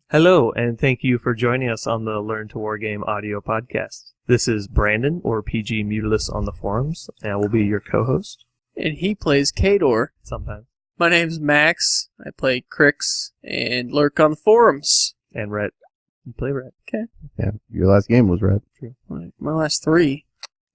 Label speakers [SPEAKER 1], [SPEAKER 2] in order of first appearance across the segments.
[SPEAKER 1] Hello, and thank you for joining us on the Learn to Wargame audio podcast. This is Brandon, or PG Mutilus on the forums, and I will be your co-host.
[SPEAKER 2] And he plays Kador.
[SPEAKER 1] Sometimes.
[SPEAKER 2] My name's Max. I play Crix and lurk on the forums.
[SPEAKER 1] And Rhett. You play Rhett.
[SPEAKER 2] Okay.
[SPEAKER 3] Yeah, your last game was Red.
[SPEAKER 1] True.
[SPEAKER 2] My last 3.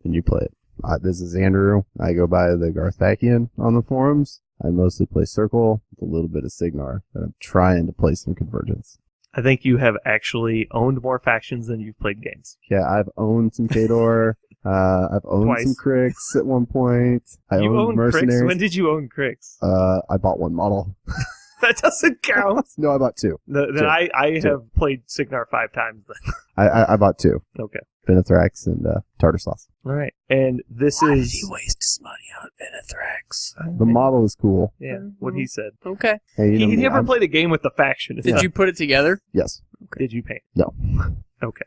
[SPEAKER 3] And you play it. This is Andrew. I go by the Garthakian on the forums. I mostly play Circle with a little bit of Signar, but I'm trying to play some Convergence.
[SPEAKER 1] I think you have actually owned more factions than you've played games.
[SPEAKER 3] Yeah, I've owned some Kador. I've owned
[SPEAKER 1] Twice.
[SPEAKER 3] some Crix at one point.
[SPEAKER 1] You
[SPEAKER 3] owned Mercenaries.
[SPEAKER 1] Crix? When did you own Crix?
[SPEAKER 3] I bought one model.
[SPEAKER 1] That doesn't count.
[SPEAKER 3] No, I bought 2.
[SPEAKER 1] Then
[SPEAKER 3] Two.
[SPEAKER 1] I have played Signar 5 times then.
[SPEAKER 3] I bought 2.
[SPEAKER 1] Okay.
[SPEAKER 3] Venethrax and Tartar Sauce.
[SPEAKER 1] All right. And this
[SPEAKER 2] Why
[SPEAKER 1] is...
[SPEAKER 2] did he waste his money on Venethrax?
[SPEAKER 3] The model is cool.
[SPEAKER 1] Yeah, what he said.
[SPEAKER 2] Okay.
[SPEAKER 3] Hey,
[SPEAKER 1] He never played a game with the faction.
[SPEAKER 2] Did you put it together?
[SPEAKER 3] Yes.
[SPEAKER 2] Okay.
[SPEAKER 1] Did you paint?
[SPEAKER 3] No.
[SPEAKER 1] Okay.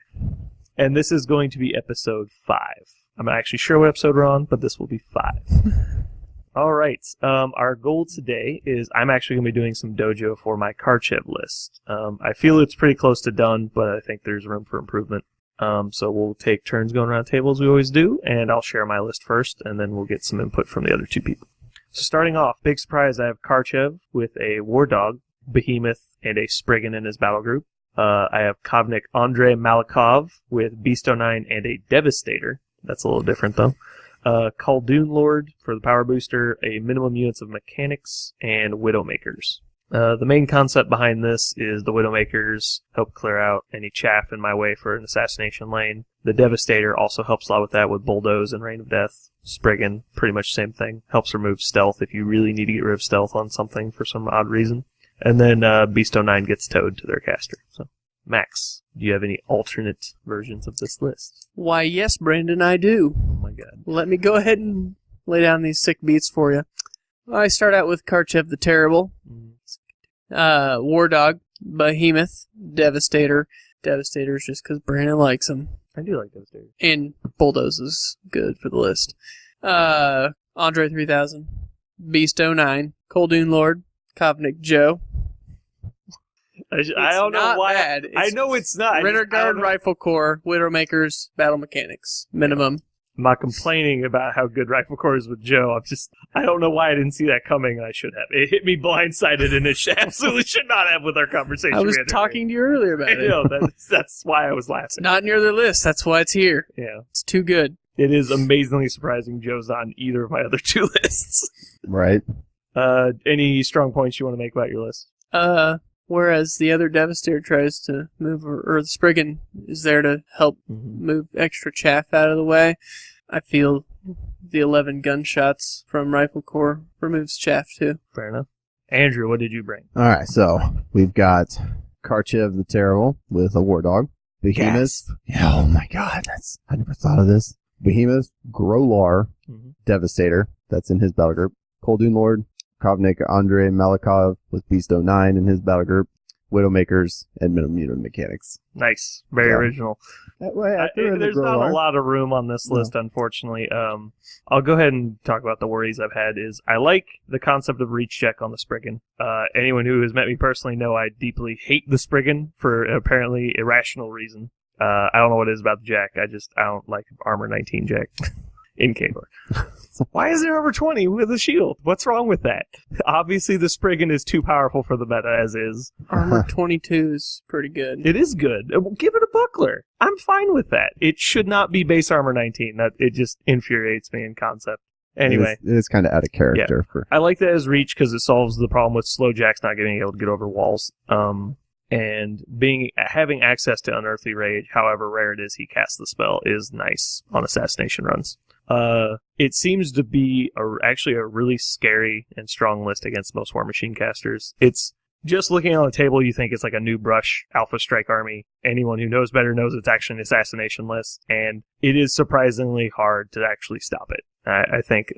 [SPEAKER 1] And this is going to be episode 5. I'm not actually sure what episode we're on, but this will be 5. All right. Our goal today is I'm actually going to be doing some Dojo for my Karchev list. I feel it's pretty close to done, but I think there's room for improvement. So we'll take turns going around the table as we always do, and I'll share my list first, and then we'll get some input from the other 2 people. So starting off, big surprise, I have Karchev with a War Dog, Behemoth, and a Spriggan in his battle group. I have Kovnik Andrei Malikov with Beasto 9 and a Devastator. That's a little different, though. Khaldun Lord for the power booster, a minimum units of mechanics, and Widowmakers. The main concept behind this is the Widowmakers help clear out any chaff in my way for an assassination lane. The Devastator also helps a lot with that with Bulldoze and Rain of Death. Spriggan, pretty much the same thing. Helps remove stealth if you really need to get rid of stealth on something for some odd reason. And then Beasto 9 gets towed to their caster. So, Max, do you have any alternate versions of this list?
[SPEAKER 2] Why, yes, Brandon, I do.
[SPEAKER 1] Oh my god.
[SPEAKER 2] Let me go ahead and lay down these sick beats for you. I start out with Karchev the Terrible. War Dog, Behemoth, Devastator. Devastator's just because Brandon likes him.
[SPEAKER 1] I do like Devastator.
[SPEAKER 2] And Bulldoze is good for the list. Andre 3000, Beasto 9, Khaldun Lord, Kovnik Joe.
[SPEAKER 1] I don't know why.
[SPEAKER 2] Bad.
[SPEAKER 1] I know it's not.
[SPEAKER 2] Renegade Rifle Corps, Widowmakers, Battle Mechanics, minimum.
[SPEAKER 1] I'm not complaining about how good Rifle Corps is with Joe. I don't know why I didn't see that coming, and I should have. It hit me blindsided, and it absolutely should not have with our conversation.
[SPEAKER 2] I was talking to you earlier about it.
[SPEAKER 1] I know, that's why I was laughing.
[SPEAKER 2] Not in your other list. That's why it's here.
[SPEAKER 1] Yeah.
[SPEAKER 2] It's too good.
[SPEAKER 1] It is amazingly surprising Joe's on either of my other 2 lists.
[SPEAKER 3] Right.
[SPEAKER 1] Any strong points you want to make about your list?
[SPEAKER 2] Whereas the other Devastator tries to move, or the Spriggan is there to help move extra chaff out of the way, I feel the 11 gunshots from Rifle Corps removes chaff too.
[SPEAKER 1] Fair enough. Andrew, what did you bring?
[SPEAKER 3] All right, so we've got Karchev the Terrible with a War Dog. Behemoth. Yeah, oh my god, I never thought of this. Behemoth, Grolar, Devastator, that's in his battle group. Khaldun Lord, Kovnik Andrei Malikov with Beasto 9 in his battle group. Widowmakers, and minimum unit mechanics.
[SPEAKER 1] Nice. Very original. There's not a lot of room on this list, unfortunately. I'll go ahead and talk about the worries I've had. I like the concept of reach check on the Spriggan. Anyone who has met me personally know I deeply hate the Spriggan for apparently irrational reason. I don't know what it is about the Jack. I don't like Armor 19 Jack in Kador. Why is there over 20 with a shield? What's wrong with that? Obviously, the Spriggan is too powerful for the meta as is.
[SPEAKER 2] Armor 22 is pretty good.
[SPEAKER 1] It is good. Well, give it a buckler. I'm fine with that. It should not be base armor 19. It just infuriates me in concept. Anyway.
[SPEAKER 3] It is kind of out of character.
[SPEAKER 1] Yeah. I like that as reach because it solves the problem with slow jacks not being able to get over walls. And having access to Unearthly Rage, however rare it is he casts the spell, is nice on assassination runs. It seems to be actually a really scary and strong list against most Warmachine casters. It's just looking on the table, you think it's like a new brush Alpha Strike army. Anyone who knows better knows it's actually an assassination list, and it is surprisingly hard to actually stop it. I think,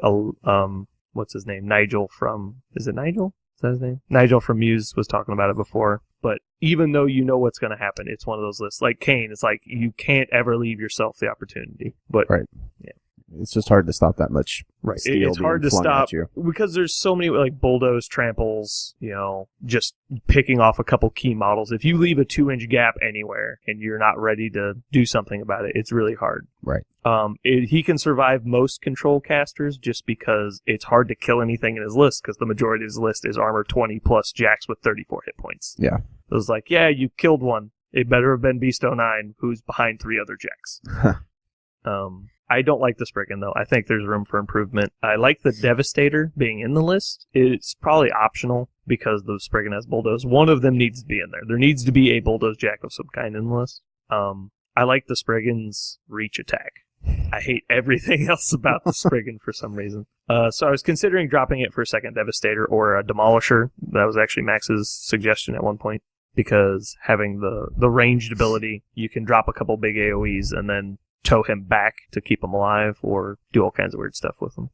[SPEAKER 1] what's his name? Nigel from... Is it Nigel? Is that his name? Nigel from Muse was talking about it before. But even though you know what's going to happen, it's one of those lists. Like Kane, it's like you can't ever leave yourself the opportunity. But
[SPEAKER 3] Right.
[SPEAKER 1] Yeah.
[SPEAKER 3] It's just hard to stop that much.
[SPEAKER 1] Right.
[SPEAKER 3] Steel
[SPEAKER 1] It's hard
[SPEAKER 3] being
[SPEAKER 1] to
[SPEAKER 3] flung
[SPEAKER 1] stop
[SPEAKER 3] at you.
[SPEAKER 1] because there's so many like bulldoze, tramples, just picking off a couple key models. If you leave a 2-inch gap anywhere and you're not ready to do something about it, it's really hard.
[SPEAKER 3] Right.
[SPEAKER 1] He can survive most control casters just because it's hard to kill anything in his list because the majority of his list is armor 20 plus jacks with 34 hit points.
[SPEAKER 3] Yeah.
[SPEAKER 1] It was like, yeah, you killed one. It better have been Beast 09 who's behind 3 other jacks. I don't like the Spriggan, though. I think there's room for improvement. I like the Devastator being in the list. It's probably optional because the Spriggan has Bulldoze. One of them needs to be in there. There needs to be a Bulldoze Jack of some kind in the list. I like the Spriggan's reach attack. I hate everything else about the Spriggan for some reason. So I was considering dropping it for a second Devastator or a Demolisher. That was actually Max's suggestion at one point. Because having the ranged ability, you can drop a couple big AoEs and then tow him back to keep him alive or do all kinds of weird stuff with him.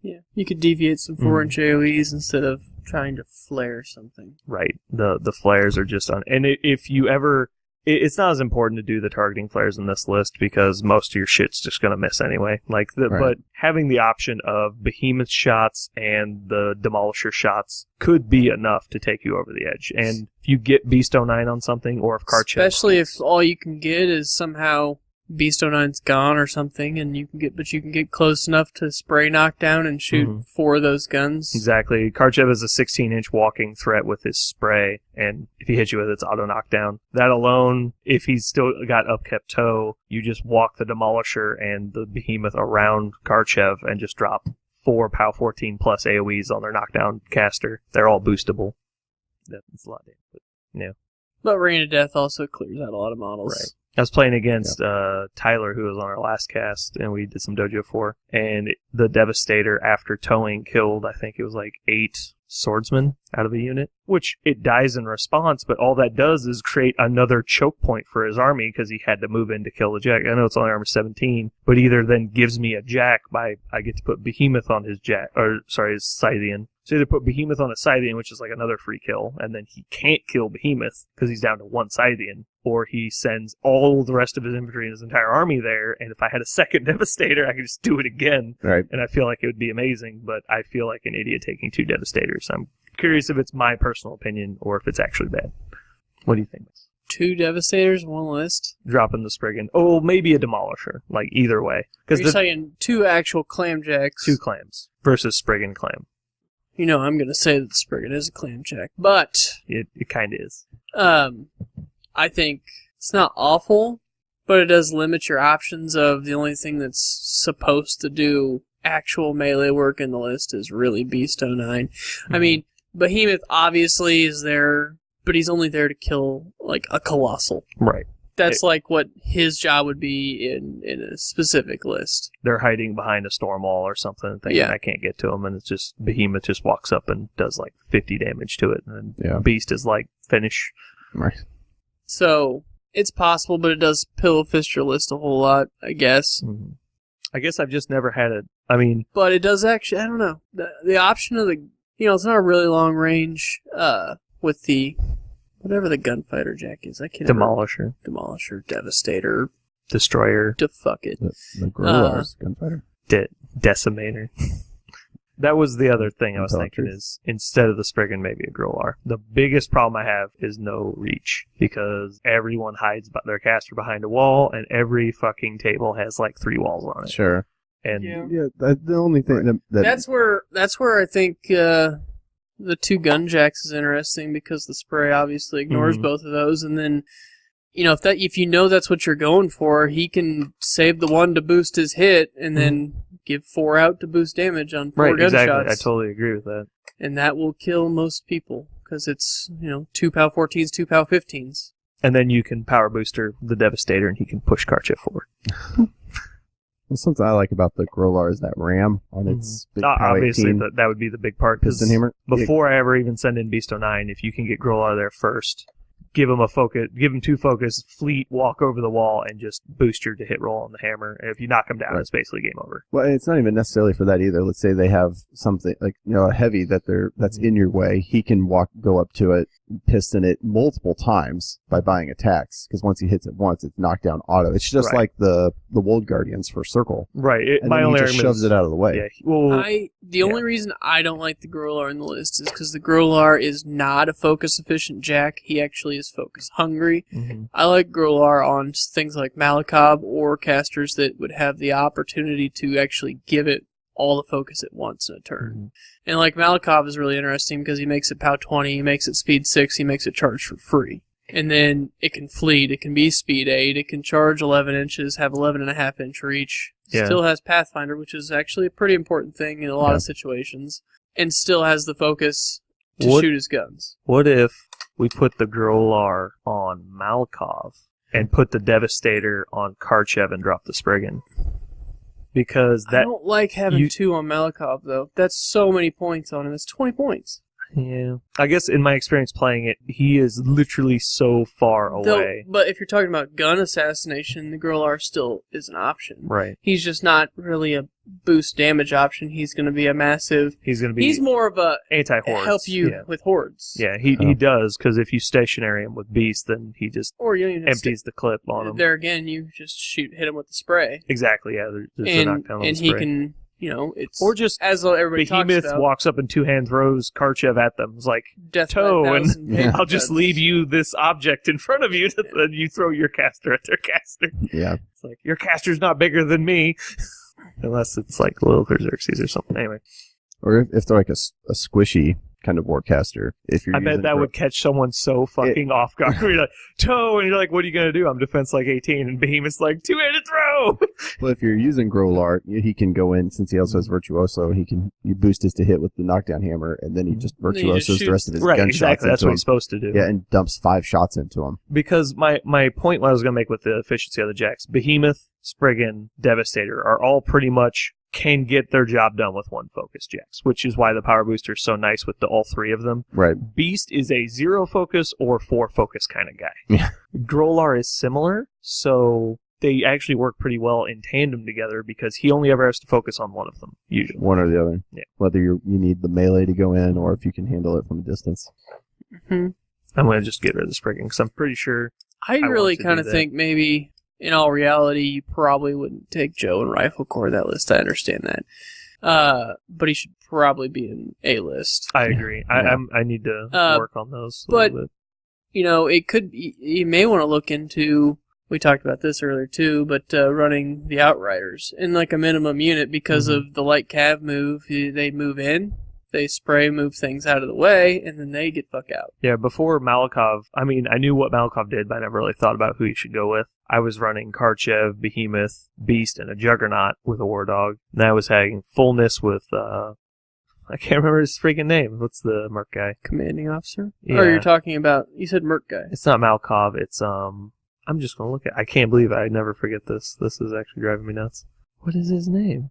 [SPEAKER 2] Yeah, you could deviate some 4-inch AoEs instead of trying to flare something.
[SPEAKER 1] Right. The flares are just on... And if you ever... It's not as important to do the targeting flares in this list because most of your shit's just going to miss anyway. Right. But having the option of Behemoth shots and the Demolisher shots could be enough to take you over the edge. And if you get Beast 09 on something or if Karchev...
[SPEAKER 2] Especially if all you can get is somehow... Beast 09's gone or something, and you can get close enough to spray knockdown and shoot 4 of those guns.
[SPEAKER 1] Exactly. Karchev is a 16-inch walking threat with his spray, and if he hits you with it, it's auto knockdown. That alone, if he's still got upkept toe, you just walk the Demolisher and the Behemoth around Karchev and just drop 4 POW 14 plus AoEs on their knockdown caster. They're all boostable. That's a lot of damage, but yeah.
[SPEAKER 2] But Rain of Death also clears out a lot of models.
[SPEAKER 1] Right. I was playing against Tyler, who was on our last cast, and we did some Dojo 4. And the Devastator, after towing, killed, I think it was like 8 swordsmen out of the unit, which it dies in response, but all that does is create another choke point for his army because he had to move in to kill the Jack. I know it's only armor 17, but either then gives me a Jack by I get to put Behemoth on his Jack, his Scythian. So either put Behemoth on a Scythian, which is like another free kill, and then he can't kill Behemoth because he's down to 1 Scythian, or he sends all the rest of his infantry and his entire army there, and if I had a second Devastator, I could just do it again.
[SPEAKER 3] Right.
[SPEAKER 1] And I feel like it would be amazing, but I feel like an idiot taking 2 Devastators. I'm curious if it's my personal opinion or if it's actually bad. What do you think?
[SPEAKER 2] 2 Devastators, 1 list?
[SPEAKER 1] Dropping the Spriggan. Oh, maybe a Demolisher. Like, either way.
[SPEAKER 2] Are you saying 2 actual Clamjacks?
[SPEAKER 1] 2 clams versus Spriggan clam.
[SPEAKER 2] You know, I'm going to say that the Spriggan is a Clamjack, but...
[SPEAKER 1] It kind of is.
[SPEAKER 2] I think it's not awful, but it does limit your options of the only thing that's supposed to do actual melee work in the list is really Beast 09. Mm-hmm. I mean, Behemoth obviously is there, but he's only there to kill, like, a Colossal.
[SPEAKER 1] Right.
[SPEAKER 2] That's like what his job would be in a specific list.
[SPEAKER 1] They're hiding behind a storm wall or something, thinking I can't get to him, and it's just Behemoth just walks up and does like 50 damage to it, and Beast is like, finish.
[SPEAKER 3] Right.
[SPEAKER 2] So, it's possible, but it does pillow fist your list a whole lot, I guess.
[SPEAKER 1] Mm-hmm. I guess I've just never had it.
[SPEAKER 2] But it does actually, I don't know. The option of it's not a really long range with the... Whatever the gunfighter Jack is, I can't
[SPEAKER 1] Demolisher,
[SPEAKER 2] Devastator,
[SPEAKER 1] Destroyer,
[SPEAKER 2] fuck it.
[SPEAKER 3] The Growlars gunfighter,
[SPEAKER 1] Decimator. That was the other thing I was thinking is instead of the Spriggan, maybe a Growlar. The biggest problem I have is no reach because everyone hides their caster behind a wall, and every fucking table has like 3 walls on it.
[SPEAKER 3] Sure.
[SPEAKER 1] And
[SPEAKER 3] the only thing
[SPEAKER 2] that's where I think. The 2 Gunjacks is interesting because the spray obviously ignores both of those, and then if you know that's what you're going for, he can save the 1 to boost his hit, and then give 4 out to boost damage on 4 gunshots.
[SPEAKER 1] Exactly. I totally agree with that.
[SPEAKER 2] And that will kill most people because it's 2 POW 14s, 2 POW 15s.
[SPEAKER 1] And then you can power booster the Devastator, and he can push Karchev forward.
[SPEAKER 3] Something I like about the Growlar is that ram on its big
[SPEAKER 1] obviously, that would be the big part. Because
[SPEAKER 3] before I ever
[SPEAKER 1] even send in Beast 09, if you can get Growlar there first, give him 2 focus, fleet, walk over the wall, and just boost your to hit roll on the hammer. And if you knock him down, it's basically game over.
[SPEAKER 3] Well, it's not even necessarily for that either. Let's say they have something like a heavy that's in your way. He can go up to it, piston it multiple times by buying attacks. Because once he hits it once, it's knockdown auto. It's just like the Wold Guardians for Circle.
[SPEAKER 1] Right.
[SPEAKER 3] My only argument shoves it out of the way.
[SPEAKER 1] Yeah.
[SPEAKER 2] The only reason I don't like the Grolar in the list is because the Grolar is not a focus efficient jack. He actually is focus hungry.
[SPEAKER 1] Mm-hmm.
[SPEAKER 2] I like Grolar on things like Malakov or casters that would have the opportunity to actually give it all the focus at once in a turn.
[SPEAKER 1] Mm-hmm.
[SPEAKER 2] And like Malakov is really interesting because he makes it POW 20, he makes it speed 6, he makes it charge for free. And then it can fleet, it can be speed 8, it can charge 11 inches, have 11.5 inch reach.
[SPEAKER 1] Yeah.
[SPEAKER 2] Still has Pathfinder, which is actually a pretty important thing in a lot of situations. And still has the focus to shoot his guns.
[SPEAKER 1] What if we put the Grolar on Malakov and put the Devastator on Karchev and drop the Spriggan? Because
[SPEAKER 2] I don't like having 2 on Malakov, though. That's so many points on him. That's 20 points.
[SPEAKER 1] Yeah. I guess in my experience playing it, he is literally so far away.
[SPEAKER 2] But if you're talking about gun assassination, the Grolar still is an option.
[SPEAKER 1] Right.
[SPEAKER 2] He's just not really a boost damage option. He's going to be a massive... He's more of a...
[SPEAKER 1] anti-hordes.
[SPEAKER 2] Help you with hordes.
[SPEAKER 1] Yeah, he does, because if you stationary him with Beast, then he just empties the clip on him.
[SPEAKER 2] There again, you just hit him with the spray.
[SPEAKER 1] Exactly, yeah. There's a knockdown on the spray.
[SPEAKER 2] And he can... it's
[SPEAKER 1] or just
[SPEAKER 2] as everybody
[SPEAKER 1] Behemoth
[SPEAKER 2] talks about,
[SPEAKER 1] walks up and 2-hand throws Karchev at them. It's like,
[SPEAKER 2] Death
[SPEAKER 1] toe,
[SPEAKER 2] by
[SPEAKER 1] and I'll just leave you this object in front of you, and you throw your caster at their caster.
[SPEAKER 3] Yeah.
[SPEAKER 1] It's like, your caster's not bigger than me. Unless it's like Little Xerxes or something. Anyway.
[SPEAKER 3] Or if they're like a squishy kind of warcaster.
[SPEAKER 1] I bet that would catch someone so fucking off guard. You're like, toe, and you're like, what are you going to do? I'm defense like 18, and Behemoth's like, 2-handed throw!
[SPEAKER 3] Well, if you're using Grolar, he can go in, since he also has Virtuoso, you boost his to hit with the knockdown hammer, and then he just Virtuosos the rest of his gunshots
[SPEAKER 1] exactly. That's
[SPEAKER 3] into
[SPEAKER 1] what
[SPEAKER 3] him.
[SPEAKER 1] he's supposed to do.
[SPEAKER 3] Yeah, and dumps 5 shots into him.
[SPEAKER 1] Because my point what I was going to make with the efficiency of the jacks, Behemoth, Spriggan, Devastator are all pretty much can get their job done with 1 focus jacks, which is why the power booster is so nice with all 3 of them.
[SPEAKER 3] Right.
[SPEAKER 1] Beast is a 0 focus or 4 focus kind of guy.
[SPEAKER 3] Yeah.
[SPEAKER 1] Grolar is similar, so they actually work pretty well in tandem together because he only ever has to focus on one of them, usually.
[SPEAKER 3] One or the other.
[SPEAKER 1] Yeah.
[SPEAKER 3] Whether you need the melee to go in or if you can handle it from a distance.
[SPEAKER 2] Mm-hmm.
[SPEAKER 1] I'm going to just get rid of the Spriggan because I'm pretty sure
[SPEAKER 2] I really kind of think maybe... In all reality, you probably wouldn't take Joe and Rifle Corps that list. I understand that. But he should probably be in a list.
[SPEAKER 1] I agree. Yeah. I need to work on those a little bit.
[SPEAKER 2] It could... You may want to look into... We talked about this earlier, too, but running the Outriders in like a minimum unit because of the light cav move. They move in, they spray, move things out of the way, and then they get fuck out.
[SPEAKER 1] Yeah, before Malakov... I mean, I knew what Malakov did, but I never really thought about who you should go with. I was running Karchev, Behemoth, Beast, and a Juggernaut with a War Dog. And I was having Fullness with, I can't remember his freaking name. What's the Merc guy?
[SPEAKER 2] Commanding Officer?
[SPEAKER 1] Yeah.
[SPEAKER 2] Or you're talking about, you said Merc guy.
[SPEAKER 1] It's not Malkov, it's, I'm just gonna look at I can't believe I never forget this. This is actually driving me nuts. What is his name?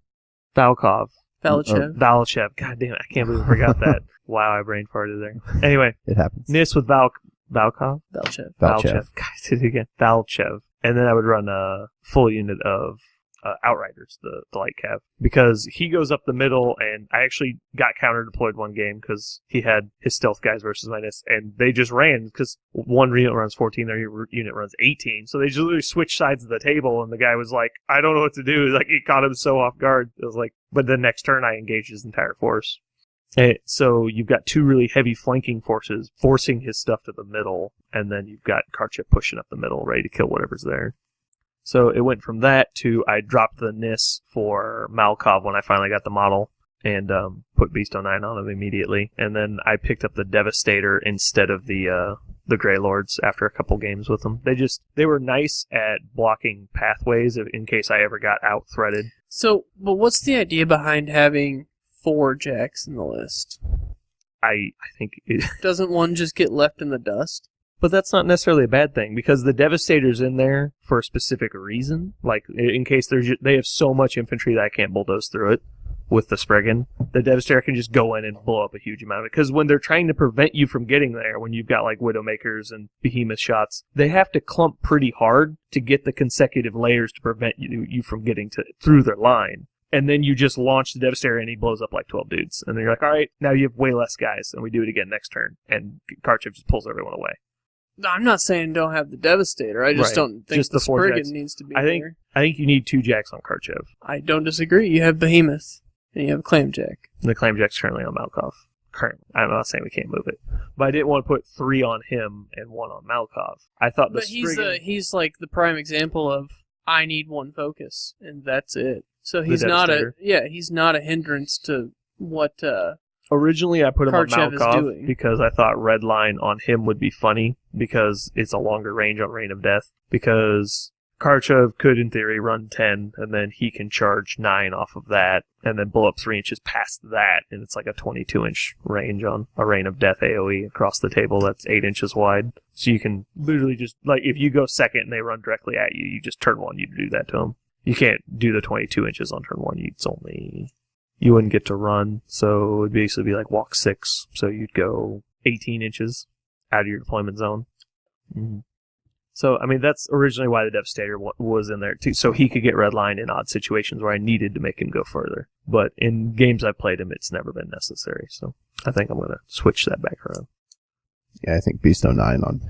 [SPEAKER 1] Valkov.
[SPEAKER 2] Valachev.
[SPEAKER 1] Valachev. God damn it, I can't believe I forgot that. Wow, I brain farted there. Anyway.
[SPEAKER 3] It happens.
[SPEAKER 1] Nis with Valkov?
[SPEAKER 2] Valachev.
[SPEAKER 1] God, did it again. Valachev. And then I would run a full unit of Outriders, the light cav, because he goes up the middle, and I actually got counter deployed one game because he had his stealth guys versus minus, and they just ran because one unit runs 14, their unit runs 18, so they just literally switched sides of the table, and the guy was like, I don't know what to do. Like, it caught him so off guard. It was like, but the next turn I engaged his entire force. And so you've got 2 really heavy flanking forces forcing his stuff to the middle, and then you've got Karchev pushing up the middle, ready to kill whatever's there. So it went from that to I dropped the Nis for Malkov when I finally got the model, and put Beast 09 on him immediately. And then I picked up the Devastator instead of the Grey Lords after a couple games with them. They were nice at blocking pathways in case I ever got out-threaded.
[SPEAKER 2] So, but what's the idea behind having 4 jacks in the list?
[SPEAKER 1] I think
[SPEAKER 2] doesn't one just get left in the dust?
[SPEAKER 1] But that's not necessarily a bad thing because the Devastator's in there for a specific reason. Like in case they have so much infantry that I can't bulldoze through it, with the Spriggan, the Devastator can just go in and blow up a huge amount of it. Because when they're trying to prevent you from getting there, when you've got like Widowmakers and Behemoth shots, they have to clump pretty hard to get the consecutive layers to prevent you from getting through their line. And then you just launch the Devastator and he blows up like 12 dudes. And then you're like, all right, now you have way less guys. And we do it again next turn. And Karchev just pulls everyone away.
[SPEAKER 2] I'm not saying don't have the Devastator. I just don't think
[SPEAKER 1] just
[SPEAKER 2] the
[SPEAKER 1] the 4
[SPEAKER 2] Spriggan
[SPEAKER 1] jacks.
[SPEAKER 2] needs to be
[SPEAKER 1] I think you need 2 jacks on Karchev.
[SPEAKER 2] I don't disagree. You have Behemoth, and you have Clamjack.
[SPEAKER 1] The Clamjack's currently on Malkov. Currently. I'm not saying we can't move it. But I didn't want to put 3 on him and 1 on Malkov. I thought the Spriggan...
[SPEAKER 2] he's like the prime example of, I need 1 focus, and that's it. So he's not a hindrance to what
[SPEAKER 1] Originally, I put him
[SPEAKER 2] Karchev
[SPEAKER 1] on
[SPEAKER 2] is
[SPEAKER 1] Malkov
[SPEAKER 2] doing.
[SPEAKER 1] because I thought Redline on him would be funny because it's a longer range on Rain of Death. Because Karchev could, in theory, run 10, and then he can charge 9 off of that, and then blow up 3 inches past that, and it's like a 22-inch range on a Rain of Death AoE across the table that's 8 inches wide. So you can literally just, like, if you go second and they run directly at you, you just turn 1, you do that to them. You can't do the 22 inches on turn 1. You wouldn't get to run, so it would basically be like walk 6. So you'd go 18 inches out of your deployment zone. Mm-hmm. So, I mean, that's originally why the Devastator was in there, too, so he could get redlined in odd situations where I needed to make him go further. But in games I've played him, it's never been necessary, so I think I'm going to switch that back around.
[SPEAKER 3] Yeah, I think Beast 09 on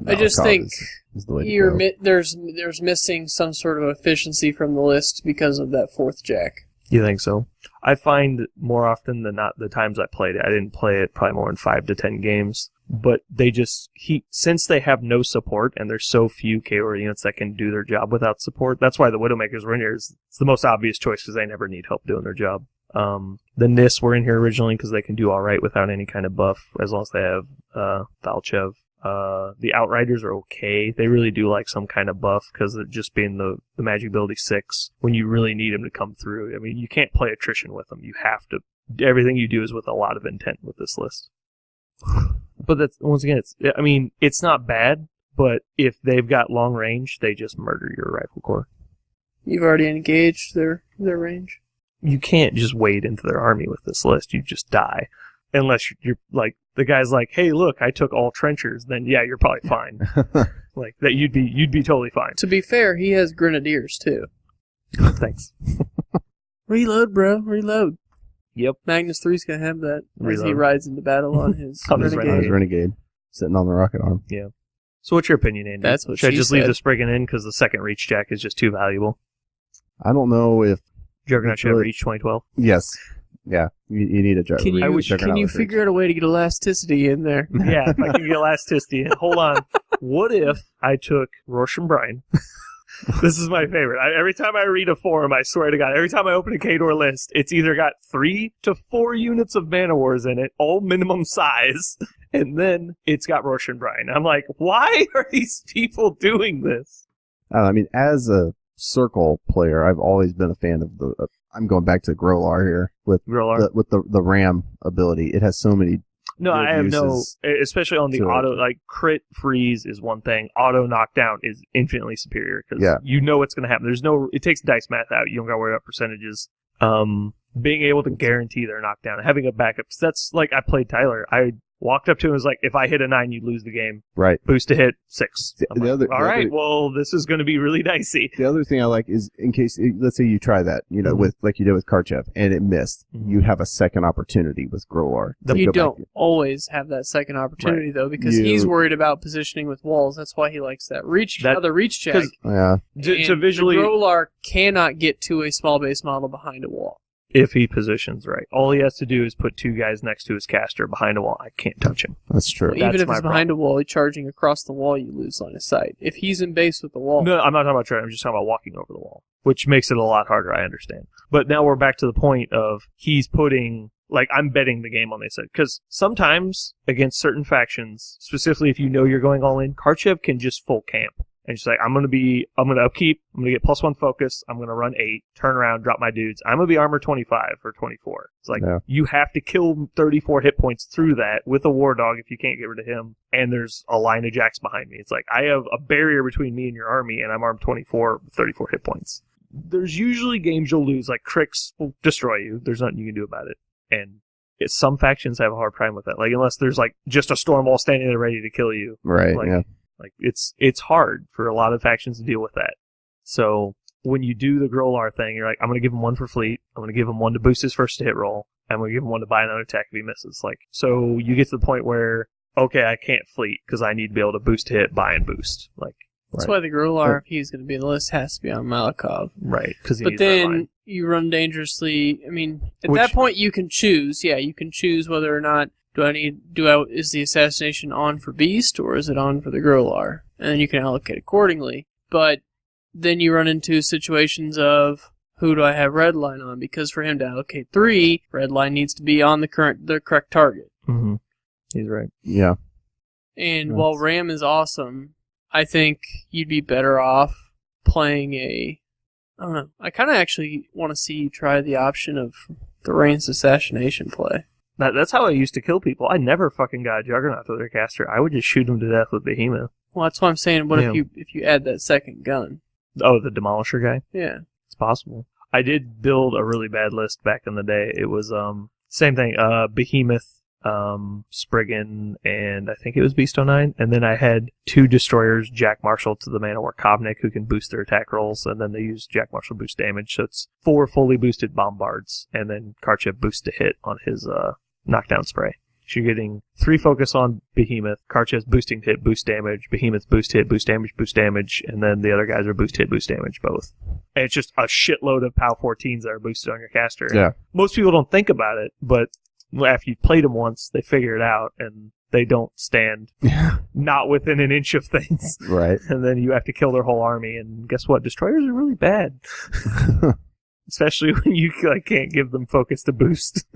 [SPEAKER 2] I just
[SPEAKER 3] Malkov
[SPEAKER 2] think
[SPEAKER 3] is the way to go.
[SPEAKER 2] there's missing some sort of efficiency from the list because of that 4th jack.
[SPEAKER 1] You think so? I find more often than not the times I played it, I didn't play it probably more than 5 to 10 games, but they just, since they have no support and there's so few KO units that can do their job without support, that's why the Widowmakers were in here. It's the most obvious choice because they never need help doing their job. The NIS were in here originally because they can do alright without any kind of buff as long as they have Valchev. The Outriders are okay. They really do like some kind of buff because of just being the magic ability 6 when you really need them to come through. I mean, you can't play attrition with them. You have to. Everything you do is with a lot of intent with this list. But that's, once again, it's not bad, but if they've got long range, they just murder your rifle corps.
[SPEAKER 2] You've already engaged their range.
[SPEAKER 1] You can't just wade into their army with this list. You just die. Unless you're like, the guy's like, hey, look, I took all trenchers, then yeah, you're probably fine. Like, that you'd be totally fine.
[SPEAKER 2] To be fair, he has grenadiers too.
[SPEAKER 1] Thanks.
[SPEAKER 2] Reload, bro, reload.
[SPEAKER 1] Yep.
[SPEAKER 2] Magnus 3's gonna have that as he
[SPEAKER 1] Reload.
[SPEAKER 2] rides into battle on his
[SPEAKER 1] On his
[SPEAKER 2] renegade.
[SPEAKER 3] Renegade sitting on the rocket arm.
[SPEAKER 1] Yeah. So what's your opinion, Andy?
[SPEAKER 2] That's what
[SPEAKER 1] Should I
[SPEAKER 2] she
[SPEAKER 1] just leave
[SPEAKER 2] said.
[SPEAKER 1] the Spriggan in because the second reach jack is just too valuable?
[SPEAKER 3] I don't know if
[SPEAKER 1] Juggernaut should have
[SPEAKER 3] Really-
[SPEAKER 1] reached 2012.
[SPEAKER 3] yes, yeah, you need a
[SPEAKER 2] Can you figure out a way to get elasticity in there?
[SPEAKER 1] Yeah, if I can get elasticity in. Hold on. What if I took Roshan Bryan? This is my favorite. Every time I read a forum, I swear to God, every time I open a Khador list, it's either got 3 to 4 units of Mana Wars in it, all minimum size, and then it's got Roshan Bryan. I'm like, why are these people doing this?
[SPEAKER 3] I mean, as a circle player, I've always been a fan of the. I'm going back to Grolar here with
[SPEAKER 1] Grolar?
[SPEAKER 3] the Ram ability. It has so many.
[SPEAKER 1] No,
[SPEAKER 3] good
[SPEAKER 1] I have no,
[SPEAKER 3] uses
[SPEAKER 1] especially on the
[SPEAKER 3] to it.
[SPEAKER 1] auto, like crit freeze is one thing. Auto knockdown is infinitely superior because
[SPEAKER 3] Yeah.
[SPEAKER 1] you know what's going to happen. It takes dice math out. You don't got to worry about percentages. Being able to guarantee their knockdown, having a backup. 'Cause that's like I played Tyler. I walked up to him and was like, if I hit a 9, you lose the game.
[SPEAKER 3] Right.
[SPEAKER 1] Boost to hit 6.
[SPEAKER 3] The
[SPEAKER 1] I'm like,
[SPEAKER 3] other-
[SPEAKER 1] all
[SPEAKER 3] the
[SPEAKER 1] right,
[SPEAKER 3] other-
[SPEAKER 1] well, this is going to be really dicey.
[SPEAKER 3] The other thing I like is in case, let's say you try that,
[SPEAKER 1] Mhm.
[SPEAKER 3] with like you did with Karchev, and it missed.
[SPEAKER 1] Mhm.
[SPEAKER 3] You have a second opportunity with Grolar.
[SPEAKER 2] You
[SPEAKER 3] go back
[SPEAKER 2] don't
[SPEAKER 3] in.
[SPEAKER 2] always have that second opportunity, though, because
[SPEAKER 3] You-
[SPEAKER 2] he's worried about positioning with walls. That's why he likes that reach. The reach check.
[SPEAKER 1] 'cause
[SPEAKER 3] Yeah.
[SPEAKER 1] To visually,
[SPEAKER 2] the Grolar cannot get to a small base model behind a wall.
[SPEAKER 1] if he positions right, all he has to do is put 2 guys next to his caster behind a wall. I can't touch him.
[SPEAKER 3] That's true.
[SPEAKER 2] Even
[SPEAKER 1] That's
[SPEAKER 2] if
[SPEAKER 1] my
[SPEAKER 2] it's behind a wall, he's charging across the wall, you lose line of sight. If he's in base with the wall,
[SPEAKER 1] No, I'm not talking about trying. I'm just talking about walking over the wall, which makes it a lot harder. I understand. But now we're back to the point of he's putting, like, I'm betting the game on this side. Because sometimes against certain factions, specifically if you know you're going all in, Karchev can just full camp. And she's like, I'm going to upkeep, I'm going to get +1 focus, I'm going to run 8, turn around, drop my dudes. I'm going to be armor 25 or 24. It's like,
[SPEAKER 3] Yeah.
[SPEAKER 1] you have to kill 34 hit points through that with a War Dog if you can't get rid of him. And there's a line of jacks behind me. It's like, I have a barrier between me and your army, and I'm armed 24 with 34 hit points. there's usually games you'll lose, like Crix will destroy you. There's nothing you can do about it. And some factions have a hard time with that. Like, unless there's like just a storm wall standing there ready to kill you.
[SPEAKER 3] Right,
[SPEAKER 1] like,
[SPEAKER 3] yeah.
[SPEAKER 1] Like, it's hard for a lot of factions to deal with that. So when you do the Grolar thing, you're like, I'm going to give him one for fleet. I'm going to give him one to boost his first hit roll. I'm going to give him one to buy another attack if he misses. Like, so you get to the point where, okay, I can't fleet because I need to be able to boost hit, buy, and boost. Like,
[SPEAKER 2] that's why the Grolar, if he's going to be in the list, has to be on Malakov.
[SPEAKER 1] Right.
[SPEAKER 2] But then you run dangerously. I mean, at that point you can choose. Yeah, you can choose whether or not is the assassination on for Beast or is it on for the Grolar, and then you can allocate accordingly. But then you run into situations of, who do I have Redline on? Because for him to allocate 3, Redline needs to be on the correct target.
[SPEAKER 1] Mm-hmm. He's right.
[SPEAKER 3] Yeah.
[SPEAKER 2] And while Ram is awesome, I think you'd be better off playing I don't know. I kind of actually want to see you try the option of the Rain's assassination play.
[SPEAKER 1] That's how I used to kill people. I nenever fucking got a Juggernaut with their caster. I would just shoot them to death with Behemoth.
[SPEAKER 2] Well, that's what I'm saying. What if you add that second gun?
[SPEAKER 1] Oh, the Demolisher guy?
[SPEAKER 2] Yeah.
[SPEAKER 1] It's possible. I did build a really bad list back in the day. It was same thing, Behemoth, Spriggan, and I think it was Beast 09. And then I had 2 destroyers, Jack Marshall to the Man-O-War Kovnik, who can boost their attack rolls, and then they use Jack Marshall boost damage. So it's 4 fully boosted bombards, and then Karchev boost to hit on his knockdown spray. So you're getting 3 focus on Behemoth, Karchev's boosting to hit, boost damage, Behemoth's boost hit, boost damage, and then the other guys are boost hit, boost damage, both. And it's just a shitload of POW 14s that are boosted on your caster.
[SPEAKER 3] Yeah.
[SPEAKER 1] Most people don't think about it, but after you've played them once, they figure it out, and they don't stand not within an inch of things.
[SPEAKER 3] Right.
[SPEAKER 1] And then you have to kill their whole army, and guess what? Destroyers are really bad. Especially when you can't give them focus to boost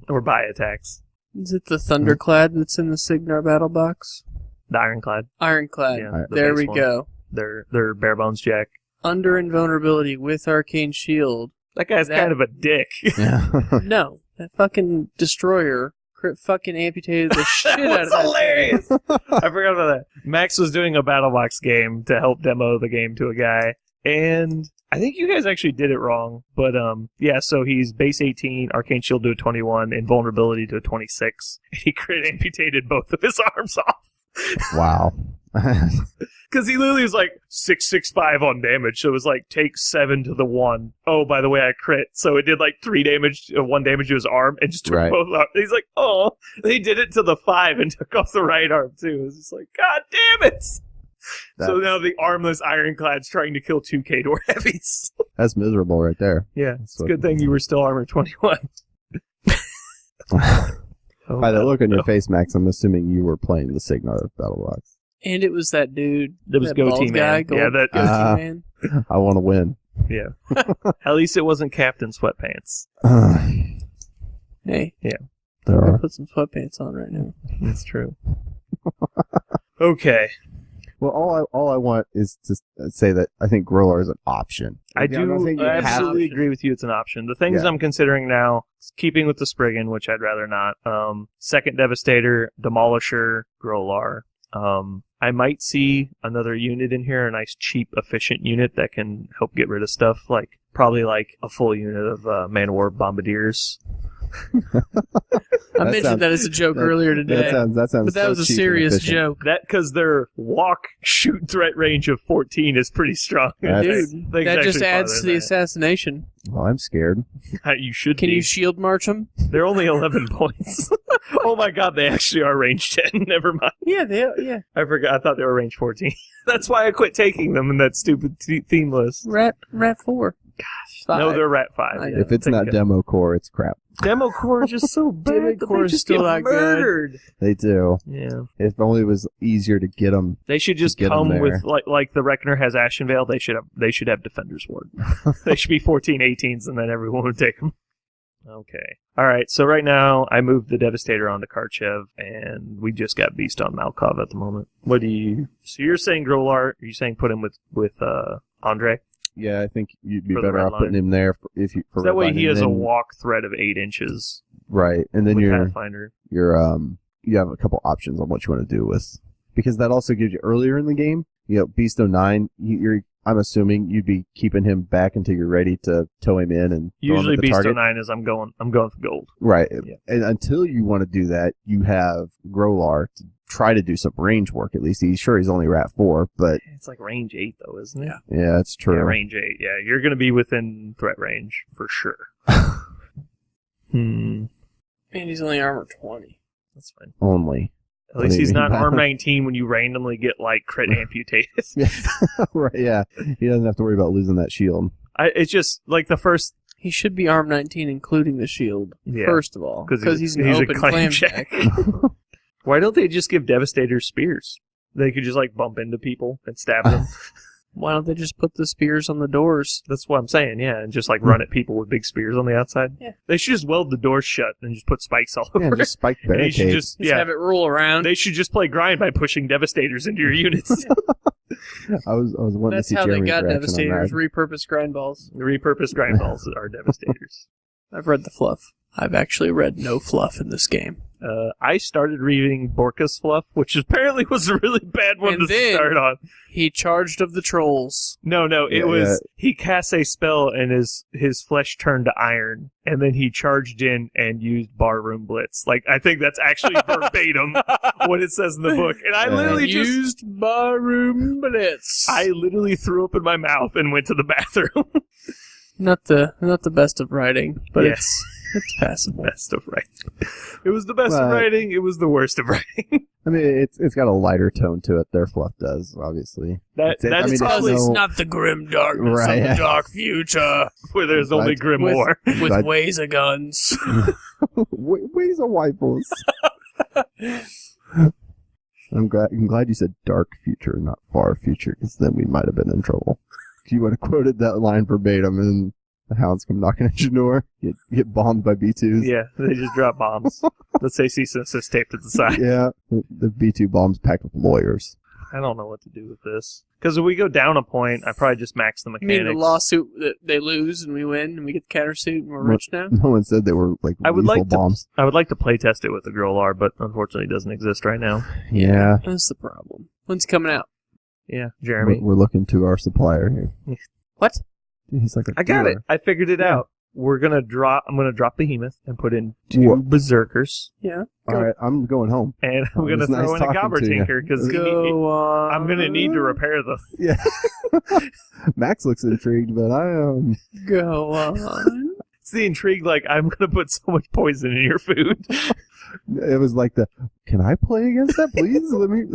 [SPEAKER 1] or buy attacks.
[SPEAKER 2] Is it the Thunderclad that's in the Signar battle box?
[SPEAKER 1] The Ironclad.
[SPEAKER 2] Ironclad.
[SPEAKER 1] Yeah,
[SPEAKER 2] there we go.
[SPEAKER 1] They're bare bones Jack.
[SPEAKER 2] Under invulnerability with Arcane Shield.
[SPEAKER 1] That guy's kind of a dick.
[SPEAKER 3] Yeah.
[SPEAKER 2] No, that fucking destroyer fucking amputated the shit out of that.
[SPEAKER 1] That's hilarious. I forgot about that. Max was doing a battle box game to help demo the game to a guy, and I think you guys actually did it wrong. But yeah, so he's base 18, Arcane Shield to a 21, invulnerability to a 26. And he crit amputated both of his arms off.
[SPEAKER 3] Wow.
[SPEAKER 1] Because he literally was like 665 on damage, so it was like take 7 to the 1. Oh, by the way, I crit, so it did like 3 damage, 1 damage to his arm, and just took both arms. He's like, oh, they did it to the 5 and took off the right arm too. It was just like, god damn it! So now the armless Ironclad's trying to kill 2 Khador heavies.
[SPEAKER 3] That's miserable right there.
[SPEAKER 1] Yeah, it's a good thing you were still armor 21.
[SPEAKER 3] By the look on your face, Max, I'm assuming you were playing the Signar battle box.
[SPEAKER 2] And it was that dude.
[SPEAKER 1] That was Goatee Man.
[SPEAKER 2] Guy, Goatee Man.
[SPEAKER 3] I want to win.
[SPEAKER 1] Yeah. At least it wasn't Captain Sweatpants.
[SPEAKER 2] Hey.
[SPEAKER 1] Yeah.
[SPEAKER 3] There are.
[SPEAKER 2] Put some sweatpants on right now.
[SPEAKER 1] That's true. Okay.
[SPEAKER 3] Well, all I want is to say that I think Grolar is an option.
[SPEAKER 1] I absolutely agree with you. It's an option. The things I'm considering now, keeping with the Spriggan, which I'd rather not. Second Devastator, Demolisher, Grolar. I might see another unit in here, a nice, cheap, efficient unit that can help get rid of stuff, probably a full unit of Man-O-War Bombardiers.
[SPEAKER 2] I mentioned that as a joke earlier today.
[SPEAKER 3] That sounds
[SPEAKER 2] but that was a serious joke.
[SPEAKER 1] Because their walk shoot threat range of 14 is pretty strong.
[SPEAKER 2] Dude, that just adds to the assassination.
[SPEAKER 3] Well, I'm scared.
[SPEAKER 1] You should
[SPEAKER 2] Can you shield march them?
[SPEAKER 1] They're only 11 points. Oh my god, they actually are range 10. Never mind.
[SPEAKER 2] Yeah, they are, yeah.
[SPEAKER 1] I forgot. I thought they were range 14. That's why I quit taking them in that stupid theme list.
[SPEAKER 2] Rat 4. Gosh, 5.
[SPEAKER 1] No, they're Rat 5.
[SPEAKER 3] If it's not Demo Core, it's crap.
[SPEAKER 1] Demo Core is just so bad.
[SPEAKER 2] Demo Core is still not good.
[SPEAKER 3] They do.
[SPEAKER 1] Yeah.
[SPEAKER 3] If only it was easier to get them.
[SPEAKER 1] They should just come with like the Reckoner has Ashenvale. They should have Defender's Ward. They should be 14, 18s, and then everyone would take them. Okay. All right. So right now I moved the Devastator onto Karchev, and we just got Beast on Malkov at the moment. What do you? So you're saying Grolar? Are you saying put him with Andre?
[SPEAKER 3] Yeah, I think you'd be better off putting him there
[SPEAKER 1] that way he has a walk thread of 8 inches.
[SPEAKER 3] Right, and then
[SPEAKER 1] Pathfinder.
[SPEAKER 3] you have a couple options on what you want to do with, because that also gives you earlier in the game. Beast 09, you're I'm assuming you'd be keeping him back until you're ready to tow him in and throw him
[SPEAKER 1] Usually
[SPEAKER 3] at the
[SPEAKER 1] Beast
[SPEAKER 3] target.
[SPEAKER 1] 09 is I'm going for gold.
[SPEAKER 3] Right.
[SPEAKER 1] Yeah.
[SPEAKER 3] And until you want to do that, you have Grolar to try to do some range work at least. He's only Rat 4, but
[SPEAKER 1] It's like range 8 though, isn't it?
[SPEAKER 3] yeah, that's true.
[SPEAKER 1] Yeah, range 8. Yeah, you're going to be within threat range for sure.
[SPEAKER 2] And he's only armor 20.
[SPEAKER 1] That's fine.
[SPEAKER 3] Only.
[SPEAKER 1] At least he's not
[SPEAKER 3] Maybe.
[SPEAKER 1] arm 19 when you randomly get like crit amputated.
[SPEAKER 3] Yeah. Right, yeah. He doesn't have to worry about losing that shield.
[SPEAKER 1] It's just like the first.
[SPEAKER 2] He should be arm 19, including the shield,
[SPEAKER 1] Yeah.
[SPEAKER 2] first of all. Because he's an
[SPEAKER 1] a
[SPEAKER 2] open
[SPEAKER 1] clamjack.
[SPEAKER 2] clamjack.
[SPEAKER 1] Why don't they just give Devastators spears? They could just like bump into people and stab them.
[SPEAKER 2] Why don't they just put the spears on the doors?
[SPEAKER 1] That's what I'm saying, yeah, and just like run at people with big spears on the outside.
[SPEAKER 2] Yeah.
[SPEAKER 1] They should just weld the doors shut and just put spikes all
[SPEAKER 3] Yeah,
[SPEAKER 1] over
[SPEAKER 3] just
[SPEAKER 1] it.
[SPEAKER 3] spike
[SPEAKER 1] And you should
[SPEAKER 3] barricades.
[SPEAKER 2] Just have it roll around.
[SPEAKER 1] They should just play grind by pushing Devastators into your units.
[SPEAKER 3] I was wanting
[SPEAKER 2] That's
[SPEAKER 3] to see
[SPEAKER 2] how they
[SPEAKER 3] Jeremy's
[SPEAKER 2] got
[SPEAKER 3] reaction
[SPEAKER 2] Devastators.
[SPEAKER 3] on that.
[SPEAKER 2] Repurposed grind balls.
[SPEAKER 1] The repurposed grind balls are Devastators.
[SPEAKER 2] I've read the fluff. I've actually read no fluff in this game.
[SPEAKER 1] I started reading Borka's Fluff, which apparently was a really bad one
[SPEAKER 2] And
[SPEAKER 1] to
[SPEAKER 2] then-
[SPEAKER 1] start on.
[SPEAKER 2] He charged of the trolls.
[SPEAKER 1] No, it
[SPEAKER 3] Yeah,
[SPEAKER 1] was he cast a spell and his flesh turned to iron, and then he charged in and used Barroom Blitz. Like I think that's actually verbatim what it says in the book. And I literally just
[SPEAKER 2] Used barroom blitz.
[SPEAKER 1] I literally threw up in my mouth and went to the bathroom.
[SPEAKER 2] Not the best of writing, but
[SPEAKER 1] Yeah.
[SPEAKER 2] it's passable.
[SPEAKER 1] Best of writing. It was the best of
[SPEAKER 3] Well,
[SPEAKER 1] writing. It was the worst of writing.
[SPEAKER 3] I mean, it's got a lighter tone to it. Their fluff does, obviously.
[SPEAKER 1] That's
[SPEAKER 3] I mean,
[SPEAKER 2] Because
[SPEAKER 1] probably
[SPEAKER 2] it's
[SPEAKER 3] no-
[SPEAKER 2] not the grim darkness
[SPEAKER 3] Right,
[SPEAKER 2] of
[SPEAKER 3] yeah.
[SPEAKER 2] the dark future
[SPEAKER 1] where there's only
[SPEAKER 3] But-
[SPEAKER 1] grim
[SPEAKER 2] with,
[SPEAKER 1] war.
[SPEAKER 2] with
[SPEAKER 3] But-
[SPEAKER 2] ways of guns.
[SPEAKER 3] Ways of rifles. I'm glad you said dark future, not far future, because then we might have been in trouble. If you would have quoted that line verbatim, and the hounds come knocking at your door, get bombed by B2s.
[SPEAKER 1] Yeah, they just drop bombs. Let's say cease and desist taped at the side.
[SPEAKER 3] Yeah, the B2 bombs packed with lawyers.
[SPEAKER 1] I don't know what to do with this. Because if we go down a point, I probably just max the
[SPEAKER 2] You
[SPEAKER 1] mechanics.
[SPEAKER 2] mean the lawsuit that they lose and we win and we get the countersuit and we're rich now?
[SPEAKER 3] No one said they were like
[SPEAKER 1] I would
[SPEAKER 3] lethal
[SPEAKER 1] like to-
[SPEAKER 3] bombs.
[SPEAKER 1] I would like to play test it with the Grolar, but unfortunately it doesn't exist right now.
[SPEAKER 3] Yeah,
[SPEAKER 2] That's the problem. When's it coming out?
[SPEAKER 1] Yeah, Jeremy.
[SPEAKER 3] we're looking to our supplier here.
[SPEAKER 2] What?
[SPEAKER 3] He's like a
[SPEAKER 1] I got it.
[SPEAKER 3] dealer.
[SPEAKER 1] I figured it out. I'm gonna drop Behemoth and put in 2
[SPEAKER 3] What?
[SPEAKER 1] Berserkers,
[SPEAKER 2] Yeah.
[SPEAKER 3] All right, I'm going home.
[SPEAKER 1] and I'm
[SPEAKER 3] Oh,
[SPEAKER 1] gonna
[SPEAKER 3] it's nice
[SPEAKER 1] throw in a
[SPEAKER 3] talking
[SPEAKER 1] Gobber
[SPEAKER 3] to you.
[SPEAKER 1] Tinker because
[SPEAKER 2] Go on.
[SPEAKER 1] I'm gonna need to repair them.
[SPEAKER 3] Yeah. Max looks intrigued, but I
[SPEAKER 2] Go on.
[SPEAKER 1] It's the intrigue. Like I'm gonna put so much poison in your food.
[SPEAKER 3] it was like can I play against that, please? Let me.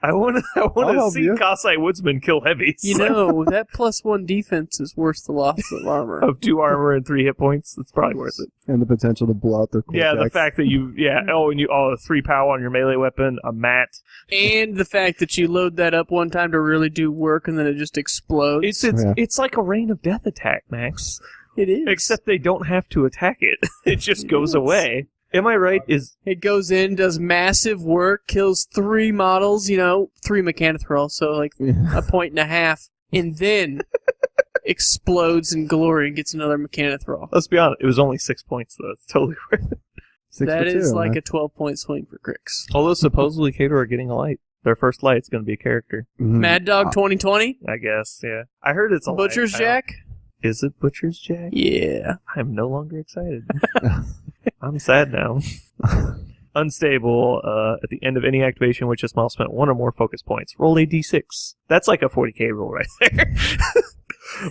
[SPEAKER 1] I want
[SPEAKER 3] I'll
[SPEAKER 1] to
[SPEAKER 3] help
[SPEAKER 1] see
[SPEAKER 3] you.
[SPEAKER 1] Kassai Woodsman kill heavies.
[SPEAKER 2] You know, that +1 defense is worth the loss of armor.
[SPEAKER 1] of 2 armor and 3 hit points. It's probably worth it.
[SPEAKER 3] And the potential to blow out their cool
[SPEAKER 1] Yeah, the
[SPEAKER 3] decks.
[SPEAKER 1] fact that you 3 power on your melee weapon, a mat.
[SPEAKER 2] And the fact that you load that up one time to really do work and then it just explodes.
[SPEAKER 3] Yeah.
[SPEAKER 1] It's like a Rain of Death attack, Max.
[SPEAKER 2] It is.
[SPEAKER 1] Except they don't have to attack it. It just goes away. Am I right?
[SPEAKER 2] It goes in, does massive work, kills 3 models, 3 Mechanithrol, so like
[SPEAKER 3] Yeah.
[SPEAKER 2] 1.5 points, and then explodes in glory and gets another Mechanithrol.
[SPEAKER 1] Let's be honest, it was only 6 points though. It's totally worth it.
[SPEAKER 3] 6
[SPEAKER 2] That
[SPEAKER 3] for
[SPEAKER 2] is
[SPEAKER 3] 2,
[SPEAKER 2] like
[SPEAKER 3] huh?
[SPEAKER 2] a 12-point swing for Crix.
[SPEAKER 1] Although supposedly Cato are getting a light. Their first light's going to be a character.
[SPEAKER 3] Mhm.
[SPEAKER 2] Mad Dog 2020?
[SPEAKER 1] I guess, yeah. I heard it's a
[SPEAKER 2] Butcher's
[SPEAKER 1] light. I don't-
[SPEAKER 2] Jack?
[SPEAKER 1] Is it Butcher's Jack?
[SPEAKER 2] Yeah.
[SPEAKER 1] I'm no longer excited. I'm sad now. Unstable. At the end of any activation, which has spent 1 or more focus points, roll a d6. That's like a 40k roll right there.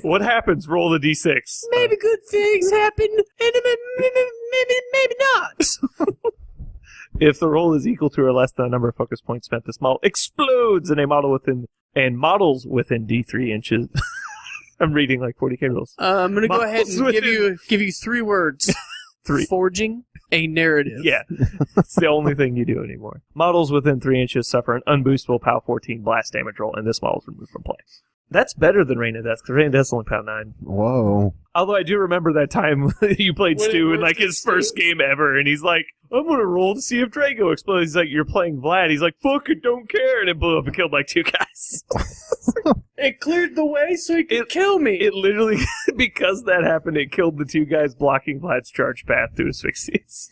[SPEAKER 1] What happens? Roll the d6.
[SPEAKER 2] Maybe good things happen, and maybe not.
[SPEAKER 1] If the roll is equal to or less than the number of focus points spent, this model explodes in a model within models within d3 inches. I'm reading like 40k rules.
[SPEAKER 2] I'm gonna go ahead and
[SPEAKER 1] Models
[SPEAKER 2] give you 3 words.
[SPEAKER 1] 3.
[SPEAKER 2] Forging a narrative.
[SPEAKER 1] Yeah, it's the only thing you do anymore. Models within 3 inches suffer an unboostable POW 14 blast damage roll, and this model is removed from play. That's better than Rain of Death, because Rain of Death's only POW 9.
[SPEAKER 3] Whoa.
[SPEAKER 1] Although I do remember that time you played
[SPEAKER 2] When it
[SPEAKER 1] Stu in
[SPEAKER 2] worked
[SPEAKER 1] like his
[SPEAKER 2] with
[SPEAKER 1] first
[SPEAKER 2] Stu?
[SPEAKER 1] game ever, and he's like, I'm gonna roll to see if Drago explodes. He's like, you're playing Vlad. He's like, fuck it, don't care, and it blew up and killed like 2 guys.
[SPEAKER 2] It cleared the way so he could kill me.
[SPEAKER 1] It literally, because that happened, it killed the 2 guys blocking Vlad's charge path to asphyxies.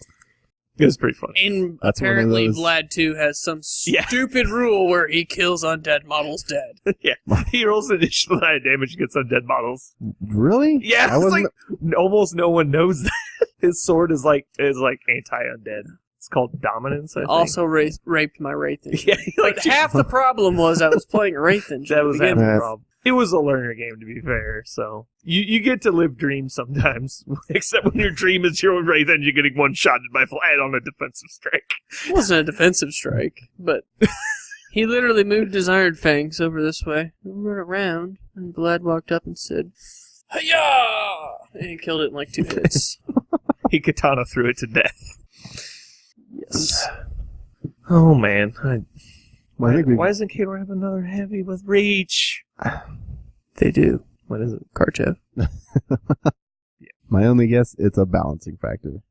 [SPEAKER 1] It was pretty funny.
[SPEAKER 2] And
[SPEAKER 3] That's one of
[SPEAKER 2] apparently
[SPEAKER 3] those-
[SPEAKER 2] Vlad 2 has some
[SPEAKER 1] Yeah.
[SPEAKER 2] stupid rule where he kills undead models dead.
[SPEAKER 1] Yeah, he rolls additional damage against undead models.
[SPEAKER 3] Really?
[SPEAKER 1] Yeah,
[SPEAKER 3] I
[SPEAKER 1] it's
[SPEAKER 3] wasn't.
[SPEAKER 1] like almost no one knows that his sword is like anti-undead. It's called Dominance. I think.
[SPEAKER 2] Also raped my Wraith Engine.
[SPEAKER 1] yeah, he, like
[SPEAKER 2] But half the problem was I was playing a Wraith Engine.
[SPEAKER 1] that was
[SPEAKER 2] to begin
[SPEAKER 1] half
[SPEAKER 2] with.
[SPEAKER 1] the problem. It was a learner game, to be fair. So you get to live dreams sometimes, except when your dream is your Wraith Engine getting one-shotted by Vlad on a defensive strike.
[SPEAKER 2] It wasn't a defensive strike, but he literally moved his Iron Fangs over this way and went around, and Vlad walked up and said, "Hi-ya!" And he killed it in like 2 hits.
[SPEAKER 1] He katana threw it to death.
[SPEAKER 2] Yes.
[SPEAKER 1] Oh man,
[SPEAKER 3] Well, I think we.
[SPEAKER 1] why doesn't Kador have another heavy with reach?
[SPEAKER 2] They do.
[SPEAKER 1] What is it?
[SPEAKER 2] Karchev.
[SPEAKER 3] My only guess, it's a balancing factor.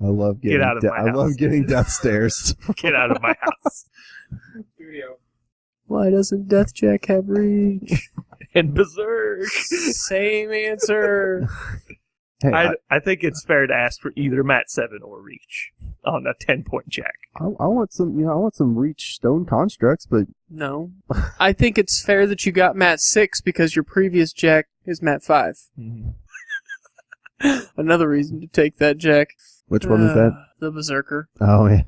[SPEAKER 3] I love getting.
[SPEAKER 1] Get out of my
[SPEAKER 3] I love
[SPEAKER 1] house.
[SPEAKER 3] getting death stares.
[SPEAKER 1] Get out of my house.
[SPEAKER 2] Why doesn't Deathjack have reach?
[SPEAKER 1] And Berserk.
[SPEAKER 2] Same answer.
[SPEAKER 3] Hey,
[SPEAKER 1] I think it's fair to ask for either Mat 7 or Reach on a 10-point jack.
[SPEAKER 3] I want some. I want some reach stone constructs, but
[SPEAKER 2] No. I think it's fair that you got Mat 6 because your previous Jack is Mat 5. Another reason to take that Jack.
[SPEAKER 3] which one is that?
[SPEAKER 2] The Berserker.
[SPEAKER 3] Oh yeah.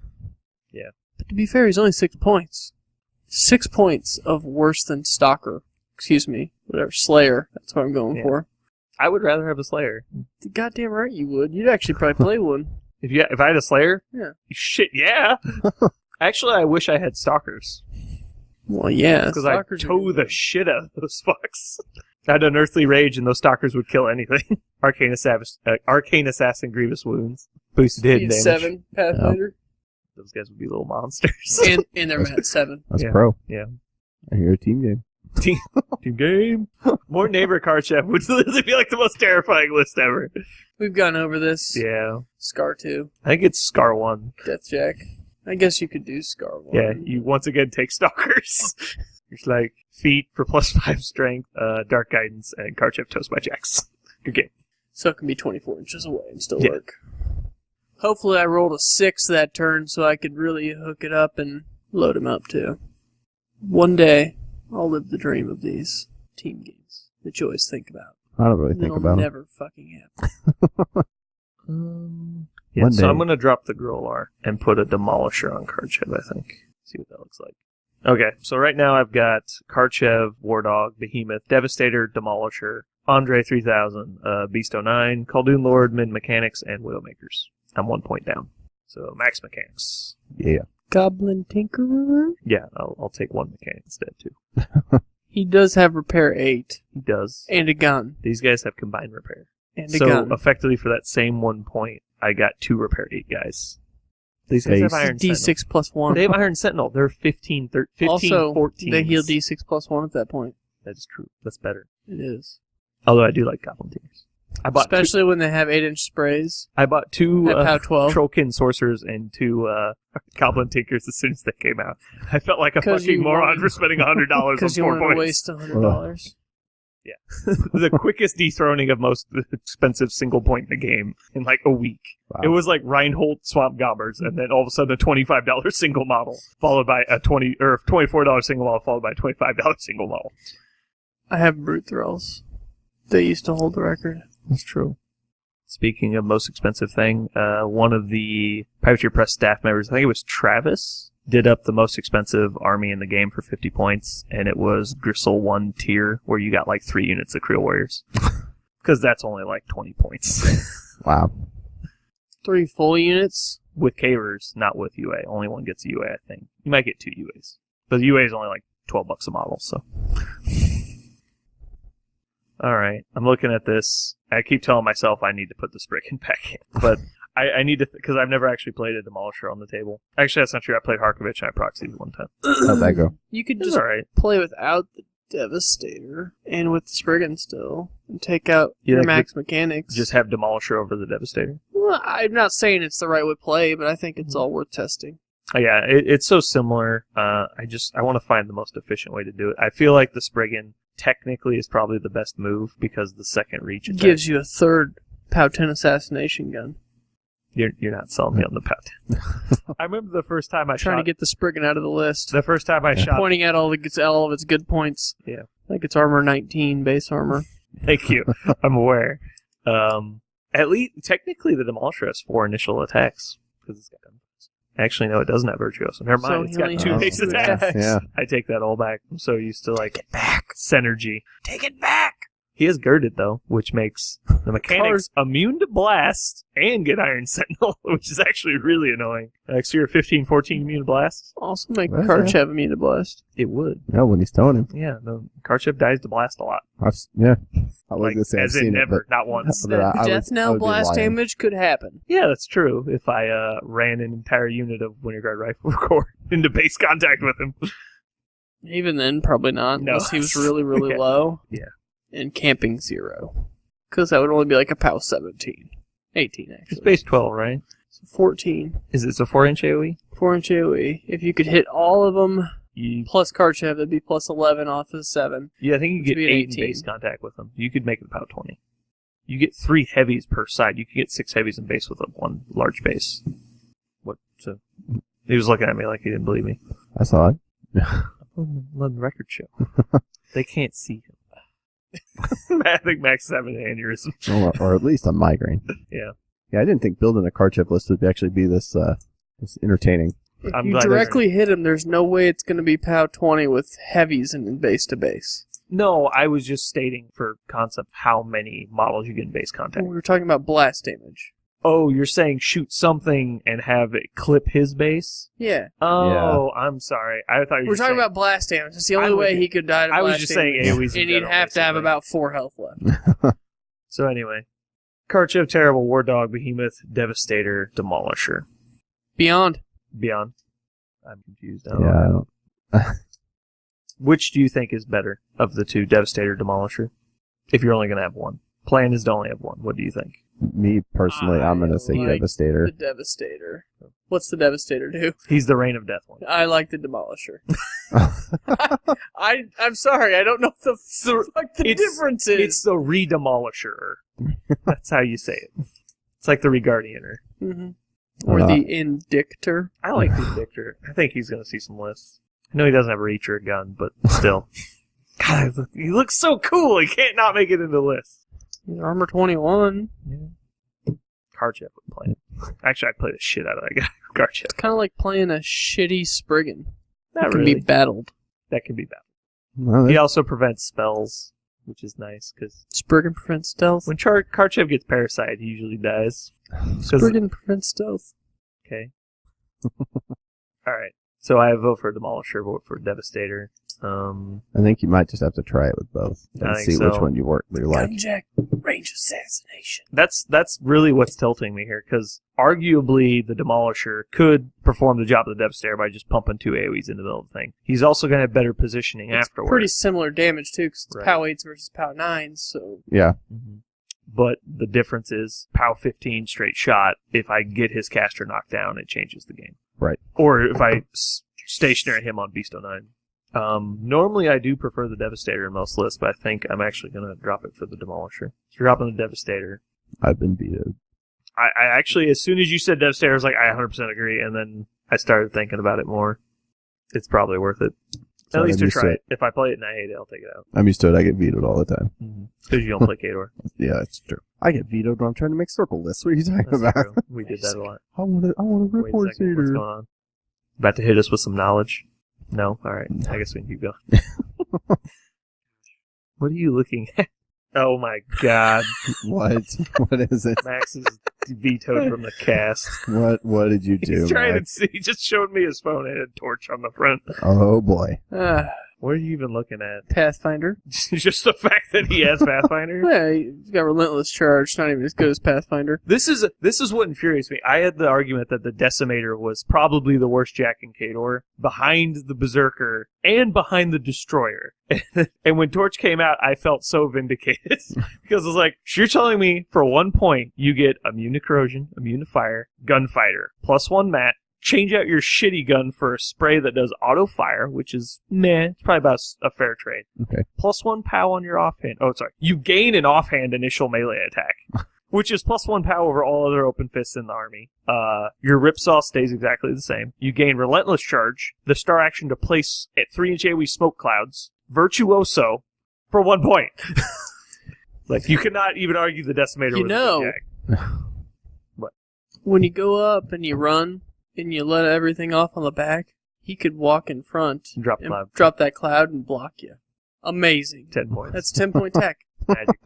[SPEAKER 2] But to be fair, he's only 6 points. 6 points of worse than Stalker. Excuse me. Whatever. Slayer. That's what I'm going
[SPEAKER 1] Yeah.
[SPEAKER 2] for.
[SPEAKER 1] I would rather have a Slayer.
[SPEAKER 2] Goddamn right you would. You'd actually probably play one.
[SPEAKER 1] If I had a Slayer?
[SPEAKER 2] Yeah.
[SPEAKER 1] Shit, yeah. Actually, I wish I had Stalkers.
[SPEAKER 2] Well, yeah.
[SPEAKER 1] Because I'd
[SPEAKER 2] Stalkers are
[SPEAKER 1] tow
[SPEAKER 2] good.
[SPEAKER 1] the shit out of those fucks. I'd Unearthly Rage and those Stalkers would kill anything. Arcane Assassin Grievous Wounds. Boosted hit
[SPEAKER 2] Speed
[SPEAKER 1] damage.
[SPEAKER 2] 7 Pathfinder.
[SPEAKER 1] Those guys would be little monsters.
[SPEAKER 2] And they're Mat 7.
[SPEAKER 3] That's
[SPEAKER 1] Yeah.
[SPEAKER 3] pro.
[SPEAKER 1] Yeah.
[SPEAKER 3] I hear a team game.
[SPEAKER 1] Team game. More Neighbor Karchev would literally be like the most terrifying list ever.
[SPEAKER 2] We've gone over this.
[SPEAKER 1] Yeah.
[SPEAKER 2] Scar 2.
[SPEAKER 1] I think it's Scar 1.
[SPEAKER 2] Deathjack. I guess you could do Scar 1.
[SPEAKER 1] Yeah, you once again take Stalkers. It's like feet for +5 strength, Dark Guidance, and Karchev Toast by Jax. Good game.
[SPEAKER 2] So it can be 24 inches away and still
[SPEAKER 1] Yeah.
[SPEAKER 2] work. Hopefully I rolled a 6 that turn so I could really hook it up and load him up too. One day, I'll live the dream of these team games that you always think about.
[SPEAKER 3] I don't really think
[SPEAKER 2] It'll
[SPEAKER 3] about it.
[SPEAKER 2] never fucking happen.
[SPEAKER 1] Yeah,
[SPEAKER 3] One
[SPEAKER 1] so
[SPEAKER 3] day.
[SPEAKER 1] I'm going to drop the Grolar and put a Demolisher on Karchev, I think. See what that looks like. Okay, so right now I've got Karchev, Wardog, Behemoth, Devastator, Demolisher, Andre 3000, Beast 09, Khaldun Lord, Mid Mechanics, and Widowmakers. I'm 1 point down. So max mechanics.
[SPEAKER 3] Yeah.
[SPEAKER 2] Goblin Tinkerer?
[SPEAKER 1] Yeah, I'll take 1 mechanic instead, too.
[SPEAKER 2] He does have Repair 8
[SPEAKER 1] He does.
[SPEAKER 2] and a gun.
[SPEAKER 1] These guys have combined repair.
[SPEAKER 2] And a
[SPEAKER 1] So
[SPEAKER 2] gun.
[SPEAKER 1] effectively for that same 1 point, I got 2 repair 8 guys. These guys have
[SPEAKER 3] Face.
[SPEAKER 1] Iron Sentinel.
[SPEAKER 2] D6 plus 1.
[SPEAKER 1] They have Iron Sentinel. They're 15,
[SPEAKER 2] also,
[SPEAKER 1] 14.
[SPEAKER 2] they heal D6 plus 1 at that point.
[SPEAKER 1] That is true. That's better.
[SPEAKER 2] It is.
[SPEAKER 1] Although I do like Goblin Tinkers. I bought
[SPEAKER 2] Especially when they have 8-inch sprays
[SPEAKER 1] I bought 2
[SPEAKER 2] at POW 12.
[SPEAKER 1] Trollkin Sorcerers and 2 Goblin Tinkers as soon as they came out. I felt like a
[SPEAKER 2] 'Cause
[SPEAKER 1] fucking
[SPEAKER 2] you
[SPEAKER 1] moron
[SPEAKER 2] wanted-
[SPEAKER 1] for spending $100 on
[SPEAKER 2] Because you
[SPEAKER 1] 4
[SPEAKER 2] wanted to
[SPEAKER 1] points.
[SPEAKER 2] waste $100.
[SPEAKER 1] The quickest dethroning of most expensive single point in the game in like a week.
[SPEAKER 3] Wow.
[SPEAKER 1] It was like Reinhold Swamp Gobbers, and then all of a sudden a $25 single model followed by a $24 single model followed by a $25 single model.
[SPEAKER 2] I have Brute Thralls. They used to hold the record.
[SPEAKER 1] That's true. Speaking of most expensive thing, one of the Privateer Press staff members, I think it was Travis, did up the most expensive army in the game for 50 points, and it was Gristle 1 tier, where you got like 3 units of Creel Warriors. Because that's only like 20 points.
[SPEAKER 3] Wow.
[SPEAKER 2] 3 full units.
[SPEAKER 1] With Cavers, not with UA. Only one gets a UA, I think. You might get 2 UAs. But the UA is only like $12 a model, so. Alright, I'm looking at this. I keep telling myself I need to put the Spriggan back in. But I need to, because I've never actually played a Demolisher on the table. Actually, that's not true. I played Harkovich and I proxied 1 time.
[SPEAKER 3] How'd that go?
[SPEAKER 2] You could
[SPEAKER 1] It's
[SPEAKER 2] just
[SPEAKER 1] alright.
[SPEAKER 2] play without the Devastator and with the Spriggan still and take out
[SPEAKER 1] You
[SPEAKER 2] your
[SPEAKER 1] think
[SPEAKER 2] max mechanics.
[SPEAKER 1] Just have Demolisher over the Devastator.
[SPEAKER 2] Well, I'm not saying it's the right way to play, but I think it's all worth testing.
[SPEAKER 1] Oh, yeah, it's so similar. I want to find the most efficient way to do it. I feel like the Spriggan technically is probably the best move because the second reach
[SPEAKER 2] It
[SPEAKER 1] attack.
[SPEAKER 2] gives you a third POW 10 assassination gun.
[SPEAKER 1] You're not selling me on the pet. I remember the first time I
[SPEAKER 2] trying to get the Spriggan out of the list.
[SPEAKER 1] The first time I shot...
[SPEAKER 2] Pointing at all of its good points.
[SPEAKER 1] Yeah.
[SPEAKER 2] Like it's armor 19, base armor.
[SPEAKER 1] Thank you. I'm aware. At least, technically, the Demolisher has 4 initial attacks. Because it's got gunfights. Actually, no, it doesn't have Virtuoso. Never mind, it's got 2 base attacks.
[SPEAKER 3] Yeah.
[SPEAKER 1] I take that all back. I'm so used to, like,
[SPEAKER 2] Take it back.
[SPEAKER 1] synergy.
[SPEAKER 2] Take it back.
[SPEAKER 1] He is girded, though, which makes the mechanics immune to blast and get Iron Sentinel, which is actually really annoying. So you're 15-14 immune to blast?
[SPEAKER 2] Also make
[SPEAKER 3] That's
[SPEAKER 2] Karchev immune to blast.
[SPEAKER 1] It would.
[SPEAKER 3] Yeah, when he's towing him.
[SPEAKER 1] Yeah, no, Karchev dies to blast a lot.
[SPEAKER 3] I was
[SPEAKER 1] Like,
[SPEAKER 3] gonna say I've
[SPEAKER 1] as in
[SPEAKER 3] seen
[SPEAKER 1] never,
[SPEAKER 3] it,
[SPEAKER 1] not once.
[SPEAKER 3] but I
[SPEAKER 2] Death knell
[SPEAKER 3] would be
[SPEAKER 2] blast
[SPEAKER 3] lying.
[SPEAKER 2] damage could happen.
[SPEAKER 1] Yeah, that's true. If I ran an entire unit of Winter Guard Rifle Corps into base contact with him.
[SPEAKER 2] Even then, probably not,
[SPEAKER 1] No.
[SPEAKER 2] unless he was really, really
[SPEAKER 1] Yeah.
[SPEAKER 2] low.
[SPEAKER 1] Yeah.
[SPEAKER 2] And camping 0. Because that would only be like a POW 17. 18,
[SPEAKER 1] It's
[SPEAKER 2] actually.
[SPEAKER 1] base 12, right?
[SPEAKER 2] So 14.
[SPEAKER 1] Is it a 4-inch AoE?
[SPEAKER 2] 4-inch AoE. If you could hit all of them,
[SPEAKER 1] You,
[SPEAKER 2] plus Karchev, that'd be plus 11 off of 7.
[SPEAKER 1] yeah, I think you
[SPEAKER 2] Which
[SPEAKER 1] get
[SPEAKER 2] would be
[SPEAKER 1] 8 in
[SPEAKER 2] 18.
[SPEAKER 1] base contact with them. You could make it about 20. You get 3 heavies per side. You could get 6 heavies in base with a 1 large base. What? So he was looking at me like he didn't believe me.
[SPEAKER 3] I saw it.
[SPEAKER 1] Let the record show. They can't see him. I think Max is having an aneurysm.
[SPEAKER 3] or at least a migraine.
[SPEAKER 1] Yeah.
[SPEAKER 3] Yeah, I didn't think building a Karchev list would actually be this entertaining.
[SPEAKER 2] If
[SPEAKER 1] I'm
[SPEAKER 2] you
[SPEAKER 1] glad
[SPEAKER 2] directly hit him, there's no way it's going to be POW 20 with heavies and base to base.
[SPEAKER 1] No, I was just stating for concept how many models you get in base contact.
[SPEAKER 2] We were talking about blast damage.
[SPEAKER 1] Oh, you're saying shoot something and have it clip his base?
[SPEAKER 2] Yeah.
[SPEAKER 1] Oh, I'm sorry. I thought you were
[SPEAKER 2] We're talking
[SPEAKER 1] saying,
[SPEAKER 2] about blast damage. It's the
[SPEAKER 1] I'm
[SPEAKER 2] only
[SPEAKER 1] with
[SPEAKER 2] way
[SPEAKER 1] you.
[SPEAKER 2] he could die to
[SPEAKER 1] I
[SPEAKER 2] blast
[SPEAKER 1] was just
[SPEAKER 2] damage.
[SPEAKER 1] saying AoEs in
[SPEAKER 2] And he'd
[SPEAKER 1] general,
[SPEAKER 2] have to have
[SPEAKER 1] basically.
[SPEAKER 2] about 4 health left.
[SPEAKER 1] So anyway, Karchev, Terrible, War Dog, Behemoth, Devastator, Demolisher.
[SPEAKER 2] Beyond.
[SPEAKER 1] Beyond. I'm confused.
[SPEAKER 3] Yeah, I don't.
[SPEAKER 1] Which do you think is better of the two, Devastator, Demolisher? If you're only going to have one. Plan is to only have one. What do you think?
[SPEAKER 3] Me personally, I'm gonna say
[SPEAKER 2] like
[SPEAKER 3] Devastator.
[SPEAKER 2] The Devastator. What's the Devastator do?
[SPEAKER 1] He's the Reign of Death one.
[SPEAKER 2] I like the Demolisher. I'm sorry, I don't know what the fuck the
[SPEAKER 1] it's-
[SPEAKER 2] difference is.
[SPEAKER 1] It's the Re-Demolisher. That's how you say it. It's like the Reguardianer.
[SPEAKER 2] Or
[SPEAKER 3] Uh,
[SPEAKER 2] the Indictor.
[SPEAKER 1] I like the Victor. I think he's going to see some lists. I know he doesn't have a reach or a gun, but still. God, he looks so cool. He can't not make it into the list.
[SPEAKER 2] He's Armor 21.
[SPEAKER 1] Karchev would play it. Actually, I'd play the shit out of that guy. Karchev.
[SPEAKER 2] It's kind of like playing a shitty Spriggan.
[SPEAKER 1] Not
[SPEAKER 2] It can
[SPEAKER 1] really.
[SPEAKER 2] be battled.
[SPEAKER 1] That can be bad.
[SPEAKER 3] Well,
[SPEAKER 1] He also prevents spells, which is nice, because
[SPEAKER 2] Spriggan prevents stealth.
[SPEAKER 1] when Karchev gets Parasite, he usually dies. 'Cause-
[SPEAKER 2] Spriggan prevents stealth.
[SPEAKER 1] Okay. Alright. So I vote for Demolisher, vote for Devastator.
[SPEAKER 3] I think you might just have to try it with both
[SPEAKER 1] I
[SPEAKER 3] and
[SPEAKER 1] think
[SPEAKER 3] see
[SPEAKER 1] so.
[SPEAKER 3] which one you like.
[SPEAKER 2] Gunjack, range assassination.
[SPEAKER 1] That's really what's tilting me here, because arguably the Demolisher could perform the job of the Devastator by just pumping 2 AoEs into the middle of the thing. He's also going to have better positioning
[SPEAKER 2] It's
[SPEAKER 1] afterwards.
[SPEAKER 2] pretty similar damage, too, because it's
[SPEAKER 1] Right.
[SPEAKER 2] POW 8s versus POW 9s, so...
[SPEAKER 3] Yeah,
[SPEAKER 1] Mhm. But the difference is POW 15 straight shot. If I get his caster knocked down, it changes the game.
[SPEAKER 3] Right.
[SPEAKER 1] Or if I stationary him on Beast 09. Normally I do prefer the Devastator in most lists, but I think I'm actually going to drop it for the Demolisher. So dropping the Devastator.
[SPEAKER 3] I've been vetoed.
[SPEAKER 1] I actually, as soon as you said Devastator, I was like, I 100% agree, and then I started thinking about it more. It's probably worth it.
[SPEAKER 3] So
[SPEAKER 1] At least
[SPEAKER 3] I'm
[SPEAKER 1] to
[SPEAKER 3] used
[SPEAKER 1] try
[SPEAKER 3] to
[SPEAKER 1] it. If I play it and I hate it, I'll take it out.
[SPEAKER 3] I'm used to it. I get vetoed all the time.
[SPEAKER 1] Because you don't play Kador.
[SPEAKER 3] Yeah, that's true. I get vetoed when I'm trying to make circle lists. What are you talking
[SPEAKER 1] That's
[SPEAKER 3] about?
[SPEAKER 1] true. We did that a lot.
[SPEAKER 3] I want to
[SPEAKER 1] Wait
[SPEAKER 3] report
[SPEAKER 1] a second, what's
[SPEAKER 3] theater.
[SPEAKER 1] going on? About to hit us with some knowledge? No? Alright, I guess we can keep going. What are you looking at? Oh my god.
[SPEAKER 3] What? What is it?
[SPEAKER 1] Max is vetoed from the cast.
[SPEAKER 3] What did you do?
[SPEAKER 1] He's trying
[SPEAKER 3] Max?
[SPEAKER 1] to see. He just showed me his phone and a torch on the front.
[SPEAKER 3] Oh boy.
[SPEAKER 1] What are you even looking at?
[SPEAKER 2] Pathfinder.
[SPEAKER 1] Just the fact that he has Pathfinder?
[SPEAKER 2] Yeah, he's got Relentless Charge, not even as good as Pathfinder.
[SPEAKER 1] This is what infuriates me. I had the argument that the Decimator was probably the worst Jack in Kador, behind the Berserker and behind the Destroyer. And when Torch came out, I felt so vindicated. Because I was like, you're telling me for 1 point, you get immune to corrosion, immune to fire, gunfighter, +1 mat, change out your shitty gun for a spray that does auto fire, which is meh. It's probably about a fair trade.
[SPEAKER 3] Okay.
[SPEAKER 1] +1 POW on your offhand. Oh, sorry. You gain an offhand initial melee attack. which is +1 POW over all other open fists in the army. Your Ripsaw stays exactly the same. You gain Relentless Charge, the star action to place at 3-inch AoE smoke clouds, Virtuoso, for 1 point. Like, you cannot even argue the Decimator with a Jack. What?
[SPEAKER 2] When you go up and you run and you let everything off on the back, he could walk in front
[SPEAKER 1] Drop
[SPEAKER 2] and
[SPEAKER 1] cloud.
[SPEAKER 2] drop that cloud and block you. Amazing.
[SPEAKER 1] 10 points.
[SPEAKER 2] That's 10-point tech.
[SPEAKER 1] Magic.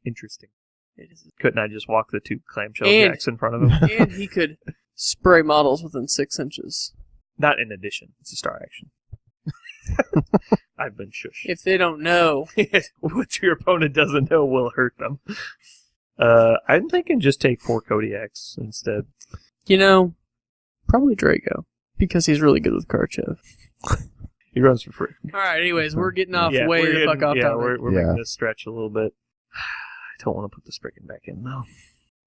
[SPEAKER 1] Interesting.
[SPEAKER 2] It is.
[SPEAKER 1] Couldn't I just walk the 2 clamshell
[SPEAKER 2] And-
[SPEAKER 1] jacks in front of him?
[SPEAKER 2] And he could spray models within 6 inches.
[SPEAKER 1] Not in addition. It's a star action. I've been shushed.
[SPEAKER 2] If they don't know,
[SPEAKER 1] What your opponent doesn't know will hurt them. I'm thinking just take 4 Kodiaks instead.
[SPEAKER 2] probably Draco. Because he's really good with Karchev.
[SPEAKER 1] He runs for free.
[SPEAKER 2] Alright, anyways, we're getting off
[SPEAKER 1] Yeah,
[SPEAKER 2] way
[SPEAKER 1] we're
[SPEAKER 2] the fuck
[SPEAKER 1] getting-
[SPEAKER 2] off
[SPEAKER 1] Yeah,
[SPEAKER 2] topic.
[SPEAKER 1] we're making this stretch a little bit. I don't want to put the Spriggan back in, though.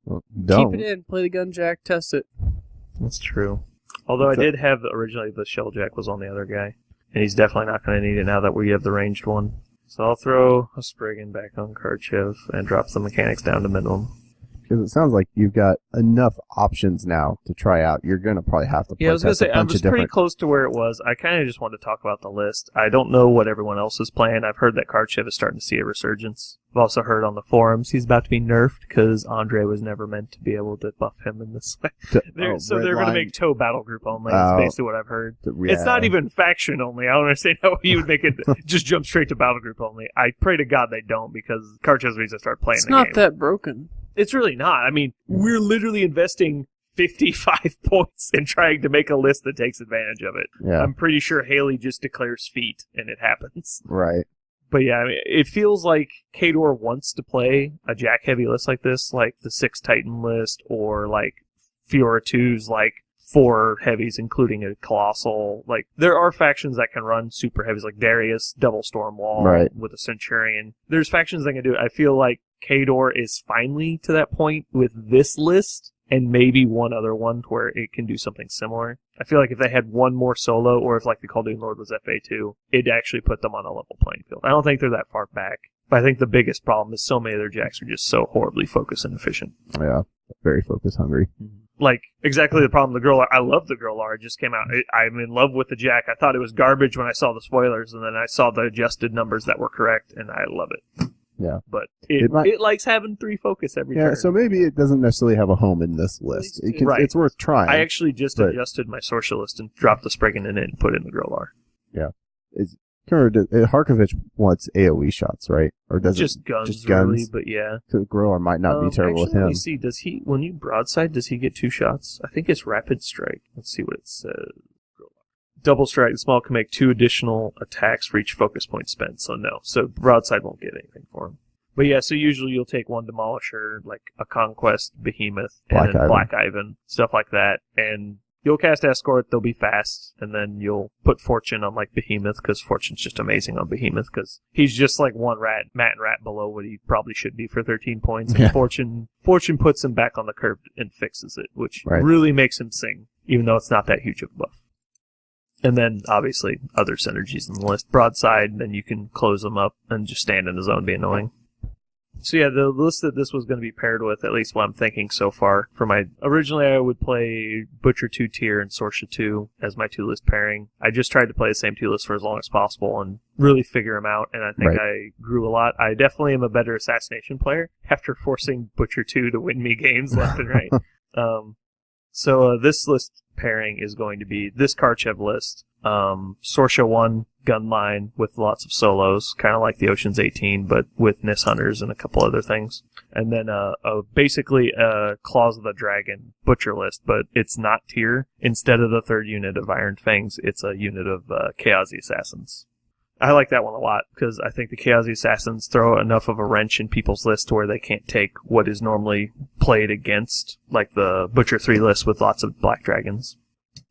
[SPEAKER 3] Well, don't.
[SPEAKER 2] Keep it in, play the gun jack, test it.
[SPEAKER 1] That's true. Although I did have, originally, the shell jack was on the other guy. And he's definitely not going to need it now that we have the ranged one. So I'll throw a Spriggan back on Karchev and drop the mechanics down to minimum.
[SPEAKER 3] Because it sounds like you've got enough options now to try out. You're going to probably have to play
[SPEAKER 1] Yeah, I was going to
[SPEAKER 3] test a
[SPEAKER 1] say, I
[SPEAKER 3] bunch
[SPEAKER 1] was
[SPEAKER 3] of
[SPEAKER 1] pretty
[SPEAKER 3] different...
[SPEAKER 1] close to where it was. I kind of just wanted to talk about the list. I don't know what everyone else is playing. I've heard that Karchev is starting to see a resurgence. I've also heard on the forums he's about to be nerfed because Andre was never meant to be able to buff him in this way. So they're going to make Toe battle group only, is basically what I've heard. It's not even faction only. I don't understand how you would make it just jump straight to battle group only. I pray to God they don't because Karchev needs to start playing the game.
[SPEAKER 2] It's not that broken.
[SPEAKER 1] It's really not. I mean, we're literally investing 55 points in trying to make a list that takes advantage of it.
[SPEAKER 3] Yeah.
[SPEAKER 1] I'm pretty sure Haley just declares feat, and it happens.
[SPEAKER 3] Right.
[SPEAKER 1] But yeah, I mean, it feels like Khador wants to play a Jack-heavy list like this, like the 6 Titan list, or like Fiora 2's like 4 heavies, including a Colossal. Like, there are factions that can run super heavies, like Darius, Double Storm Wall,
[SPEAKER 3] Right.
[SPEAKER 1] with a Centurion. There's factions that can do it. I feel like Khador is finally to that point with this list, and maybe one other one where it can do something similar. I feel like if they had one more solo, or if like the Khaldoon Lord was FA2, it'd actually put them on a level playing field. I don't think they're that far back, but I think the biggest problem is so many of their jacks are just so horribly focused and efficient.
[SPEAKER 3] Yeah. Very focus hungry.
[SPEAKER 1] Like, exactly the problem. The Growlar, I love the Growlar. It just came out. I'm in love with the Jack. I thought it was garbage when I saw the spoilers, and then I saw the adjusted numbers that were correct, and I love it.
[SPEAKER 3] Yeah.
[SPEAKER 1] But
[SPEAKER 3] It might-
[SPEAKER 1] it likes having 3 focus every
[SPEAKER 3] Yeah,
[SPEAKER 1] turn.
[SPEAKER 3] so maybe it doesn't necessarily have a home in this list. It can,
[SPEAKER 1] Right.
[SPEAKER 3] It's worth trying.
[SPEAKER 1] I actually just
[SPEAKER 3] but-
[SPEAKER 1] adjusted my Sorcerer list and dropped the Spriggan in it and put it in the Growlar.
[SPEAKER 3] Harkovich wants AoE shots, right? Or does
[SPEAKER 1] Just
[SPEAKER 3] it
[SPEAKER 1] guns,
[SPEAKER 3] just guns?
[SPEAKER 1] really, but yeah.
[SPEAKER 3] The Grower might not be terrible
[SPEAKER 1] actually,
[SPEAKER 3] with
[SPEAKER 1] let me
[SPEAKER 3] him.
[SPEAKER 1] see, does he, when you broadside, does he get 2 shots? I think it's Rapid Strike. Let's see what it says. Double Strike, the small can make 2 additional attacks for each focus point spent, so no. So broadside won't get anything for him. But yeah, so usually you'll take 1 Demolisher, like a Conquest, Behemoth, and then Black Ivan, stuff like that, and you'll cast Escort, they'll be fast, and then you'll put Fortune on like Behemoth, because Fortune's just amazing on Behemoth, because he's just like 1 Mat and Rat below what he probably should be for 13 points, and
[SPEAKER 3] Yeah.
[SPEAKER 1] Fortune puts him back on the curve and fixes it, which
[SPEAKER 3] Right.
[SPEAKER 1] really makes him sing, even though it's not that huge of a buff. And then, obviously, other synergies in the list. Broadside, then you can close them up and just stand in the zone and be annoying. So yeah, the list that this was going to be paired with, at least what I'm thinking so far, originally I would play Butcher 2 tier and Sorcerer 2 as my 2 list pairing. I just tried to play the same 2 lists for as long as possible and really figure them out, and I think
[SPEAKER 3] Right.
[SPEAKER 1] I grew a lot. I definitely am a better Assassination player after forcing Butcher 2 to win me games left and right. So this list pairing is going to be this Karchev list, Sorcerer 1, Gunline with lots of solos, kind of like the Ocean's 18, but with Nis Hunters and a couple other things. And then basically a Claws of the Dragon Butcher list, but it's not tier. Instead of the 3rd unit of Iron Fangs, it's a unit of Chaosi Assassins. I like that one a lot, because I think the Chaosi Assassins throw enough of a wrench in people's list to where they can't take what is normally played against, like the Butcher 3 list with lots of Black Dragons.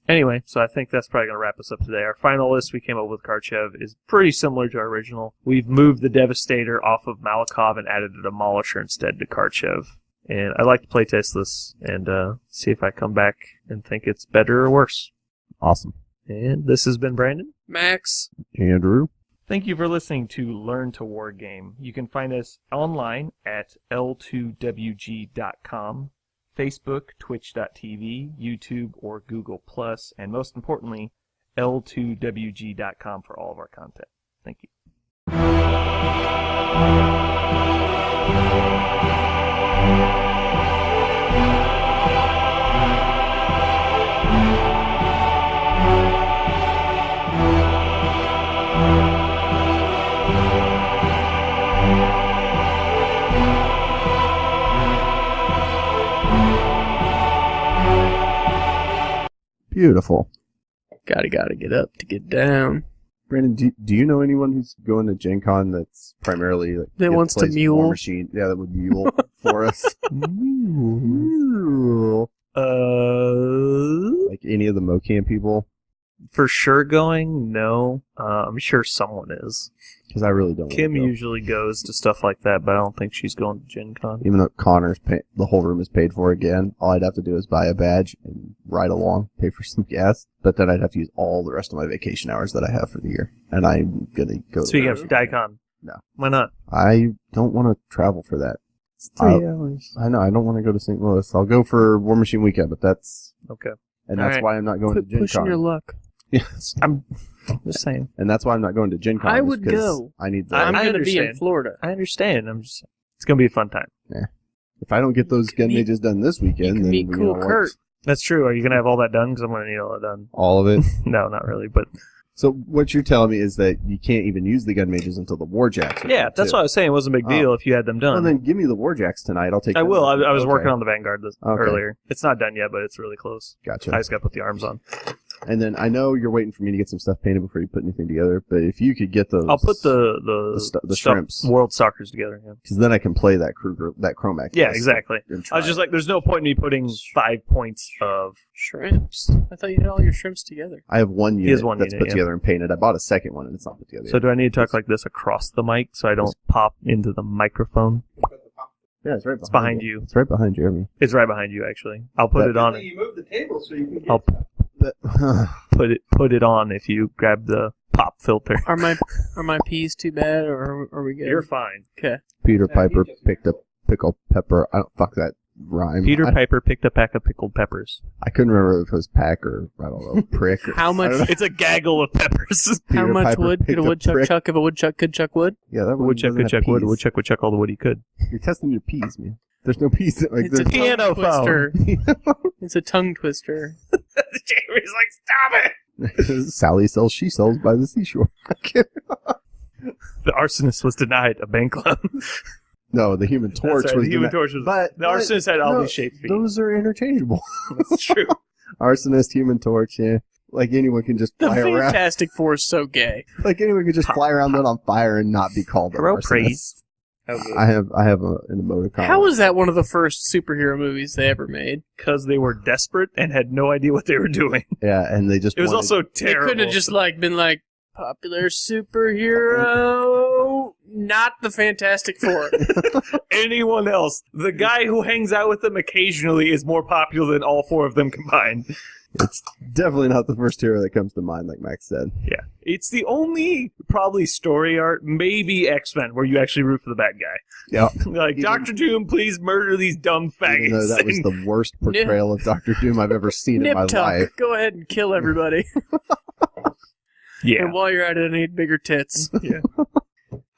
[SPEAKER 1] Anyway, so I think that's probably going to wrap us up today. Our final list we came up with Karchev is pretty similar to our original. We've moved the Devastator off of Malakov and added a Demolisher instead to Karchev. And I like to playtest this and see if I come back and think it's better or worse.
[SPEAKER 3] Awesome.
[SPEAKER 1] And this has been Brandon.
[SPEAKER 2] Max.
[SPEAKER 3] Andrew?
[SPEAKER 1] Thank you for listening to Learn to Wargame. You can find us online at l2wg.com, Facebook, twitch.tv, YouTube, or Google+, and most importantly, l2wg.com for all of our content. Thank you.
[SPEAKER 3] Beautiful.
[SPEAKER 2] Gotta get up to get down.
[SPEAKER 3] Brandon, do you know anyone who's going to Gen Con that's primarily like,
[SPEAKER 2] That wants to
[SPEAKER 3] plays
[SPEAKER 2] mule?
[SPEAKER 3] Warmachine? Yeah, that would mule for us. Mule. Like any of the Mocam people?
[SPEAKER 1] For sure going? No. I'm sure someone is.
[SPEAKER 3] Because I really don't
[SPEAKER 1] Kim
[SPEAKER 3] want to go.
[SPEAKER 1] usually goes to stuff like that, but I don't think she's going to Gen Con.
[SPEAKER 3] Even though Connor's the whole room is paid for again, all I'd have to do is buy a badge and ride along, pay for some gas. But then I'd have to use all the rest of my vacation hours that I have for the year. And I'm going to go.
[SPEAKER 1] Speaking of Daikon.
[SPEAKER 3] No.
[SPEAKER 1] Why not?
[SPEAKER 3] I don't want to travel for that.
[SPEAKER 1] It's 3 hours.
[SPEAKER 3] I know, I don't want to go to St. Louis. I'll go for Warmachine weekend, but that's...
[SPEAKER 1] Okay.
[SPEAKER 3] And
[SPEAKER 1] All
[SPEAKER 3] that's
[SPEAKER 1] right.
[SPEAKER 3] why I'm not going
[SPEAKER 2] Quit
[SPEAKER 3] to Gen
[SPEAKER 2] pushing
[SPEAKER 3] Con.
[SPEAKER 2] your luck.
[SPEAKER 3] Yes.
[SPEAKER 1] I'm just saying.
[SPEAKER 3] And that's why I'm not going to Gen Con.
[SPEAKER 2] I
[SPEAKER 3] is
[SPEAKER 2] would
[SPEAKER 3] 'cause
[SPEAKER 2] go.
[SPEAKER 3] I need the...
[SPEAKER 1] I
[SPEAKER 2] I'm going to be in
[SPEAKER 1] understand.
[SPEAKER 2] Florida.
[SPEAKER 1] I understand. It's going to be a fun time.
[SPEAKER 3] If I don't get those gun
[SPEAKER 2] meet-
[SPEAKER 3] mages done this weekend,
[SPEAKER 2] can
[SPEAKER 3] then
[SPEAKER 2] meet
[SPEAKER 3] you
[SPEAKER 2] Cool
[SPEAKER 3] know what?
[SPEAKER 2] Kurt.
[SPEAKER 1] That's true. Are you going to have all that done? Because I'm going to need all that done.
[SPEAKER 3] All of it.
[SPEAKER 1] No, not really, but
[SPEAKER 3] So what you're telling me is that you can't even use the gun mages until the warjacks are
[SPEAKER 1] yeah,
[SPEAKER 3] done,
[SPEAKER 1] that's
[SPEAKER 3] too.
[SPEAKER 1] what I was saying. It wasn't a big deal if you had them done.
[SPEAKER 3] Well, then give me the warjacks tonight. I'll take
[SPEAKER 1] I
[SPEAKER 3] them
[SPEAKER 1] will.
[SPEAKER 3] with me.
[SPEAKER 1] I was
[SPEAKER 3] Okay.
[SPEAKER 1] working on the Vanguard
[SPEAKER 3] Okay.
[SPEAKER 1] earlier. It's not done yet, but it's really close.
[SPEAKER 3] Gotcha.
[SPEAKER 1] I just got to put the arms on.
[SPEAKER 3] And then I know you're waiting for me to get some stuff painted before you put anything together, but if you could get those...
[SPEAKER 1] I'll put the
[SPEAKER 3] the
[SPEAKER 1] stuff-
[SPEAKER 3] shrimps.
[SPEAKER 1] World Stalkers together. Yeah,
[SPEAKER 3] Because then I can play that Chromac.
[SPEAKER 1] yeah,
[SPEAKER 3] list
[SPEAKER 1] exactly.
[SPEAKER 3] and
[SPEAKER 1] I
[SPEAKER 3] try
[SPEAKER 1] was just
[SPEAKER 3] it.
[SPEAKER 1] like, there's no point in me putting 5 points of...
[SPEAKER 2] Shrimps. I thought you had all your shrimps together.
[SPEAKER 3] I have one
[SPEAKER 1] He has
[SPEAKER 3] unit
[SPEAKER 1] one
[SPEAKER 3] that's
[SPEAKER 1] unit,
[SPEAKER 3] put
[SPEAKER 1] yeah.
[SPEAKER 3] together and painted. I bought a second one and it's not put together
[SPEAKER 1] So
[SPEAKER 3] yet.
[SPEAKER 1] do I need to talk like this across the mic so I don't pop into the microphone?
[SPEAKER 3] Yeah, it's right
[SPEAKER 1] It's behind you.
[SPEAKER 3] It's right behind Jeremy.
[SPEAKER 1] It's right behind you, actually. I'll put
[SPEAKER 3] That-
[SPEAKER 1] it on.
[SPEAKER 4] You move the table so you can get
[SPEAKER 1] I'll
[SPEAKER 3] That-
[SPEAKER 1] put it on if you grab the pop filter.
[SPEAKER 2] Are my peas too bad, or are we good?
[SPEAKER 1] You're fine.
[SPEAKER 2] Okay.
[SPEAKER 3] Peter
[SPEAKER 4] he
[SPEAKER 3] Piper
[SPEAKER 4] just-
[SPEAKER 3] picked up pickled pepper. I don't fuck that rhyme.
[SPEAKER 1] Peter
[SPEAKER 3] I,
[SPEAKER 1] Piper picked a pack of pickled peppers.
[SPEAKER 3] I couldn't remember if it was pack or I don't know prick. Or,
[SPEAKER 2] How much-
[SPEAKER 3] I don't know.
[SPEAKER 1] It's a gaggle of peppers.
[SPEAKER 2] How
[SPEAKER 3] Peter
[SPEAKER 2] much
[SPEAKER 3] Piper
[SPEAKER 2] wood could
[SPEAKER 3] picked
[SPEAKER 2] a woodchuck
[SPEAKER 3] prick.
[SPEAKER 2] chuck if a woodchuck could chuck wood?
[SPEAKER 3] Yeah, that one
[SPEAKER 1] Woodchuck
[SPEAKER 3] doesn't
[SPEAKER 1] could
[SPEAKER 3] have
[SPEAKER 1] chuck wood.
[SPEAKER 3] peas.
[SPEAKER 1] Woodchuck would chuck all the wood he could.
[SPEAKER 3] You're testing your peas, man. There's no peas. Like,
[SPEAKER 2] It's a
[SPEAKER 3] there's
[SPEAKER 1] Piano
[SPEAKER 2] tongue twister.
[SPEAKER 1] phone.
[SPEAKER 2] It's a tongue twister.
[SPEAKER 1] Jeremy's like, stop it!
[SPEAKER 3] Sally sells she sells by the seashore.
[SPEAKER 1] The arsonist was denied a bank loan.
[SPEAKER 3] No, the Human Torch
[SPEAKER 1] That's right,
[SPEAKER 3] was
[SPEAKER 1] the Human
[SPEAKER 3] denied-
[SPEAKER 1] Torch was.
[SPEAKER 3] But
[SPEAKER 1] The arsonist had all
[SPEAKER 3] no,
[SPEAKER 1] these shaped feet.
[SPEAKER 3] Those are interchangeable.
[SPEAKER 1] That's true.
[SPEAKER 3] Arsonist, Human Torch, yeah. Like anyone can just
[SPEAKER 2] The
[SPEAKER 3] fly around.
[SPEAKER 2] Fantastic Four is so gay.
[SPEAKER 3] Like anyone can just fly around lit on fire and not be called an
[SPEAKER 1] Hero
[SPEAKER 3] arsonist.
[SPEAKER 1] praise. How good.
[SPEAKER 3] I have an emoticon.
[SPEAKER 2] How was that one of the first superhero movies they ever made?
[SPEAKER 1] Because they were desperate and had no idea what they were doing.
[SPEAKER 3] Yeah, and they just
[SPEAKER 1] It was
[SPEAKER 3] wanted-
[SPEAKER 1] also
[SPEAKER 2] They
[SPEAKER 1] terrible.
[SPEAKER 2] couldn't have just been like popular superhero, not the Fantastic Four.
[SPEAKER 1] anyone else. The guy who hangs out with them occasionally is more popular than all four of them combined.
[SPEAKER 3] It's definitely not the first hero that comes to mind, like Max said.
[SPEAKER 1] Yeah. It's the only probably story art, maybe X-Men, where you actually root for the bad guy.
[SPEAKER 3] Yeah.
[SPEAKER 1] Like,
[SPEAKER 3] Even-
[SPEAKER 1] Dr. Doom, please murder these dumb faggots.
[SPEAKER 3] Even though that was the worst portrayal of Doctor Doom I've ever seen in my
[SPEAKER 2] Nip Tuck,
[SPEAKER 3] life.
[SPEAKER 2] go ahead and kill everybody.
[SPEAKER 1] yeah.
[SPEAKER 2] And while you're at it, I need bigger tits.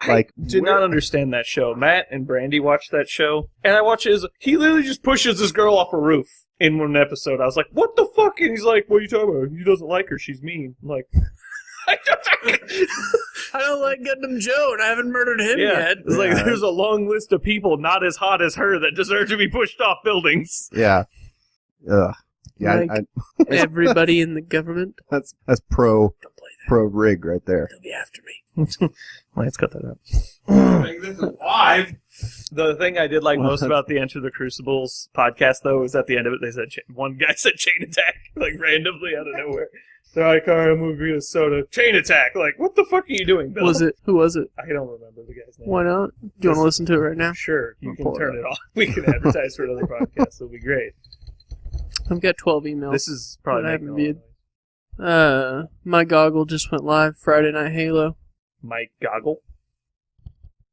[SPEAKER 3] Like,
[SPEAKER 1] Did not understand that show. Matt and Brandy watched that show, and I watch it as he literally just pushes this girl off a roof in one episode. I was like, what the fuck? And he's like, what are you talking about? He doesn't like her. She's mean. I'm like,
[SPEAKER 2] I don't like Gundam Joe, and I haven't murdered him
[SPEAKER 1] yeah.
[SPEAKER 2] yet.
[SPEAKER 1] It's like,
[SPEAKER 3] Yeah.
[SPEAKER 1] there's a long list of people not as hot as her that deserve to be pushed off buildings.
[SPEAKER 3] yeah. Ugh. Yeah,
[SPEAKER 2] Like- Everybody in the government,
[SPEAKER 3] that's pro
[SPEAKER 2] don't play that.
[SPEAKER 3] pro rig right there.
[SPEAKER 2] They'll be after me.
[SPEAKER 1] Let's cut that out.
[SPEAKER 4] Make this live.
[SPEAKER 1] The thing I did like most about the Enter the Crucibles podcast, though, is at the end of it, they said one guy said chain attack, like randomly out of nowhere. They're like, all right, I'm moving to soda. Chain attack. Like, what the fuck are you doing, Bill?
[SPEAKER 2] Who was it?
[SPEAKER 1] I don't remember the guy's name.
[SPEAKER 2] Why not? Do you want to listen to it right now?
[SPEAKER 1] Sure, you can
[SPEAKER 3] Pull it
[SPEAKER 1] turn
[SPEAKER 3] up.
[SPEAKER 1] it off. We can advertise for another podcast. It'll be great.
[SPEAKER 2] I've got 12 emails.
[SPEAKER 1] This is probably
[SPEAKER 2] That I
[SPEAKER 1] making
[SPEAKER 2] haven't
[SPEAKER 1] a lot of
[SPEAKER 2] my goggle just went live. Friday Night Halo.
[SPEAKER 1] Mike Goggle.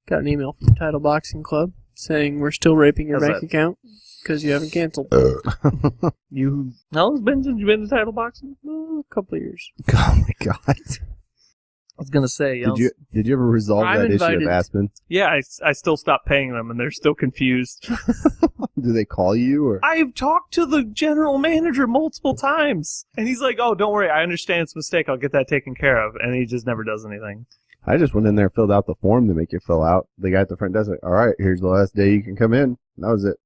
[SPEAKER 2] Got an email from Title Boxing Club saying we're still raping your
[SPEAKER 1] How's
[SPEAKER 2] bank account because you haven't canceled.
[SPEAKER 1] How long has it been since you've been to title boxing?
[SPEAKER 2] A couple of years.
[SPEAKER 3] Oh my god.
[SPEAKER 1] I was gonna say,
[SPEAKER 3] Did you ever resolve
[SPEAKER 2] I'm
[SPEAKER 3] that
[SPEAKER 2] invited.
[SPEAKER 3] issue of Aspen?
[SPEAKER 1] yeah, I still stopped paying them, and they're still confused.
[SPEAKER 3] Do they call you or?
[SPEAKER 1] I've talked to the general manager multiple times, and he's like, "Oh, don't worry, I understand it's a mistake. I'll get that taken care of." And he just never does anything.
[SPEAKER 3] I just went in there, filled out the form to make you fill out. The guy at the front desk like, all right, here's the last day you can come in. That was it.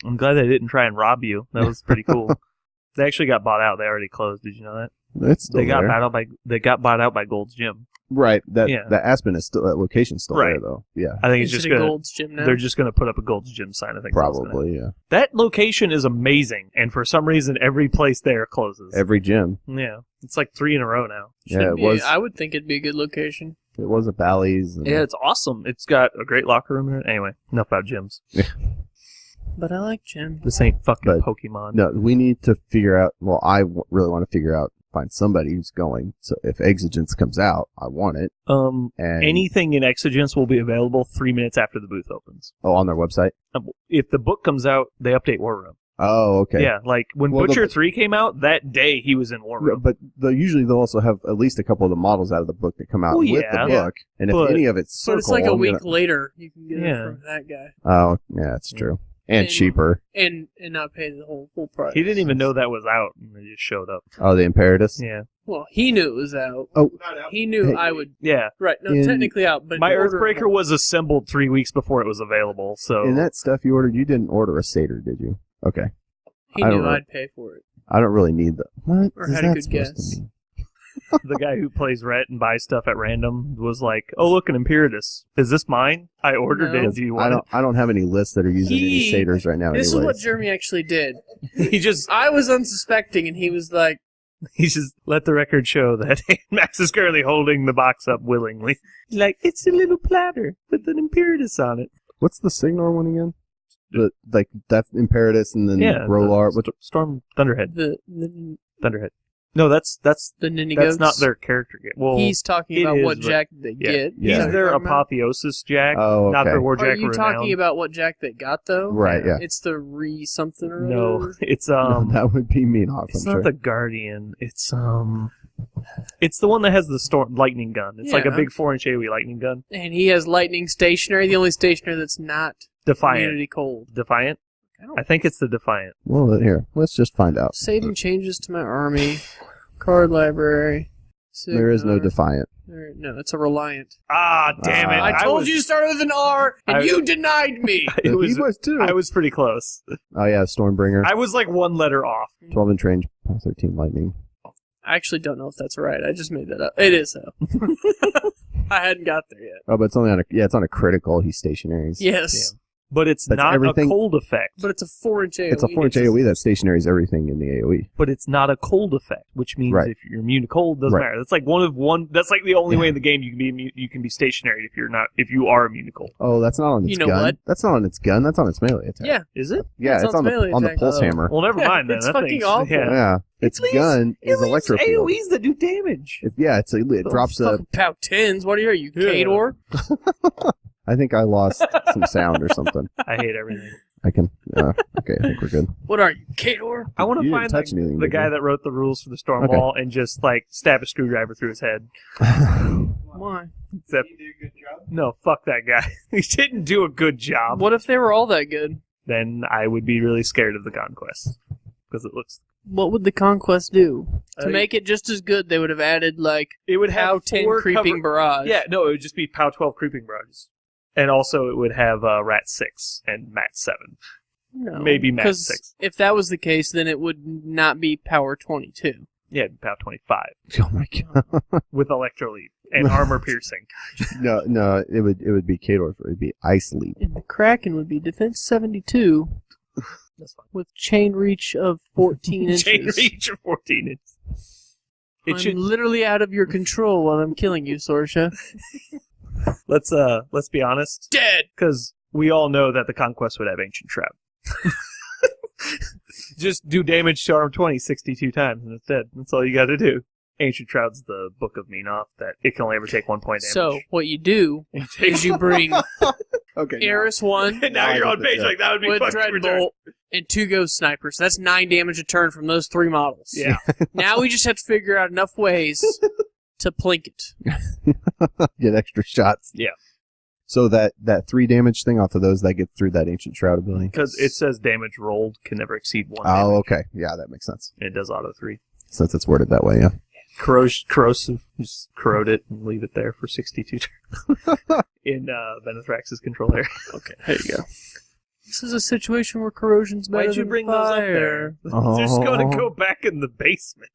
[SPEAKER 1] I'm glad they didn't try and rob you. That was pretty cool. They actually got bought out. They already closed. Did you know that?
[SPEAKER 3] It's still
[SPEAKER 1] They got
[SPEAKER 3] there.
[SPEAKER 1] bought out by Gold's Gym.
[SPEAKER 3] Right. That
[SPEAKER 1] Yeah.
[SPEAKER 3] that Aspen is still, that location's still
[SPEAKER 1] Right.
[SPEAKER 3] there though. Yeah.
[SPEAKER 1] I think it's
[SPEAKER 2] Is
[SPEAKER 1] just
[SPEAKER 2] it a
[SPEAKER 1] gonna.
[SPEAKER 2] Gold's Gym now?
[SPEAKER 1] They're just gonna put up a Gold's Gym sign. I think that's what's gonna
[SPEAKER 3] Probably, yeah.
[SPEAKER 1] That location is amazing, and for some reason, every place there closes.
[SPEAKER 3] Every gym.
[SPEAKER 1] Yeah, it's like 3 in a row now.
[SPEAKER 3] Yeah, it was.
[SPEAKER 2] I would think it'd be a good location.
[SPEAKER 3] It was at Bally's. And
[SPEAKER 1] Yeah, it's awesome. It's got a great locker room in it. Anyway, enough about gyms.
[SPEAKER 2] But I like Jim.
[SPEAKER 1] This ain't fucking
[SPEAKER 3] But-
[SPEAKER 1] Pokemon.
[SPEAKER 3] No, we need to figure out. Well, really want to figure out, find somebody who's going. So if Exigence comes out, I want it. And
[SPEAKER 1] Anything in Exigence will be available 3 minutes after the booth opens.
[SPEAKER 3] on their website.
[SPEAKER 1] If the book comes out, they update War Room.
[SPEAKER 3] Oh, okay.
[SPEAKER 1] Yeah, like when
[SPEAKER 3] Well,
[SPEAKER 1] Butcher 3 came out, that day he was in War
[SPEAKER 3] Yeah,
[SPEAKER 1] Room.
[SPEAKER 3] but usually they'll also have at least a couple of the models out of the book that come out
[SPEAKER 1] Well,
[SPEAKER 3] with
[SPEAKER 1] yeah.
[SPEAKER 3] the book. And if
[SPEAKER 1] But-
[SPEAKER 3] any of it's
[SPEAKER 2] But
[SPEAKER 3] circle,
[SPEAKER 2] it's like a
[SPEAKER 3] I'm
[SPEAKER 2] week
[SPEAKER 3] gonna-
[SPEAKER 2] later you can get
[SPEAKER 1] Yeah.
[SPEAKER 2] it from that guy.
[SPEAKER 3] Oh, yeah, that's true. And
[SPEAKER 2] And-
[SPEAKER 3] cheaper.
[SPEAKER 2] And not pay the whole full price.
[SPEAKER 1] He didn't even know that was out, and it just showed up.
[SPEAKER 3] Oh, the Imperatus.
[SPEAKER 1] Yeah.
[SPEAKER 2] Well, he knew it was out.
[SPEAKER 3] Oh,
[SPEAKER 4] Not out.
[SPEAKER 2] He knew
[SPEAKER 3] Hey.
[SPEAKER 2] I would.
[SPEAKER 1] Yeah.
[SPEAKER 2] Right. No,
[SPEAKER 3] In-
[SPEAKER 2] technically out, but
[SPEAKER 1] My
[SPEAKER 2] order-
[SPEAKER 1] Earthbreaker was assembled 3 weeks before it was available, so...
[SPEAKER 3] and that stuff you ordered, you didn't order a Satyr, did you? Okay.
[SPEAKER 2] He
[SPEAKER 3] I don't
[SPEAKER 2] knew
[SPEAKER 3] know.
[SPEAKER 2] I'd pay for it.
[SPEAKER 3] I don't really need the. What
[SPEAKER 2] Or
[SPEAKER 3] is
[SPEAKER 2] had a
[SPEAKER 3] that
[SPEAKER 2] good
[SPEAKER 3] supposed to
[SPEAKER 2] guess.
[SPEAKER 3] mean?
[SPEAKER 1] the guy who plays Rhett and buys stuff at random was like, "Oh, look, an Imperatus. Is this mine? I ordered
[SPEAKER 2] No.
[SPEAKER 1] it. Do you want
[SPEAKER 3] I don't have any lists that are using any
[SPEAKER 2] He-
[SPEAKER 3] Satyrs right now.
[SPEAKER 2] This is
[SPEAKER 3] anyways.
[SPEAKER 2] what Jeremy actually did.
[SPEAKER 1] it?" He just
[SPEAKER 2] I was unsuspecting, and he was like,
[SPEAKER 1] let the record show that Max is currently holding the box up willingly. Like, it's a little platter with an Imperatus on it.
[SPEAKER 3] What's the Signor one again? Like that's Imperatus and then
[SPEAKER 1] Yeah,
[SPEAKER 3] Rolar.
[SPEAKER 1] the Storm Thunderhead.
[SPEAKER 2] the
[SPEAKER 1] Thunderhead. No, that's
[SPEAKER 2] Ninny
[SPEAKER 1] that's
[SPEAKER 2] Goats.
[SPEAKER 1] not their character yet. Well,
[SPEAKER 2] He's talking
[SPEAKER 1] it
[SPEAKER 2] about
[SPEAKER 1] is,
[SPEAKER 2] what
[SPEAKER 1] but-
[SPEAKER 2] jack they
[SPEAKER 1] yeah.
[SPEAKER 2] get.
[SPEAKER 3] Yeah.
[SPEAKER 1] he's
[SPEAKER 2] Is that
[SPEAKER 1] their
[SPEAKER 2] what you're talking about?
[SPEAKER 1] Apotheosis Jack,
[SPEAKER 3] Oh,
[SPEAKER 1] not
[SPEAKER 3] okay.
[SPEAKER 1] their War
[SPEAKER 2] Are
[SPEAKER 1] Jack
[SPEAKER 2] you
[SPEAKER 1] Renown.
[SPEAKER 2] talking about what jack they got though?
[SPEAKER 3] Right, yeah.
[SPEAKER 2] It's the re something or
[SPEAKER 1] No,
[SPEAKER 2] other.
[SPEAKER 1] it's
[SPEAKER 3] that would be Meanoff,
[SPEAKER 1] It's
[SPEAKER 3] I'm
[SPEAKER 1] not
[SPEAKER 3] sure.
[SPEAKER 1] the Guardian. It's the one that has the storm lightning gun. It's like a
[SPEAKER 2] Yeah.
[SPEAKER 1] big 4-inch AoE lightning gun.
[SPEAKER 2] And he has lightning stationary. The only stationary that's not
[SPEAKER 1] Defiant.
[SPEAKER 2] immunity cold.
[SPEAKER 1] Defiant.
[SPEAKER 2] I don't
[SPEAKER 1] I think it's the Defiant.
[SPEAKER 3] Well, here, let's just find out.
[SPEAKER 2] saving changes to my army. Card library.
[SPEAKER 3] There is no
[SPEAKER 2] Signar.
[SPEAKER 3] Defiant.
[SPEAKER 2] No, it's a reliant.
[SPEAKER 1] Ah, damn it!
[SPEAKER 3] Ah.
[SPEAKER 2] I told
[SPEAKER 1] was,
[SPEAKER 2] you to start with an R, and
[SPEAKER 1] I-
[SPEAKER 2] you denied me.
[SPEAKER 1] It
[SPEAKER 3] He
[SPEAKER 1] was.
[SPEAKER 3] was too.
[SPEAKER 1] I was pretty close.
[SPEAKER 3] Oh yeah, Stormbringer.
[SPEAKER 1] I was like one letter off.
[SPEAKER 3] 12-inch range, 13 lightning.
[SPEAKER 2] I actually don't know if that's right. I just made that up. It is though. I hadn't got there yet.
[SPEAKER 3] Oh, but it's only on a it's on a critical. He's stationary.
[SPEAKER 2] Yes,
[SPEAKER 1] But it's
[SPEAKER 3] That's
[SPEAKER 1] not
[SPEAKER 3] everything-
[SPEAKER 1] a cold effect.
[SPEAKER 2] but it's a 4-inch AoE.
[SPEAKER 3] It's a 4-inch AoE that stationaries everything in the AoE.
[SPEAKER 1] But it's not a cold effect, which means
[SPEAKER 3] Right.
[SPEAKER 1] if you're immune to cold, doesn't
[SPEAKER 3] Right.
[SPEAKER 1] matter. That's like one. That's like the only way in the game you can be you can be stationary if you are immune to cold.
[SPEAKER 3] Oh, that's not on its
[SPEAKER 2] You know
[SPEAKER 3] gun.
[SPEAKER 2] what?
[SPEAKER 3] That's not on its gun. That's on its melee attack.
[SPEAKER 2] Yeah,
[SPEAKER 1] Is it?
[SPEAKER 3] Yeah,
[SPEAKER 2] That's
[SPEAKER 3] it's
[SPEAKER 2] on
[SPEAKER 3] on
[SPEAKER 2] its melee
[SPEAKER 3] the
[SPEAKER 2] attack.
[SPEAKER 3] pulse hammer.
[SPEAKER 1] Well, never mind then.
[SPEAKER 2] It's
[SPEAKER 1] That
[SPEAKER 2] fucking
[SPEAKER 1] thing's-
[SPEAKER 2] awful.
[SPEAKER 1] Yeah.
[SPEAKER 3] Yeah, its gun is electro field.
[SPEAKER 1] AoEs that do damage.
[SPEAKER 3] It drops a.
[SPEAKER 2] fucking pow tens. What are you,
[SPEAKER 1] Yeah.
[SPEAKER 2] Kador?
[SPEAKER 3] I think I lost some sound or something.
[SPEAKER 1] I hate everything.
[SPEAKER 3] I can. Okay, I think we're good.
[SPEAKER 2] What are you, Kador?
[SPEAKER 1] I want
[SPEAKER 3] You
[SPEAKER 1] to
[SPEAKER 3] didn't
[SPEAKER 1] find
[SPEAKER 3] touch anything,
[SPEAKER 1] the
[SPEAKER 3] did
[SPEAKER 1] guy
[SPEAKER 3] you?
[SPEAKER 1] that wrote the rules for the Storm
[SPEAKER 3] Okay.
[SPEAKER 1] Wall and just like stab a screwdriver through his head.
[SPEAKER 2] Why?
[SPEAKER 1] Except,
[SPEAKER 4] He did a good job.
[SPEAKER 1] no, fuck that guy. He didn't do a good job.
[SPEAKER 2] What if they were all that good?
[SPEAKER 1] Then I would be really scared of the Conquest because it looks.
[SPEAKER 2] What would the Conquest do? To
[SPEAKER 1] Uh,
[SPEAKER 2] make it just as good, they would have added, like,
[SPEAKER 1] It would
[SPEAKER 2] POW
[SPEAKER 1] have
[SPEAKER 2] 10
[SPEAKER 1] four
[SPEAKER 2] creeping barrage.
[SPEAKER 1] Yeah, no, it would just be POW 12 creeping barrages, and also it would have Rat 6 and Mat 7.
[SPEAKER 2] No,
[SPEAKER 1] Maybe Mat
[SPEAKER 2] 'cause
[SPEAKER 1] 6.
[SPEAKER 2] if that was the case, then it would not be Power 22.
[SPEAKER 1] Yeah, POW 25
[SPEAKER 3] Oh my god.
[SPEAKER 1] with Electro Leap and Armor Piercing.
[SPEAKER 3] No, it would be Kador. It would be Ice Leap.
[SPEAKER 2] And the Kraken would be Defense 72
[SPEAKER 1] That's fine.
[SPEAKER 2] with chain reach of 14 inches.
[SPEAKER 1] Chain reach of 14 inches. It
[SPEAKER 2] I'm
[SPEAKER 1] should.
[SPEAKER 2] literally out of your control while I'm killing you, Sorsha.
[SPEAKER 1] Let's be honest,
[SPEAKER 2] Dead!
[SPEAKER 1] because we all know that the Conquest would have Ancient Trap. Just do damage to Arm 20 62 times and it's dead. That's all you got to do. Ancient Shroud's the Book of Menoth, that it can only ever take 1 point damage.
[SPEAKER 2] So what you do is you bring
[SPEAKER 3] Okay.
[SPEAKER 2] Eris 1
[SPEAKER 1] and now you're on page
[SPEAKER 3] Yeah.
[SPEAKER 1] like that would be
[SPEAKER 2] with
[SPEAKER 1] fucking retarded.
[SPEAKER 2] Dreadbolt and 2 Ghost Snipers. That's 9 damage a turn from those 3 models.
[SPEAKER 1] Yeah.
[SPEAKER 2] Now we just have to figure out enough ways to plink it.
[SPEAKER 3] Get extra shots.
[SPEAKER 1] Yeah.
[SPEAKER 3] So that 3 damage thing off of those, that gets through that Ancient Shroud ability?
[SPEAKER 1] Because it says damage rolled can never exceed 1
[SPEAKER 3] Oh,
[SPEAKER 1] damage.
[SPEAKER 3] okay. Yeah, that makes sense.
[SPEAKER 1] And it does auto 3.
[SPEAKER 3] Since it's worded that way, yeah.
[SPEAKER 1] Corrosive, just corrode it and leave it there for 62 turns. In Venethrax's control area.
[SPEAKER 2] Okay, there you go. This is a situation where corrosion's better
[SPEAKER 1] Why'd you
[SPEAKER 2] than
[SPEAKER 1] bring those up
[SPEAKER 2] fire.
[SPEAKER 1] there?
[SPEAKER 3] Oh.
[SPEAKER 1] They're just going to go back in the basement.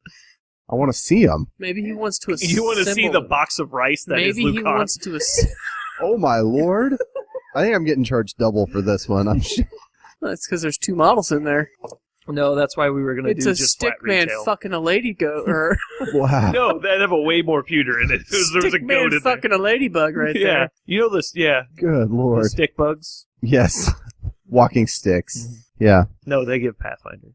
[SPEAKER 3] I want to see them.
[SPEAKER 2] Maybe he wants to assemble.
[SPEAKER 1] You want to see the box of rice that is
[SPEAKER 2] Maybe he
[SPEAKER 1] Lucan?
[SPEAKER 2] wants to
[SPEAKER 3] Oh, my lord. I think I'm getting charged double for this one. I'm sure.
[SPEAKER 2] That's because there's 2 models in there.
[SPEAKER 1] No, that's why we were going to
[SPEAKER 2] It's
[SPEAKER 1] do
[SPEAKER 2] a
[SPEAKER 1] just
[SPEAKER 2] stick
[SPEAKER 1] flat
[SPEAKER 2] man
[SPEAKER 1] retail.
[SPEAKER 2] fucking a lady goat, or
[SPEAKER 3] Wow.
[SPEAKER 1] No, that'd have a way more pewter in it. There was a
[SPEAKER 2] stick
[SPEAKER 1] goat
[SPEAKER 2] man
[SPEAKER 1] in there.
[SPEAKER 2] fucking a ladybug right
[SPEAKER 1] Yeah.
[SPEAKER 2] there.
[SPEAKER 1] You know this, yeah.
[SPEAKER 3] Good
[SPEAKER 1] The
[SPEAKER 3] lord.
[SPEAKER 1] stick bugs?
[SPEAKER 3] Yes. Walking sticks. Yeah.
[SPEAKER 1] No, they give Pathfinder.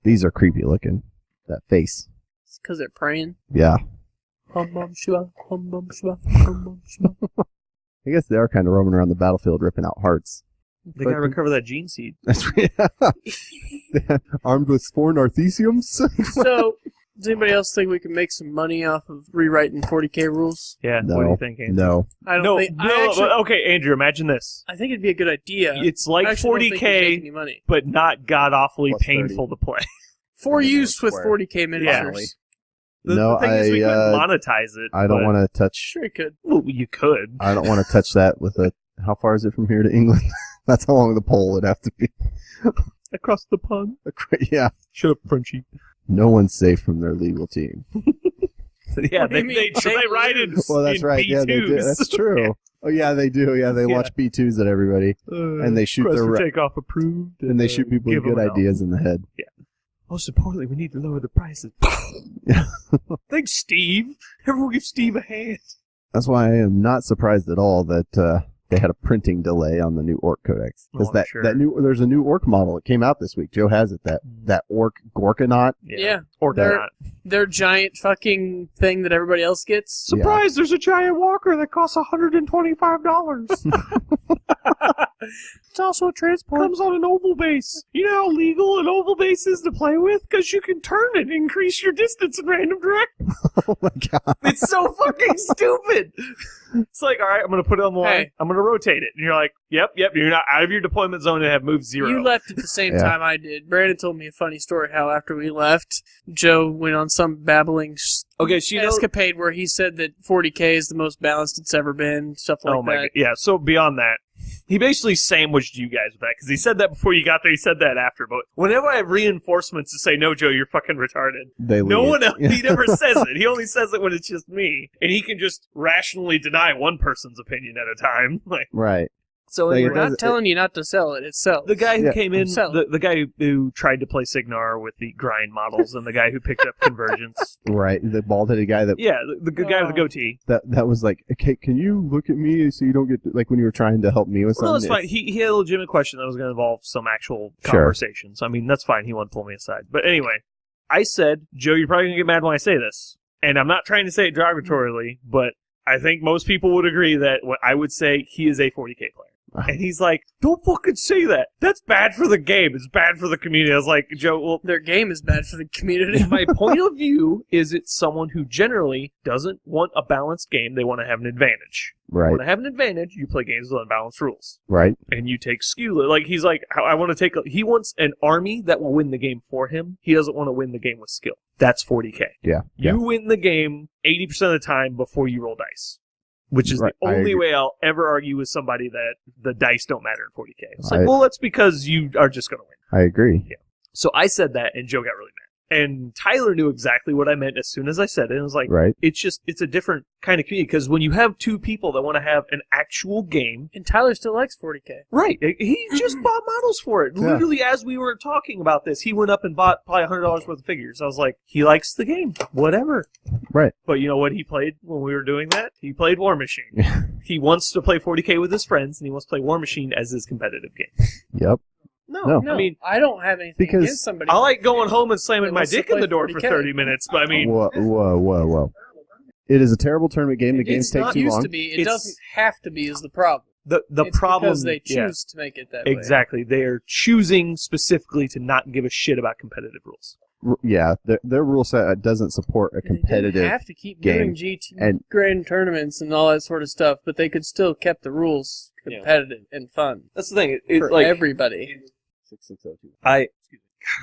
[SPEAKER 3] These are creepy looking. That face.
[SPEAKER 2] It's because they're praying.
[SPEAKER 3] Yeah.
[SPEAKER 2] Hum bum shua, hum bum shua, hum bum shua.
[SPEAKER 3] I guess they are kind of roaming around the battlefield ripping out hearts.
[SPEAKER 1] They gotta recover that gene seed.
[SPEAKER 3] That's armed with 4 nartheciums.
[SPEAKER 2] So, does anybody else think we can make some money off of rewriting 40k rules?
[SPEAKER 1] Yeah,
[SPEAKER 3] No.
[SPEAKER 1] what do you think, Andrew?
[SPEAKER 3] No.
[SPEAKER 2] I don't
[SPEAKER 1] No,
[SPEAKER 2] think.
[SPEAKER 1] no,
[SPEAKER 2] I actually,
[SPEAKER 1] okay, Andrew, imagine this.
[SPEAKER 2] I think it'd be a good idea.
[SPEAKER 1] It's
[SPEAKER 2] I
[SPEAKER 1] like
[SPEAKER 2] actually don't think we'd make any
[SPEAKER 1] 40k,
[SPEAKER 2] money.
[SPEAKER 1] but not god-awfully
[SPEAKER 3] Plus 30.
[SPEAKER 1] painful to play.
[SPEAKER 2] For
[SPEAKER 3] Yeah,
[SPEAKER 2] use with
[SPEAKER 3] square.
[SPEAKER 2] 40k miniatures.
[SPEAKER 3] No,
[SPEAKER 1] the thing is we
[SPEAKER 3] I,
[SPEAKER 1] couldn't monetize it.
[SPEAKER 3] I don't want to touch.
[SPEAKER 2] Sure, you could.
[SPEAKER 1] Well, you could.
[SPEAKER 3] I don't want to touch that with a. How far is it from here to England? That's how long the pole would have to be.
[SPEAKER 1] Across the pond.
[SPEAKER 3] Yeah.
[SPEAKER 1] Shut up, Frenchie.
[SPEAKER 3] No one's safe from their legal team.
[SPEAKER 1] Yeah,
[SPEAKER 2] What do
[SPEAKER 1] they,
[SPEAKER 2] you mean?
[SPEAKER 1] they ride in
[SPEAKER 3] Well, that's
[SPEAKER 1] in
[SPEAKER 3] right.
[SPEAKER 1] B2s.
[SPEAKER 3] Yeah, they do. That's true. Oh, yeah, they do. Yeah, they launch B2s at everybody. And they shoot
[SPEAKER 1] Press
[SPEAKER 3] their
[SPEAKER 1] for
[SPEAKER 3] ra-
[SPEAKER 1] takeoff approved.
[SPEAKER 3] And they shoot people with
[SPEAKER 1] give them
[SPEAKER 3] good
[SPEAKER 1] an L.
[SPEAKER 3] ideas in the head.
[SPEAKER 1] Most importantly, we need to lower the prices. Thanks, Steve. Everyone give Steve a hand.
[SPEAKER 3] That's why I am not surprised at all that they had a printing delay on the new Orc Codex. Because
[SPEAKER 1] Oh, I'm sure.
[SPEAKER 3] there's a new Orc model. It came out this week. Joe has it. That Orc Gorkanaut.
[SPEAKER 2] Yeah.
[SPEAKER 1] Or
[SPEAKER 2] They're-
[SPEAKER 1] not.
[SPEAKER 2] Their giant fucking thing that everybody else gets.
[SPEAKER 1] Surprise, there's a giant walker that costs $125.
[SPEAKER 2] It's also a transport.
[SPEAKER 1] Comes on an oval base. You know how legal an oval base is to play with? Because you can turn it and increase your distance in random directions.
[SPEAKER 3] Oh my god.
[SPEAKER 1] It's so fucking stupid. It's like, all right, I'm going to put it on the line.
[SPEAKER 2] Hey.
[SPEAKER 1] I'm going to rotate it. And you're like, yep. You're not out of your deployment zone and have moved 0.
[SPEAKER 2] You left at the same
[SPEAKER 3] Yeah.
[SPEAKER 2] time I did. Brandon told me a funny story how after we left, Joe went on some babbling
[SPEAKER 1] Okay, so you know...
[SPEAKER 2] escapade where he said that 40k is the most balanced it's ever been, stuff like
[SPEAKER 1] Oh my
[SPEAKER 2] that.
[SPEAKER 1] god. Yeah, so beyond that, he basically sandwiched you guys with that, because he said that before you got there, he said that after, but whenever I have reinforcements to say, no, Joe, you're fucking retarded,
[SPEAKER 3] They
[SPEAKER 1] no
[SPEAKER 3] leave.
[SPEAKER 1] one else, he never says it. He only says it when it's just me, and he can just rationally deny one person's opinion at a time. Like,
[SPEAKER 3] Right.
[SPEAKER 1] so
[SPEAKER 3] Like,
[SPEAKER 1] anyway,
[SPEAKER 3] it
[SPEAKER 2] We're
[SPEAKER 3] does-
[SPEAKER 2] not telling you not to sell it. It sells.
[SPEAKER 1] the guy who
[SPEAKER 3] Yeah.
[SPEAKER 1] came in,
[SPEAKER 2] Sell.
[SPEAKER 1] the guy who tried to play Signar with the grind models, and the guy who picked up Convergence.
[SPEAKER 3] Right. The bald-headed guy that
[SPEAKER 1] Yeah, the guy with the goatee.
[SPEAKER 3] that was like, okay, can you look at me so you don't get like when you were trying to help me with
[SPEAKER 1] Well,
[SPEAKER 3] something?
[SPEAKER 1] that's fine. He had a legitimate question that was going to involve some actual
[SPEAKER 3] Sure.
[SPEAKER 1] conversations. I mean, that's fine. He wanted to pull me aside. But anyway, I said, Joe, you're probably going to get mad when I say this. And I'm not trying to say it derogatorily, but I think most people would agree that what I would say, he is a 40k player. And he's like, don't fucking say that. That's bad for the game. It's bad for the community. I was like, Joe, well,
[SPEAKER 2] Their game is bad for the community.
[SPEAKER 1] my point of view is it's someone who generally doesn't want a balanced game. They want to have an advantage.
[SPEAKER 3] Right.
[SPEAKER 1] Want to have an advantage, you play games with unbalanced rules.
[SPEAKER 3] Right.
[SPEAKER 1] And you take skew. Like, he's like, I want to take he wants an army that will win the game for him. He doesn't want to win the game with skill. That's 40k.
[SPEAKER 3] Yeah.
[SPEAKER 1] You win the game 80% of the time before you roll dice. Which is
[SPEAKER 3] Right,
[SPEAKER 1] the
[SPEAKER 3] I
[SPEAKER 1] only
[SPEAKER 3] agree.
[SPEAKER 1] way I'll ever argue with somebody that the dice don't matter in 40k. It's like,
[SPEAKER 3] I-
[SPEAKER 1] well, that's because you are just going to win.
[SPEAKER 3] I agree.
[SPEAKER 1] So I said that, and Joe got really mad. And Tyler knew exactly what I meant as soon as I said it. And it was like,
[SPEAKER 3] Right.
[SPEAKER 1] it's a different kind of community. Because when you have two people that want to have an actual game,
[SPEAKER 2] And Tyler still likes 40k.
[SPEAKER 1] right, he just bought models for it.
[SPEAKER 3] Yeah.
[SPEAKER 1] Literally, as we were talking about this, he went up and bought probably $100 worth of figures. I was like, he likes the game. Whatever.
[SPEAKER 3] Right.
[SPEAKER 1] But you know what he played when we were doing that? He played Warmachine. He wants to play 40k with his friends, and he wants to play Warmachine as his competitive game.
[SPEAKER 3] Yep. No.
[SPEAKER 2] No,
[SPEAKER 1] I mean,
[SPEAKER 2] I don't have anything
[SPEAKER 3] because
[SPEAKER 2] against somebody.
[SPEAKER 1] I like going home and slamming
[SPEAKER 2] It
[SPEAKER 1] my
[SPEAKER 2] wants to
[SPEAKER 1] dick in
[SPEAKER 2] play
[SPEAKER 1] the door for
[SPEAKER 2] 40K.
[SPEAKER 1] 30 minutes, but I mean,
[SPEAKER 3] Whoa. It is a terrible tournament game. The games
[SPEAKER 1] It's
[SPEAKER 3] take
[SPEAKER 1] not
[SPEAKER 3] too
[SPEAKER 2] used
[SPEAKER 3] long.
[SPEAKER 2] to be. It
[SPEAKER 1] It's-
[SPEAKER 2] doesn't have to be is the problem.
[SPEAKER 1] the
[SPEAKER 2] It's
[SPEAKER 1] problem
[SPEAKER 2] because they
[SPEAKER 1] yeah,
[SPEAKER 2] choose to make it that way.
[SPEAKER 1] exactly. They are choosing specifically to not give a shit about competitive rules.
[SPEAKER 3] Yeah, their rule set doesn't support a
[SPEAKER 2] And they
[SPEAKER 3] competitive.
[SPEAKER 2] didn't have to keep
[SPEAKER 3] game.
[SPEAKER 2] doing GT
[SPEAKER 3] And-
[SPEAKER 2] grand tournaments and all that sort of stuff, but they could still kept the rules competitive and fun
[SPEAKER 1] That's the thing.
[SPEAKER 2] for everybody.
[SPEAKER 3] 6602.
[SPEAKER 1] God,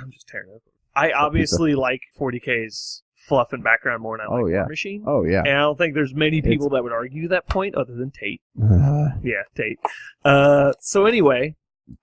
[SPEAKER 1] I'm just tearing up. I obviously like 40K's fluff and background more than I like
[SPEAKER 3] Oh, yeah.
[SPEAKER 1] Warmachine.
[SPEAKER 3] Oh yeah.
[SPEAKER 1] And I don't think there's many people that would argue that point other than Tate.
[SPEAKER 3] Uh,
[SPEAKER 1] Yeah, Tate. So anyway,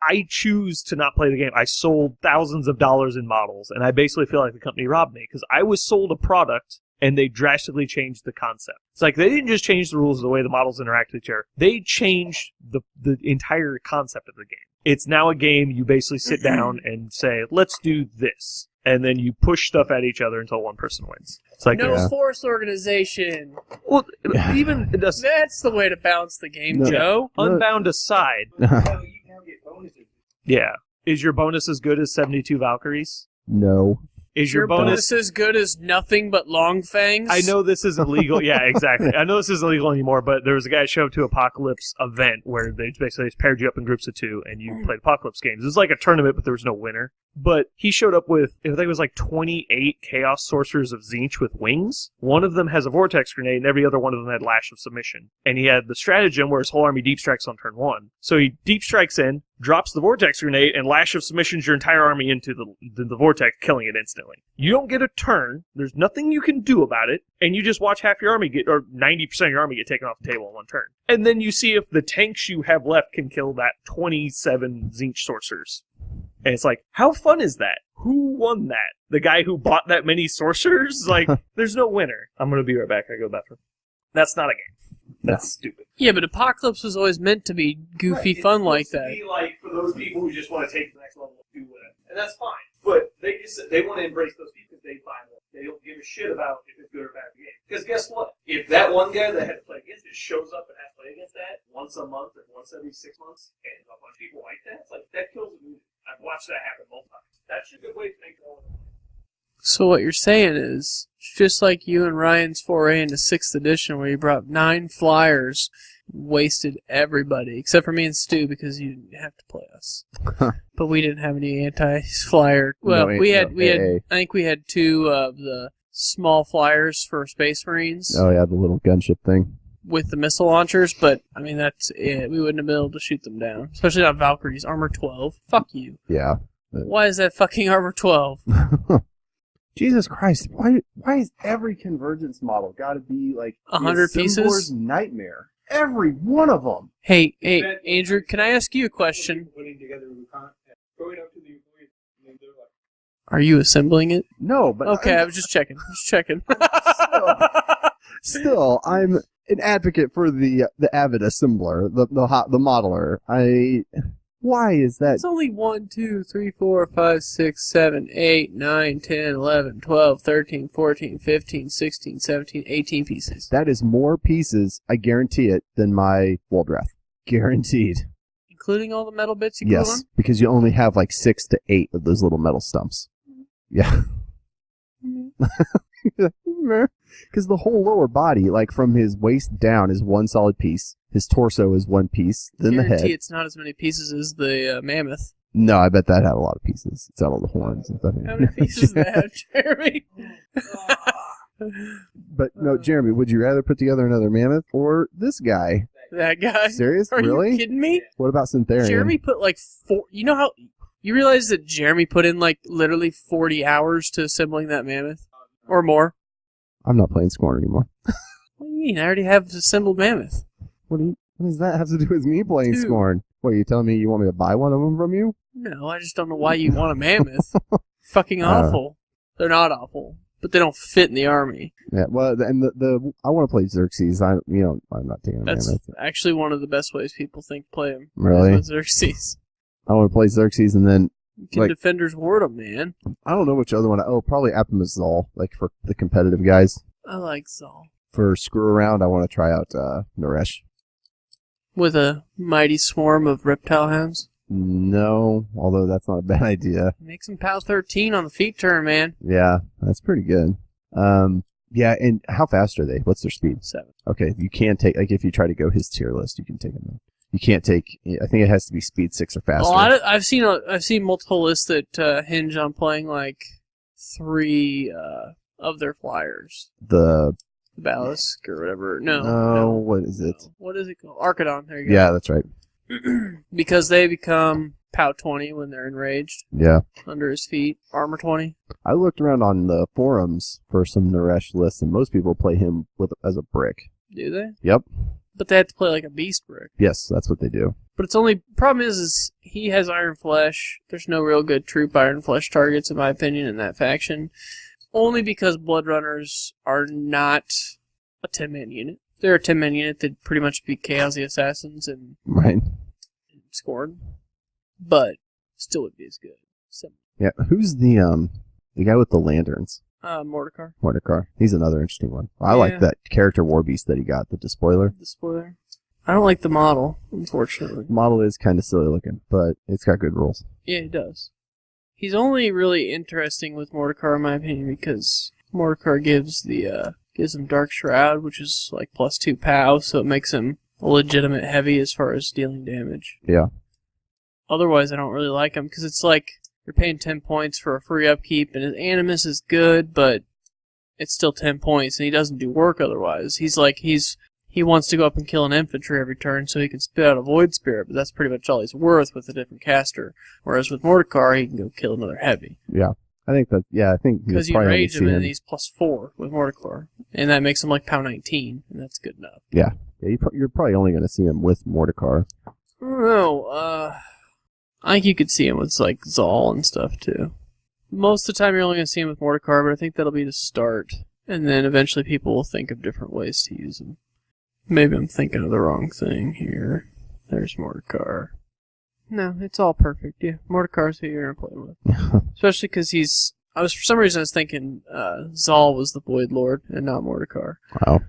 [SPEAKER 1] I choose to not play the game. I sold thousands of dollars in models, and I basically feel like the company robbed me because I was sold a product and they drastically changed the concept. It's like they didn't just change the rules of the way the models interact with each other. They changed the entire concept of the game. It's now a game you basically sit down and say, let's do this. And then you push stuff at each other until one person wins. It's like,
[SPEAKER 2] No
[SPEAKER 3] Yeah.
[SPEAKER 2] force organization.
[SPEAKER 1] well, even it does,
[SPEAKER 2] That's the way to balance the game,
[SPEAKER 3] No.
[SPEAKER 2] Joe.
[SPEAKER 1] Unbound aside,
[SPEAKER 4] No, you now get bonuses.
[SPEAKER 1] yeah. Is your bonus as good as 72 Valkyries?
[SPEAKER 3] no.
[SPEAKER 1] Is your bonus
[SPEAKER 2] as good as nothing but long fangs?
[SPEAKER 1] I know this isn't legal. Yeah, exactly. I know this isn't legal anymore, but there was a guy showed up to Apocalypse event where they basically just paired you up in groups of 2 and you played Apocalypse games. It was like a tournament, but there was no winner. But he showed up with, I think it was like 28 Chaos Sorcerers of Tzeentch with wings. One of them has a Vortex Grenade, and every other one of them had Lash of Submission. And he had the stratagem where his whole army deep strikes on turn 1. So he deep strikes in, drops the Vortex Grenade, and Lash of Submissions your entire army into the Vortex, killing it instantly. You don't get a turn, there's nothing you can do about it, and you just watch half your army get, or 90% of your army get taken off the table in one turn. And then you see if the tanks you have left can kill that 27 Tzeentch Sorcerers. And it's like, how fun is that? Who won that? The guy who bought that many sorcerers? Like, there's no winner. I'm going to be right back. I go to the bathroom. That's not a game. That's stupid.
[SPEAKER 2] Yeah, but Apocalypse was always meant to be goofy
[SPEAKER 1] Right,
[SPEAKER 2] fun
[SPEAKER 1] it's
[SPEAKER 2] like
[SPEAKER 1] supposed
[SPEAKER 2] that.
[SPEAKER 1] to be like for those people who just want to take it to the next level and do whatever. And that's fine. But they want to embrace those people because they find them. They don't give a shit about if it's good or bad game. Because guess what? If that one guy that had to play against it shows up and has to play against that once a month or once every 6 months, and a bunch of people like that, it's like, that kills the movie. I've watched that happen multiple times. That's a good way to make it all.
[SPEAKER 2] So what you're saying is, it's just like you and Ryan's foray into 6th edition where you brought 9 flyers, wasted everybody, except for me and Stu because you didn't have to play us. But we didn't have any anti-flyer. Well,
[SPEAKER 3] No,
[SPEAKER 2] we had,
[SPEAKER 3] AA.
[SPEAKER 2] I think we had 2 of the small flyers for Space Marines
[SPEAKER 3] Oh yeah, the little gunship thing.
[SPEAKER 2] with the missile launchers, but I mean, that's it. We wouldn't have been able to shoot them down. Especially not Valkyries. Armor 12. Fuck you.
[SPEAKER 3] Yeah.
[SPEAKER 2] Why is that fucking Armor 12?
[SPEAKER 3] Jesus Christ! Why is every convergence model got to be like
[SPEAKER 2] 100
[SPEAKER 3] the
[SPEAKER 2] pieces?
[SPEAKER 3] Assembler's nightmare? Every one of them.
[SPEAKER 2] Hey, Andrew, can I ask you a question?
[SPEAKER 4] Putting together going up to the employees, and they're like,
[SPEAKER 2] Are you assembling it?
[SPEAKER 3] No, but
[SPEAKER 2] Okay, I was just checking.
[SPEAKER 3] still, I'm an advocate for the avid assembler, the modeler. Why is that?
[SPEAKER 2] It's only 1, 2, 3, 4, 5, 6, 7, 8, 9, 10, 11, 12, 13, 14, 15, 16, 17, 18 pieces.
[SPEAKER 3] That is more pieces, I guarantee it, than my Waldrath. Guaranteed.
[SPEAKER 2] Including all the metal bits you glue
[SPEAKER 3] Yes,
[SPEAKER 2] on?
[SPEAKER 3] because you only have like 6 to 8 of those little metal stumps. Yeah. Because the whole lower body, like from his waist down, is one solid piece. His torso is one piece. Then the
[SPEAKER 2] Guarantee
[SPEAKER 3] head.
[SPEAKER 2] it's not as many pieces as the mammoth.
[SPEAKER 3] No, I bet that had a lot of pieces. It's got all the horns and stuff.
[SPEAKER 2] How many pieces does that have, Jeremy?
[SPEAKER 3] But no, Jeremy, would you rather put together another mammoth or this guy?
[SPEAKER 2] That guy?
[SPEAKER 3] Serious?
[SPEAKER 2] Are
[SPEAKER 3] Really?
[SPEAKER 2] you kidding me?
[SPEAKER 3] What about Syntherian?
[SPEAKER 2] Jeremy put like 4... You know how... You realize that Jeremy put in like literally 40 hours to assembling that mammoth? Or more?
[SPEAKER 3] I'm not playing Scorn anymore.
[SPEAKER 2] What do you mean? I already have assembled mammoth.
[SPEAKER 3] What does that have to do with me playing
[SPEAKER 2] 2.
[SPEAKER 3] Scorn? What, you telling me you want me to buy one of them from you?
[SPEAKER 2] No, I just don't know why you want a mammoth. Fucking awful. They're not awful, but they don't fit in the army.
[SPEAKER 3] Yeah, well, and the I want to play Xerxes. I'm not taking a
[SPEAKER 2] That's
[SPEAKER 3] mammoth.
[SPEAKER 2] actually one of the best ways people think to play them.
[SPEAKER 3] Really?
[SPEAKER 2] With Xerxes.
[SPEAKER 3] I want to play Xerxes, and then
[SPEAKER 2] You can Defenders Ward them, man.
[SPEAKER 3] I don't know which other one. Oh, probably Apimus Zal, like for the competitive guys.
[SPEAKER 2] I like Zal.
[SPEAKER 3] For screw around, I want to try out Naresh.
[SPEAKER 2] With a mighty swarm of reptile hounds.
[SPEAKER 3] No, although that's not a bad idea.
[SPEAKER 2] Make some POW 13 on the feet turn, man.
[SPEAKER 3] Yeah, that's pretty good. Yeah, and how fast are they? What's their speed?
[SPEAKER 2] 7.
[SPEAKER 3] Okay, you can take, like, if you try to go his tier list, you can take them. You can't take, I think it has to be speed 6 or faster.
[SPEAKER 2] Well, I've seen multiple lists that hinge on playing like 3 of their flyers.
[SPEAKER 3] The
[SPEAKER 2] Ballast or whatever. No.
[SPEAKER 3] What is it?
[SPEAKER 2] What is it called? Archidon. There you go.
[SPEAKER 3] Yeah, that's right.
[SPEAKER 2] Because they become POW 20 when they're enraged.
[SPEAKER 3] Yeah.
[SPEAKER 2] Under his feet. Armor 20.
[SPEAKER 3] I looked around on the forums for some Naresh lists, and most people play him as a brick.
[SPEAKER 2] Do they?
[SPEAKER 3] Yep.
[SPEAKER 2] But they have to play like a beast brick.
[SPEAKER 3] Yes, that's what they do.
[SPEAKER 2] But it's only problem is he has Iron Flesh. There's no real good troop Iron Flesh targets in my opinion in that faction. Only because Blood Runners are not a 10-man unit. If they're a 10-man unit, they'd pretty much be Chaos the Assassins and
[SPEAKER 3] Right.
[SPEAKER 2] Scorn. But still would be as good. So,
[SPEAKER 3] Yeah. Who's the guy with the lanterns?
[SPEAKER 2] Mordekar.
[SPEAKER 3] Mordekar. He's another interesting one. I like that character war beast that he got, the Despoiler.
[SPEAKER 2] The spoiler. I don't like the model, unfortunately.
[SPEAKER 3] The model is kind of silly looking, but it's got good rules.
[SPEAKER 2] Yeah, it does. He's only really interesting with Mordekar, in my opinion, because Mordekar gives him Dark Shroud, which is like +2 POW, so it makes him a legitimate heavy as far as dealing damage.
[SPEAKER 3] Yeah.
[SPEAKER 2] Otherwise, I don't really like him, because it's like you're paying 10 points for a free upkeep, and his Animus is good, but it's still 10 points, and he doesn't do work otherwise. He wants to go up and kill an infantry every turn so he can spit out a Void Spirit, but that's pretty much all he's worth with a different caster. Whereas with Mordekar, he can go kill another heavy.
[SPEAKER 3] Yeah. I think
[SPEAKER 2] because you enrage him and he's +4 with Mordekar, and that makes him like POW 19, and that's good enough.
[SPEAKER 3] Yeah. You're probably only going to see him with Mordekar.
[SPEAKER 2] I don't know. I think you could see him with like Zal and stuff too. Most of the time, you're only going to see him with Mordekar, but I think that'll be to start, and then eventually people will think of different ways to use him. Maybe I'm thinking of the wrong thing here. There's Mordekar. No, it's all perfect. Yeah, Mordekar's who you're gonna play with, especially because for some reason I was thinking Zal was the Void Lord and not Mordekar.
[SPEAKER 3] Wow.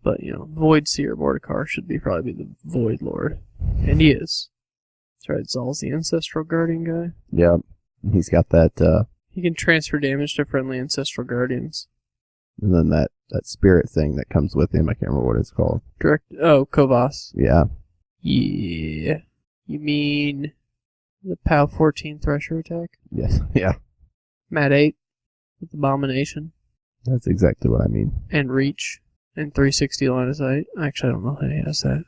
[SPEAKER 2] But Void Seer Mordekar should probably be the Void Lord, and he is. That's right. Zal's the Ancestral Guardian guy.
[SPEAKER 3] Yeah, he's got that.
[SPEAKER 2] He can transfer damage to friendly Ancestral Guardians.
[SPEAKER 3] And then that spirit thing that comes with him, I can't remember what it's called.
[SPEAKER 2] Kovas.
[SPEAKER 3] Yeah.
[SPEAKER 2] Yeah. You mean the POW 14 Thresher attack?
[SPEAKER 3] Yes. Yeah.
[SPEAKER 2] Mat 8 with Abomination.
[SPEAKER 3] That's exactly what I mean.
[SPEAKER 2] And Reach. And 360 line of sight. Actually, I don't know how he has that.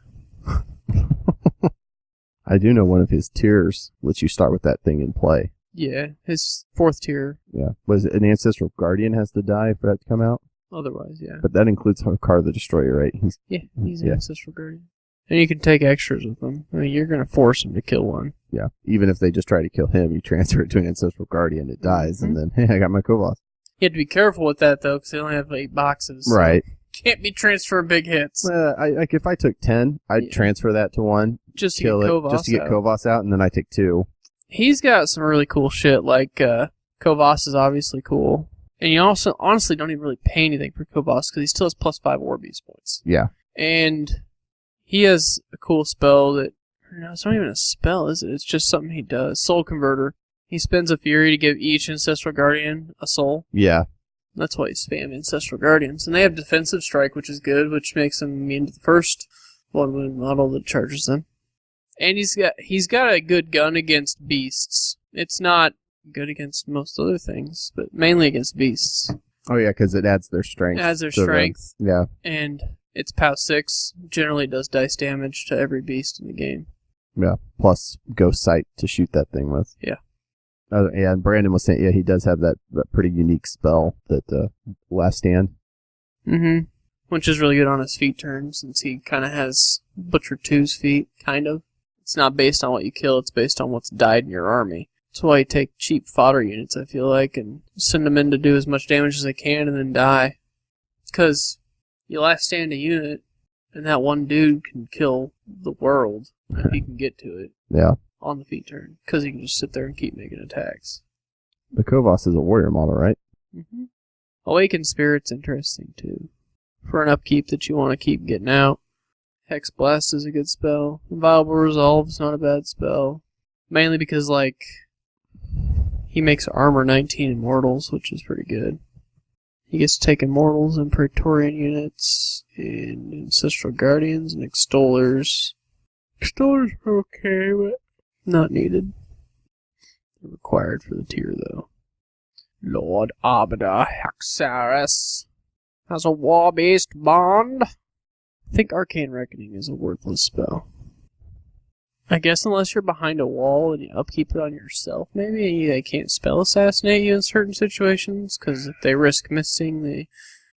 [SPEAKER 3] I do know one of his tiers lets you start with that thing in play.
[SPEAKER 2] Yeah, his 4th tier.
[SPEAKER 3] Yeah. Was it an Ancestral Guardian has to die for that to come out?
[SPEAKER 2] Otherwise, yeah.
[SPEAKER 3] But that includes Hakar the Destroyer, right?
[SPEAKER 2] He's an Ancestral Guardian. And you can take extras with him. I mean, you're going to force him to kill one.
[SPEAKER 3] Yeah. Even if they just try to kill him, you transfer it to an Ancestral Guardian, it dies, and then, hey, I got my Kovas.
[SPEAKER 2] You have to be careful with that, though, because they only have 8 boxes. So
[SPEAKER 3] right.
[SPEAKER 2] Can't be transferring big hits.
[SPEAKER 3] If I took 10, I'd transfer that to one.
[SPEAKER 2] Just to
[SPEAKER 3] kill
[SPEAKER 2] get
[SPEAKER 3] it,
[SPEAKER 2] Kovas
[SPEAKER 3] just to get Kovas out, and then I take 2.
[SPEAKER 2] He's got some really cool shit, like Kovas is obviously cool. And you also, honestly, don't even really pay anything for Kovas, because he still has +5 War Beast points.
[SPEAKER 3] Yeah.
[SPEAKER 2] And he has a cool spell that, it's not even a spell, is it? It's just something he does. Soul Converter. He spends a Fury to give each Ancestral Guardian a soul.
[SPEAKER 3] Yeah.
[SPEAKER 2] That's why he's spam Ancestral Guardians. And they have Defensive Strike, which is good, which makes them immune to the first one-wound model that charges them. And he's got a good gun against beasts. It's not good against most other things, but mainly against beasts.
[SPEAKER 3] Oh yeah, because it adds their strength.
[SPEAKER 2] It adds their strength.
[SPEAKER 3] Yeah.
[SPEAKER 2] And it's POW 6. Generally does dice damage to every beast in the game.
[SPEAKER 3] Yeah. Plus Ghost Sight to shoot that thing with.
[SPEAKER 2] Yeah.
[SPEAKER 3] Yeah, and Brandon was saying, he does have that pretty unique spell, that Last Stand.
[SPEAKER 2] Mm-hmm. Which is really good on his feet turn, since he kind of has Butcher 2's feet, kind of. It's not based on what you kill, it's based on what's died in your army. That's why you take cheap fodder units, I feel like, and send them in to do as much damage as they can and then die. Because you last stand a unit, and that one dude can kill the world if he can get to it.
[SPEAKER 3] Yeah.
[SPEAKER 2] On the feet turn, because he can just sit there and keep making attacks.
[SPEAKER 3] The Kovas is a warrior model, right?
[SPEAKER 2] Mm-hmm. Awakened Spirit's interesting, too. For an upkeep that you want to keep getting out. Hex Blast is a good spell. Inviolable Resolve is not a bad spell. Mainly because, like, he makes armor 19 immortals, which is pretty good. He gets to take immortals and Praetorian units, and ancestral guardians and extollers. Extollers are okay, but not needed. They're required for the tier, though. Lord Arbiter Haxaris has a war-based bond. I think Arcane Reckoning is a worthless spell. I guess unless you're behind a wall and you upkeep it on yourself, maybe they can't spell assassinate you in certain situations, because if they risk missing, they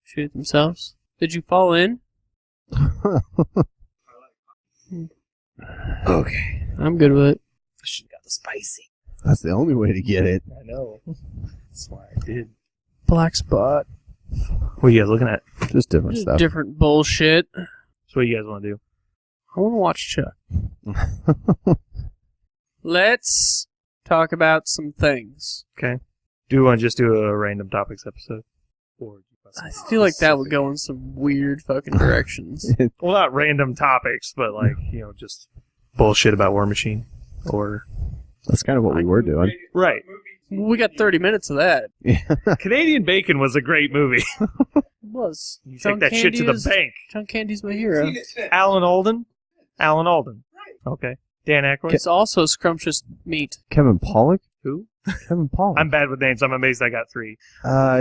[SPEAKER 2] shoot it themselves. Did you fall in?
[SPEAKER 3] Okay.
[SPEAKER 2] I'm good with it.
[SPEAKER 1] She got the spicy.
[SPEAKER 3] That's the only way to get it.
[SPEAKER 1] I know. That's why I did.
[SPEAKER 2] Black spot.
[SPEAKER 1] What are you guys looking at?
[SPEAKER 3] Just different
[SPEAKER 2] Just
[SPEAKER 3] stuff.
[SPEAKER 2] different bullshit.
[SPEAKER 1] So what do you guys want to do?
[SPEAKER 2] I want to watch Chuck. Let's talk about some things.
[SPEAKER 1] Okay. Do you want to just do a random topics episode? Or
[SPEAKER 2] I feel like that would go in some weird fucking directions.
[SPEAKER 1] well, not random topics, but like, just bullshit about Warmachine. Or
[SPEAKER 3] That's kind of what we were doing.
[SPEAKER 1] right.
[SPEAKER 2] We got 30 minutes of that.
[SPEAKER 1] Canadian Bacon was a great movie.
[SPEAKER 2] It was.
[SPEAKER 1] You take that shit to the bank.
[SPEAKER 2] John Candy's my hero.
[SPEAKER 1] Alan Alden? Alan Alden. Okay. Dan Aykroyd?
[SPEAKER 2] It's also scrumptious meat.
[SPEAKER 3] Kevin Pollak?
[SPEAKER 1] Who?
[SPEAKER 3] Kevin Pollak.
[SPEAKER 1] I'm bad with names. I'm amazed I got 3.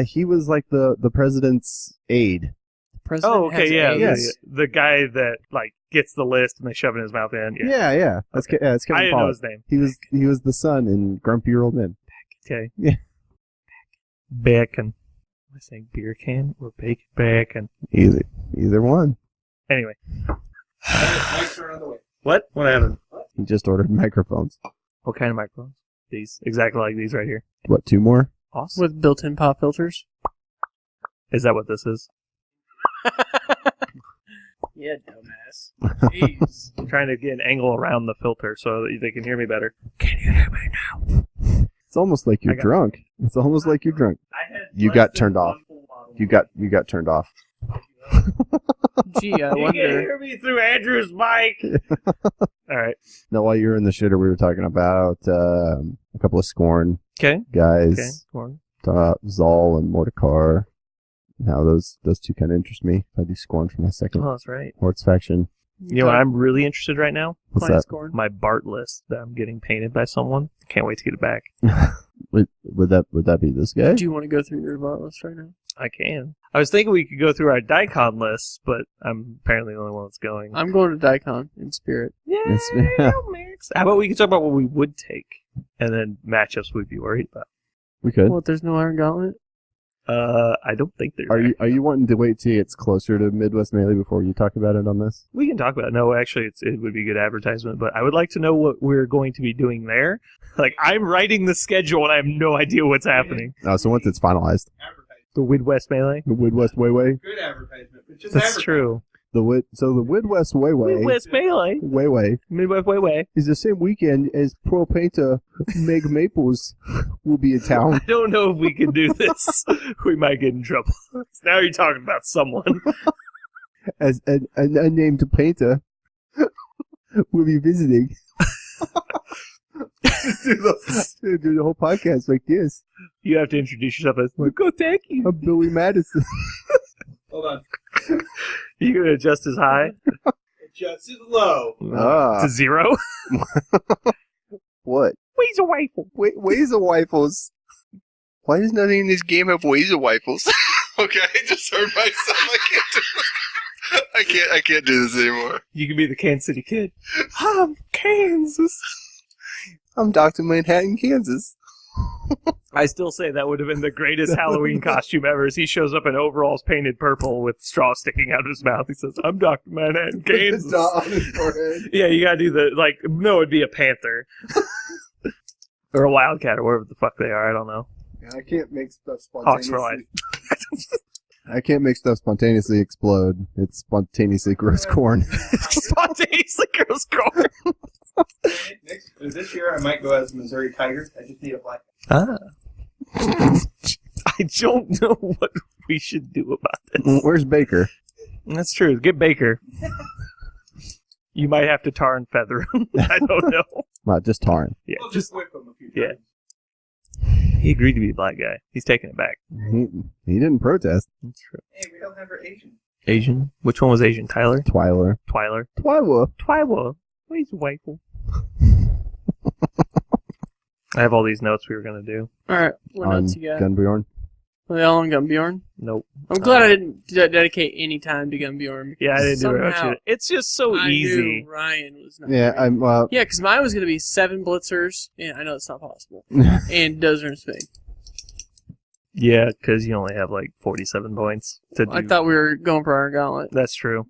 [SPEAKER 3] He was like the president's aide.
[SPEAKER 2] President
[SPEAKER 1] Oh, okay,
[SPEAKER 2] has
[SPEAKER 1] yeah.
[SPEAKER 2] AIDS.
[SPEAKER 1] The guy that, like, gets the list and they shove it in his mouth in. Yeah.
[SPEAKER 3] Yeah. That's
[SPEAKER 1] Okay.
[SPEAKER 3] That's
[SPEAKER 1] I
[SPEAKER 3] Kevin
[SPEAKER 1] didn't know
[SPEAKER 3] Pollak.
[SPEAKER 1] his name.
[SPEAKER 3] He was the son in Grumpier Old Men.
[SPEAKER 1] Okay.
[SPEAKER 3] Yeah.
[SPEAKER 1] Bacon. Am I saying beer can or bacon? Bacon.
[SPEAKER 3] Either one.
[SPEAKER 1] Anyway.
[SPEAKER 4] Mike's are on the way.
[SPEAKER 1] What? What happened?
[SPEAKER 3] He just ordered microphones.
[SPEAKER 1] What kind of microphones? These. Exactly like these right here.
[SPEAKER 3] What, 2 more?
[SPEAKER 1] Awesome.
[SPEAKER 2] With built-in pop filters.
[SPEAKER 1] Is that what this is?
[SPEAKER 2] Yeah, dumbass. Jeez.
[SPEAKER 1] I'm trying to get an angle around the filter so that they can hear me better. Can you hear me now?
[SPEAKER 3] It's almost like you're
[SPEAKER 1] I got-
[SPEAKER 3] drunk. It's almost like you're drunk. You got turned off. You got turned off.
[SPEAKER 2] Gee, I
[SPEAKER 1] You can
[SPEAKER 2] wonder.
[SPEAKER 1] hear me through Andrew's mic. All right.
[SPEAKER 3] Now, while you were in the shitter, we were talking about a couple of Scorn
[SPEAKER 1] Okay.
[SPEAKER 3] guys,
[SPEAKER 1] Okay. Go on.
[SPEAKER 3] Zal and Mordekar. And how those two kind of interest me. If I do Scorn for my second
[SPEAKER 1] Oh, that's right.
[SPEAKER 3] Hordes faction.
[SPEAKER 1] You know what I'm really interested right now?
[SPEAKER 3] What's
[SPEAKER 2] Playing
[SPEAKER 3] that?
[SPEAKER 2] Scorn.
[SPEAKER 1] My Bart list that I'm getting painted by someone. Can't wait to get it back.
[SPEAKER 3] Would that be this guy?
[SPEAKER 2] Do you want to go through your vote list right now?
[SPEAKER 1] I can. I was thinking we could go through our Daikon lists, but I'm apparently the only one that's going.
[SPEAKER 2] I'm going to Daikon in spirit.
[SPEAKER 1] Yeah. How about we can talk about what we would take, and then matchups we'd be worried about.
[SPEAKER 3] We could.
[SPEAKER 2] What, there's no Iron Gauntlet?
[SPEAKER 1] I don't think there's.
[SPEAKER 3] Are you wanting to wait till it's closer to Midwest Melee before you talk about it on this?
[SPEAKER 1] We can talk about it. No, actually, it would be good advertisement, but I would like to know what we're going to be doing there. Like, I'm writing the schedule, and I have no idea what's happening.
[SPEAKER 3] Oh, so once it's finalized,
[SPEAKER 4] Advertisement.
[SPEAKER 1] The Midwest Melee?
[SPEAKER 3] the Midwest Wayway.
[SPEAKER 4] Good advertisement, but just
[SPEAKER 1] That's
[SPEAKER 4] advertisement.
[SPEAKER 1] true.
[SPEAKER 3] The Midwest Wayway.
[SPEAKER 1] Midwest Melee.
[SPEAKER 3] Wayway
[SPEAKER 1] Midwest Way.
[SPEAKER 3] is the same weekend as pro painter Meg Maples will be in town.
[SPEAKER 1] I don't know if we can do this. We might get in trouble. Now you're talking about someone.
[SPEAKER 3] As an unnamed painter will be visiting. do the whole podcast like this.
[SPEAKER 1] You have to introduce yourself as, like, oh, thank you.
[SPEAKER 3] I'm Billy Madison.
[SPEAKER 4] Hold on.
[SPEAKER 1] You going to adjust his high
[SPEAKER 4] Adjust it low.
[SPEAKER 3] Ah.
[SPEAKER 1] to 0?
[SPEAKER 3] What?
[SPEAKER 1] Ways a rifle.
[SPEAKER 3] Ways of Wifles. Why does nothing in this game have Ways of Wifles?
[SPEAKER 5] Okay, I just heard myself. I can't do this. I can't do this anymore.
[SPEAKER 1] You can be the Kansas City Kid. I'm Kansas.
[SPEAKER 3] I'm Dr. Manhattan, Kansas.
[SPEAKER 1] I still say that would have been the greatest Halloween costume ever. As he shows up in overalls painted purple with straw sticking out of his mouth. He says, I'm Dr. Manhattan, Kansas.
[SPEAKER 3] on his forehead.
[SPEAKER 1] Yeah, you gotta do the, like, no, it'd be a panther. Or a wildcat, or whatever the fuck they are, I don't know.
[SPEAKER 3] I can't make stuff
[SPEAKER 1] Hawks for life.
[SPEAKER 3] I can't make stuff spontaneously explode. It spontaneously grows corn.
[SPEAKER 1] Spontaneously grows corn.
[SPEAKER 4] This year I might go as Missouri Tiger. I just need a black.
[SPEAKER 1] Ah. I don't know what we should do about this.
[SPEAKER 3] Where's Baker?
[SPEAKER 1] That's true. Get Baker. You might have to tar and feather him. I don't know.
[SPEAKER 3] Not just Tarn.
[SPEAKER 1] Yeah,
[SPEAKER 4] We'll
[SPEAKER 1] just
[SPEAKER 4] just whip him a few
[SPEAKER 1] yeah.
[SPEAKER 4] times.
[SPEAKER 1] He agreed to be a black guy. He's taking it back.
[SPEAKER 3] He didn't protest.
[SPEAKER 1] That's true.
[SPEAKER 4] Hey, we don't have our Asian.
[SPEAKER 1] Asian? Which one was Asian? Tyler?
[SPEAKER 3] Twyler.
[SPEAKER 1] Twyler?
[SPEAKER 3] Twyler.
[SPEAKER 1] Twyler. Oh, he's white. I have all these notes we were going to do.
[SPEAKER 2] Alright, what
[SPEAKER 3] On
[SPEAKER 2] notes you got?
[SPEAKER 3] Gunbjorn.
[SPEAKER 2] Are they all on Gunbjorn?
[SPEAKER 1] Nope.
[SPEAKER 2] I'm glad I didn't dedicate any time to Gunbjorn.
[SPEAKER 1] Yeah, I didn't do it.
[SPEAKER 2] Somehow
[SPEAKER 1] It's just so
[SPEAKER 2] I
[SPEAKER 1] easy.
[SPEAKER 2] knew Ryan was not.
[SPEAKER 3] Yeah,
[SPEAKER 2] doing it.
[SPEAKER 3] I'm.
[SPEAKER 2] Yeah, because mine was going to be 7 blitzers. Yeah, I know it's not possible. And Dozer and Spade.
[SPEAKER 1] Yeah, because you only have like 47 points to do.
[SPEAKER 2] I thought we were going for Iron Gauntlet.
[SPEAKER 1] That's true.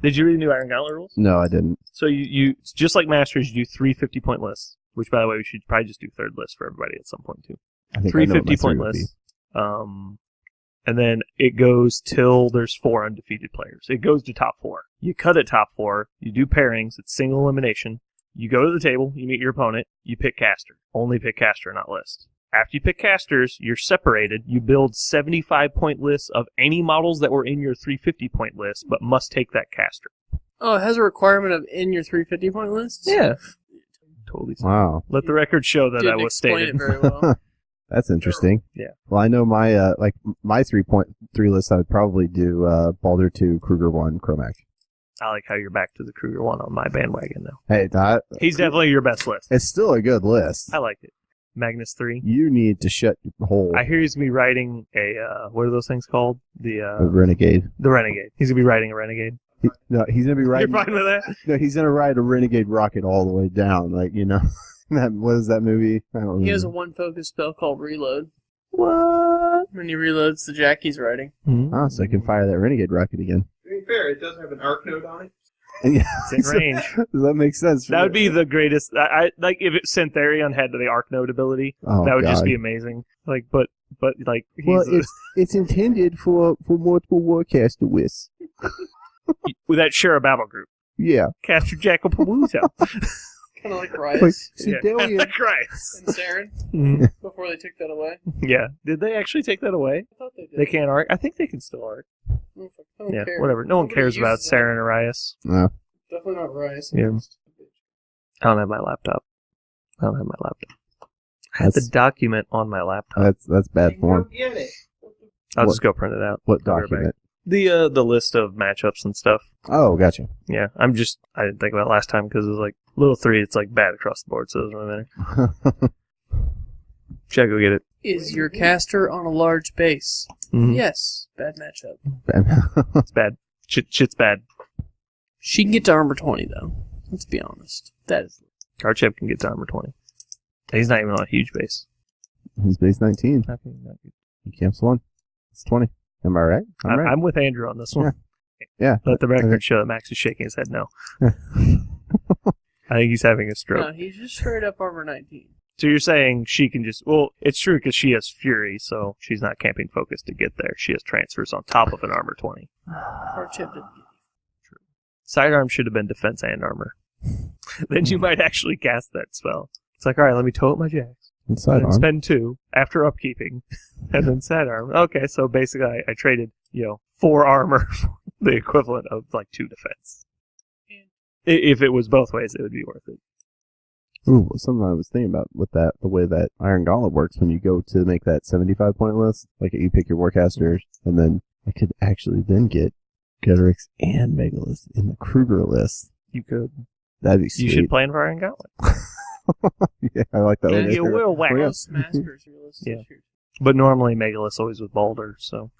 [SPEAKER 1] Did you read the new Iron Gauntlet rules?
[SPEAKER 3] No, I didn't.
[SPEAKER 1] So you just like Masters, you do 3 50-point lists, which, by the way, we should probably just do third list for everybody at some point, too.
[SPEAKER 3] I think
[SPEAKER 1] 3
[SPEAKER 3] I know what my
[SPEAKER 1] 50-point
[SPEAKER 3] three would be.
[SPEAKER 1] lists. And then it goes till there's 4 undefeated players. It goes to top 4. You cut at top 4. You do pairings. It's single elimination. You go to the table. You meet your opponent. You pick caster. Only pick caster, not list. After you pick casters, you're separated. You build 75-point lists of any models that were in your 350-point list, but must take that caster.
[SPEAKER 2] Oh, it has a requirement of in your 350-point lists?
[SPEAKER 1] Yeah. Totally.
[SPEAKER 3] Wow,
[SPEAKER 1] Let the record show that
[SPEAKER 2] Didn't
[SPEAKER 1] was
[SPEAKER 2] explain
[SPEAKER 1] stated.
[SPEAKER 2] it very well.
[SPEAKER 3] that's interesting.
[SPEAKER 1] Yeah.
[SPEAKER 3] Well, I know my my 3.3 list. I would probably do Baldur 2, Kruger 1, Chromac.
[SPEAKER 1] I like how you're back to the Kruger one on my bandwagon now.
[SPEAKER 3] Hey, that
[SPEAKER 1] He's definitely your best list.
[SPEAKER 3] it's still a good list.
[SPEAKER 1] I like it. Magnus 3.
[SPEAKER 3] You need to shut your hole.
[SPEAKER 1] I hear he's going to be writing a, what are those things called?
[SPEAKER 3] The Renegade.
[SPEAKER 1] The Renegade. He's going to be writing a Renegade.
[SPEAKER 3] No, he's gonna be riding.
[SPEAKER 1] You're fine with that?
[SPEAKER 3] No, he's gonna ride a Renegade rocket all the way down. Like, you know, what is that movie? I don't remember.
[SPEAKER 2] He has a one focus spell called Reload.
[SPEAKER 1] What?
[SPEAKER 2] When he reloads the jack he's riding.
[SPEAKER 3] Oh, so I can fire that Renegade rocket again.
[SPEAKER 4] To be fair, it does have an arc node on it.
[SPEAKER 3] Yeah,
[SPEAKER 1] It's in range.
[SPEAKER 3] Does that make sense?
[SPEAKER 1] That would be the greatest. I like if Syntherion had the Arc Node ability.
[SPEAKER 3] Oh,
[SPEAKER 1] That would just
[SPEAKER 3] God.
[SPEAKER 1] be amazing. Like, but like he's
[SPEAKER 3] Well, it's intended for multiple warcaster with.
[SPEAKER 1] with that share a battle group.
[SPEAKER 3] Yeah.
[SPEAKER 1] Caster Jackal Palooza.
[SPEAKER 2] Kind of like
[SPEAKER 3] Like,
[SPEAKER 2] Riot
[SPEAKER 3] Sidelian.
[SPEAKER 1] Christ.
[SPEAKER 2] and Saren
[SPEAKER 1] Mhm.
[SPEAKER 2] before they took that away.
[SPEAKER 1] Yeah. Did they actually take that away?
[SPEAKER 2] I thought they did.
[SPEAKER 1] They can't arc. I think they can still arc.
[SPEAKER 2] No one
[SPEAKER 1] Yeah,
[SPEAKER 2] cares.
[SPEAKER 1] whatever. No one
[SPEAKER 2] Nobody
[SPEAKER 1] cares about
[SPEAKER 2] uses that.
[SPEAKER 1] Saren Arias.
[SPEAKER 3] No.
[SPEAKER 2] Definitely not Riot.
[SPEAKER 1] Yeah. I don't have my laptop. I had the
[SPEAKER 3] That's
[SPEAKER 1] document on my laptop.
[SPEAKER 3] that's bad
[SPEAKER 4] You can
[SPEAKER 3] form.
[SPEAKER 4] go get it.
[SPEAKER 1] I'll
[SPEAKER 3] what-
[SPEAKER 1] just go print it out.
[SPEAKER 3] What
[SPEAKER 1] I'll be right back.
[SPEAKER 3] document?
[SPEAKER 1] The list of matchups and stuff.
[SPEAKER 3] Oh, gotcha.
[SPEAKER 1] Yeah, I didn't think about it last time because it was like little 3. It's like bad across the board, so it doesn't really matter. Should I go get it?
[SPEAKER 2] Is your caster on a large base?
[SPEAKER 1] Mhm.
[SPEAKER 2] Yes. Bad matchup.
[SPEAKER 1] It's bad. Shit's bad.
[SPEAKER 2] She can get to armor 20 though. Let's be honest. That is.
[SPEAKER 1] Karchev can get to armor 20. He's not even on a huge base.
[SPEAKER 3] He's base 19.
[SPEAKER 1] Not good.
[SPEAKER 3] He camps 1. It's 20. Am I right? I'm right.
[SPEAKER 1] I'm with Andrew on this one.
[SPEAKER 3] Yeah.
[SPEAKER 1] Let the record
[SPEAKER 3] Okay.
[SPEAKER 1] show that Max is shaking his head no. I think he's having a stroke.
[SPEAKER 2] No, he's just straight up armor 19.
[SPEAKER 1] So you're saying she can just... Well, it's true because she has Fury, so she's not camping focus to get there. She has transfers on top of an armor 20.
[SPEAKER 2] Karchev didn't get
[SPEAKER 1] Sidearm should have been defense and armor. Then you might actually cast that spell. It's like, all right, let me tow up my jacks.
[SPEAKER 3] And
[SPEAKER 1] And
[SPEAKER 3] sidearm.
[SPEAKER 1] spend 2 after upkeeping, and then sidearm. Okay, so basically I traded, 4 armor for the equivalent of like 2 defense. If it was both ways, it would be worth it.
[SPEAKER 3] Ooh, something I was thinking about with that, the way that Iron Gauntlet works when you go to make that 75-point list. Like, you pick your Warcasters, and then I could actually then get Gutterix and Megalith in the Kruger list.
[SPEAKER 1] You could.
[SPEAKER 3] That'd be sweet.
[SPEAKER 1] You should plan for Iron Gauntlet.
[SPEAKER 3] Yeah, I like that.
[SPEAKER 2] Yeah,
[SPEAKER 3] one.
[SPEAKER 1] You will whack.
[SPEAKER 3] Oh, yeah.
[SPEAKER 2] Most masters are listed
[SPEAKER 1] Yeah.
[SPEAKER 2] here.
[SPEAKER 1] But normally Megalith's always with Baldur, so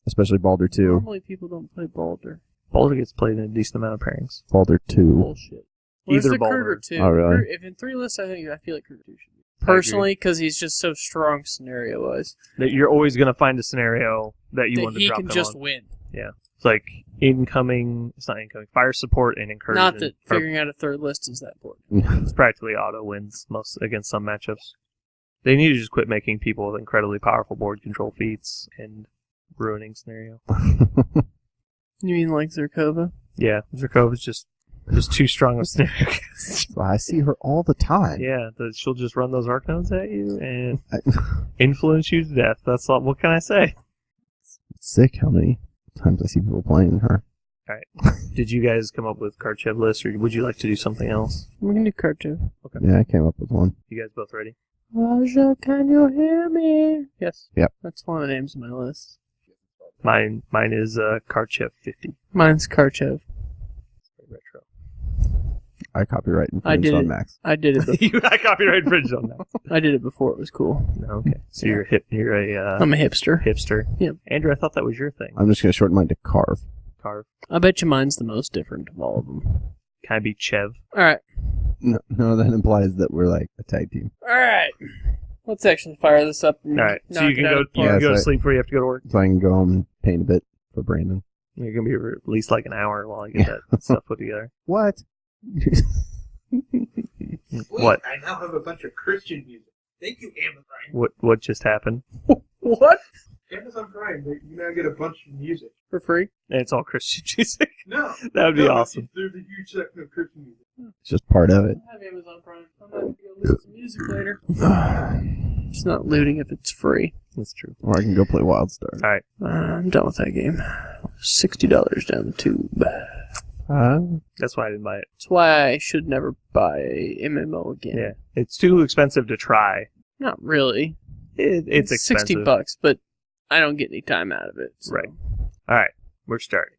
[SPEAKER 3] Especially Baldur 2.
[SPEAKER 2] Normally people don't play Baldur.
[SPEAKER 1] Baldur gets played in a decent amount of pairings.
[SPEAKER 3] Baldur 2.
[SPEAKER 2] Bullshit. Where's
[SPEAKER 1] Either
[SPEAKER 2] the
[SPEAKER 1] Baldur.
[SPEAKER 2] Kruger 2?
[SPEAKER 3] Oh, really?
[SPEAKER 2] If in 3 lists, I feel like Kruger 2 should be.
[SPEAKER 1] agree.
[SPEAKER 2] Personally, because he's just so strong scenario-wise.
[SPEAKER 1] That you're always going to find a scenario that you
[SPEAKER 2] That
[SPEAKER 1] want to
[SPEAKER 2] he
[SPEAKER 1] drop
[SPEAKER 2] can
[SPEAKER 1] them
[SPEAKER 2] just
[SPEAKER 1] on.
[SPEAKER 2] win.
[SPEAKER 1] It's like incoming, it's not incoming, fire support and incursion.
[SPEAKER 2] Not that
[SPEAKER 1] are-
[SPEAKER 2] figuring out a third list is that board.
[SPEAKER 1] It's practically auto wins most against some matchups. They need to just quit making people with incredibly powerful board control feats and ruining scenario.
[SPEAKER 2] You mean like Zerkova?
[SPEAKER 1] Yeah, Zerkova is just too strong of scenario.
[SPEAKER 3] I see her all the time.
[SPEAKER 1] Yeah, she'll just run those arc nodes at you and influence you to death. That's all. What can I say?
[SPEAKER 3] It's sick how many times I see people playing her.
[SPEAKER 1] Did you guys come up with Karchev lists, or would you like to do something else?
[SPEAKER 2] We can do Karchev.
[SPEAKER 3] Yeah, I came up with one.
[SPEAKER 1] You guys both ready?
[SPEAKER 2] Raja, can you hear me? Yes.
[SPEAKER 3] Yep.
[SPEAKER 2] That's one of the names of my list.
[SPEAKER 1] Mine is Karchev 50.
[SPEAKER 2] Mine's Karchev.
[SPEAKER 1] Retro.
[SPEAKER 3] I copyright
[SPEAKER 2] I
[SPEAKER 3] infringed
[SPEAKER 2] did
[SPEAKER 3] on
[SPEAKER 2] it.
[SPEAKER 3] Max.
[SPEAKER 2] I did it.
[SPEAKER 1] I copyright infringed on that.
[SPEAKER 2] I did it before it was cool.
[SPEAKER 1] No, okay. So you're hip. You're a
[SPEAKER 2] I'm a hipster.
[SPEAKER 1] hipster.
[SPEAKER 2] Yep.
[SPEAKER 1] Andrew, I thought that was your thing.
[SPEAKER 3] I'm just going to shorten mine to Carve.
[SPEAKER 1] Carve.
[SPEAKER 2] I bet you mine's the most different of all of them.
[SPEAKER 1] Can I be Chev?
[SPEAKER 2] All right.
[SPEAKER 3] No, that implies that we're like a tag team.
[SPEAKER 2] All right. Let's actually fire this up.
[SPEAKER 1] All right. So you can go. You
[SPEAKER 3] Yeah,
[SPEAKER 1] can go to
[SPEAKER 3] so-
[SPEAKER 1] sleep before you have to go to work.
[SPEAKER 3] So I can go home and paint a bit for Brandon.
[SPEAKER 1] You're gonna be at least like an hour while I get that stuff put together.
[SPEAKER 3] What?
[SPEAKER 1] What?
[SPEAKER 4] I now have a bunch of Christian music. Thank you, Amazon.
[SPEAKER 1] What just happened?
[SPEAKER 2] What?
[SPEAKER 4] Amazon Prime, you now get a bunch of music.
[SPEAKER 2] For free?
[SPEAKER 1] And it's all Christian music.
[SPEAKER 4] No.
[SPEAKER 1] That would be awesome.
[SPEAKER 4] There's a huge section of Christian music.
[SPEAKER 3] It's just part of it.
[SPEAKER 2] I have Amazon Prime. I'm going to go listen to music later. It's not looting if it's free.
[SPEAKER 1] That's true.
[SPEAKER 3] Or I can go play WildStar.
[SPEAKER 1] All right.
[SPEAKER 2] I'm done with that game. $60 down the tube.
[SPEAKER 1] That's why I didn't buy it.
[SPEAKER 2] That's why I should never buy a MMO again.
[SPEAKER 1] Yeah. It's too expensive to try.
[SPEAKER 2] Not really.
[SPEAKER 1] It's expensive.
[SPEAKER 2] $60, but I don't get any time out of it. So.
[SPEAKER 1] Right. All right. We're starting.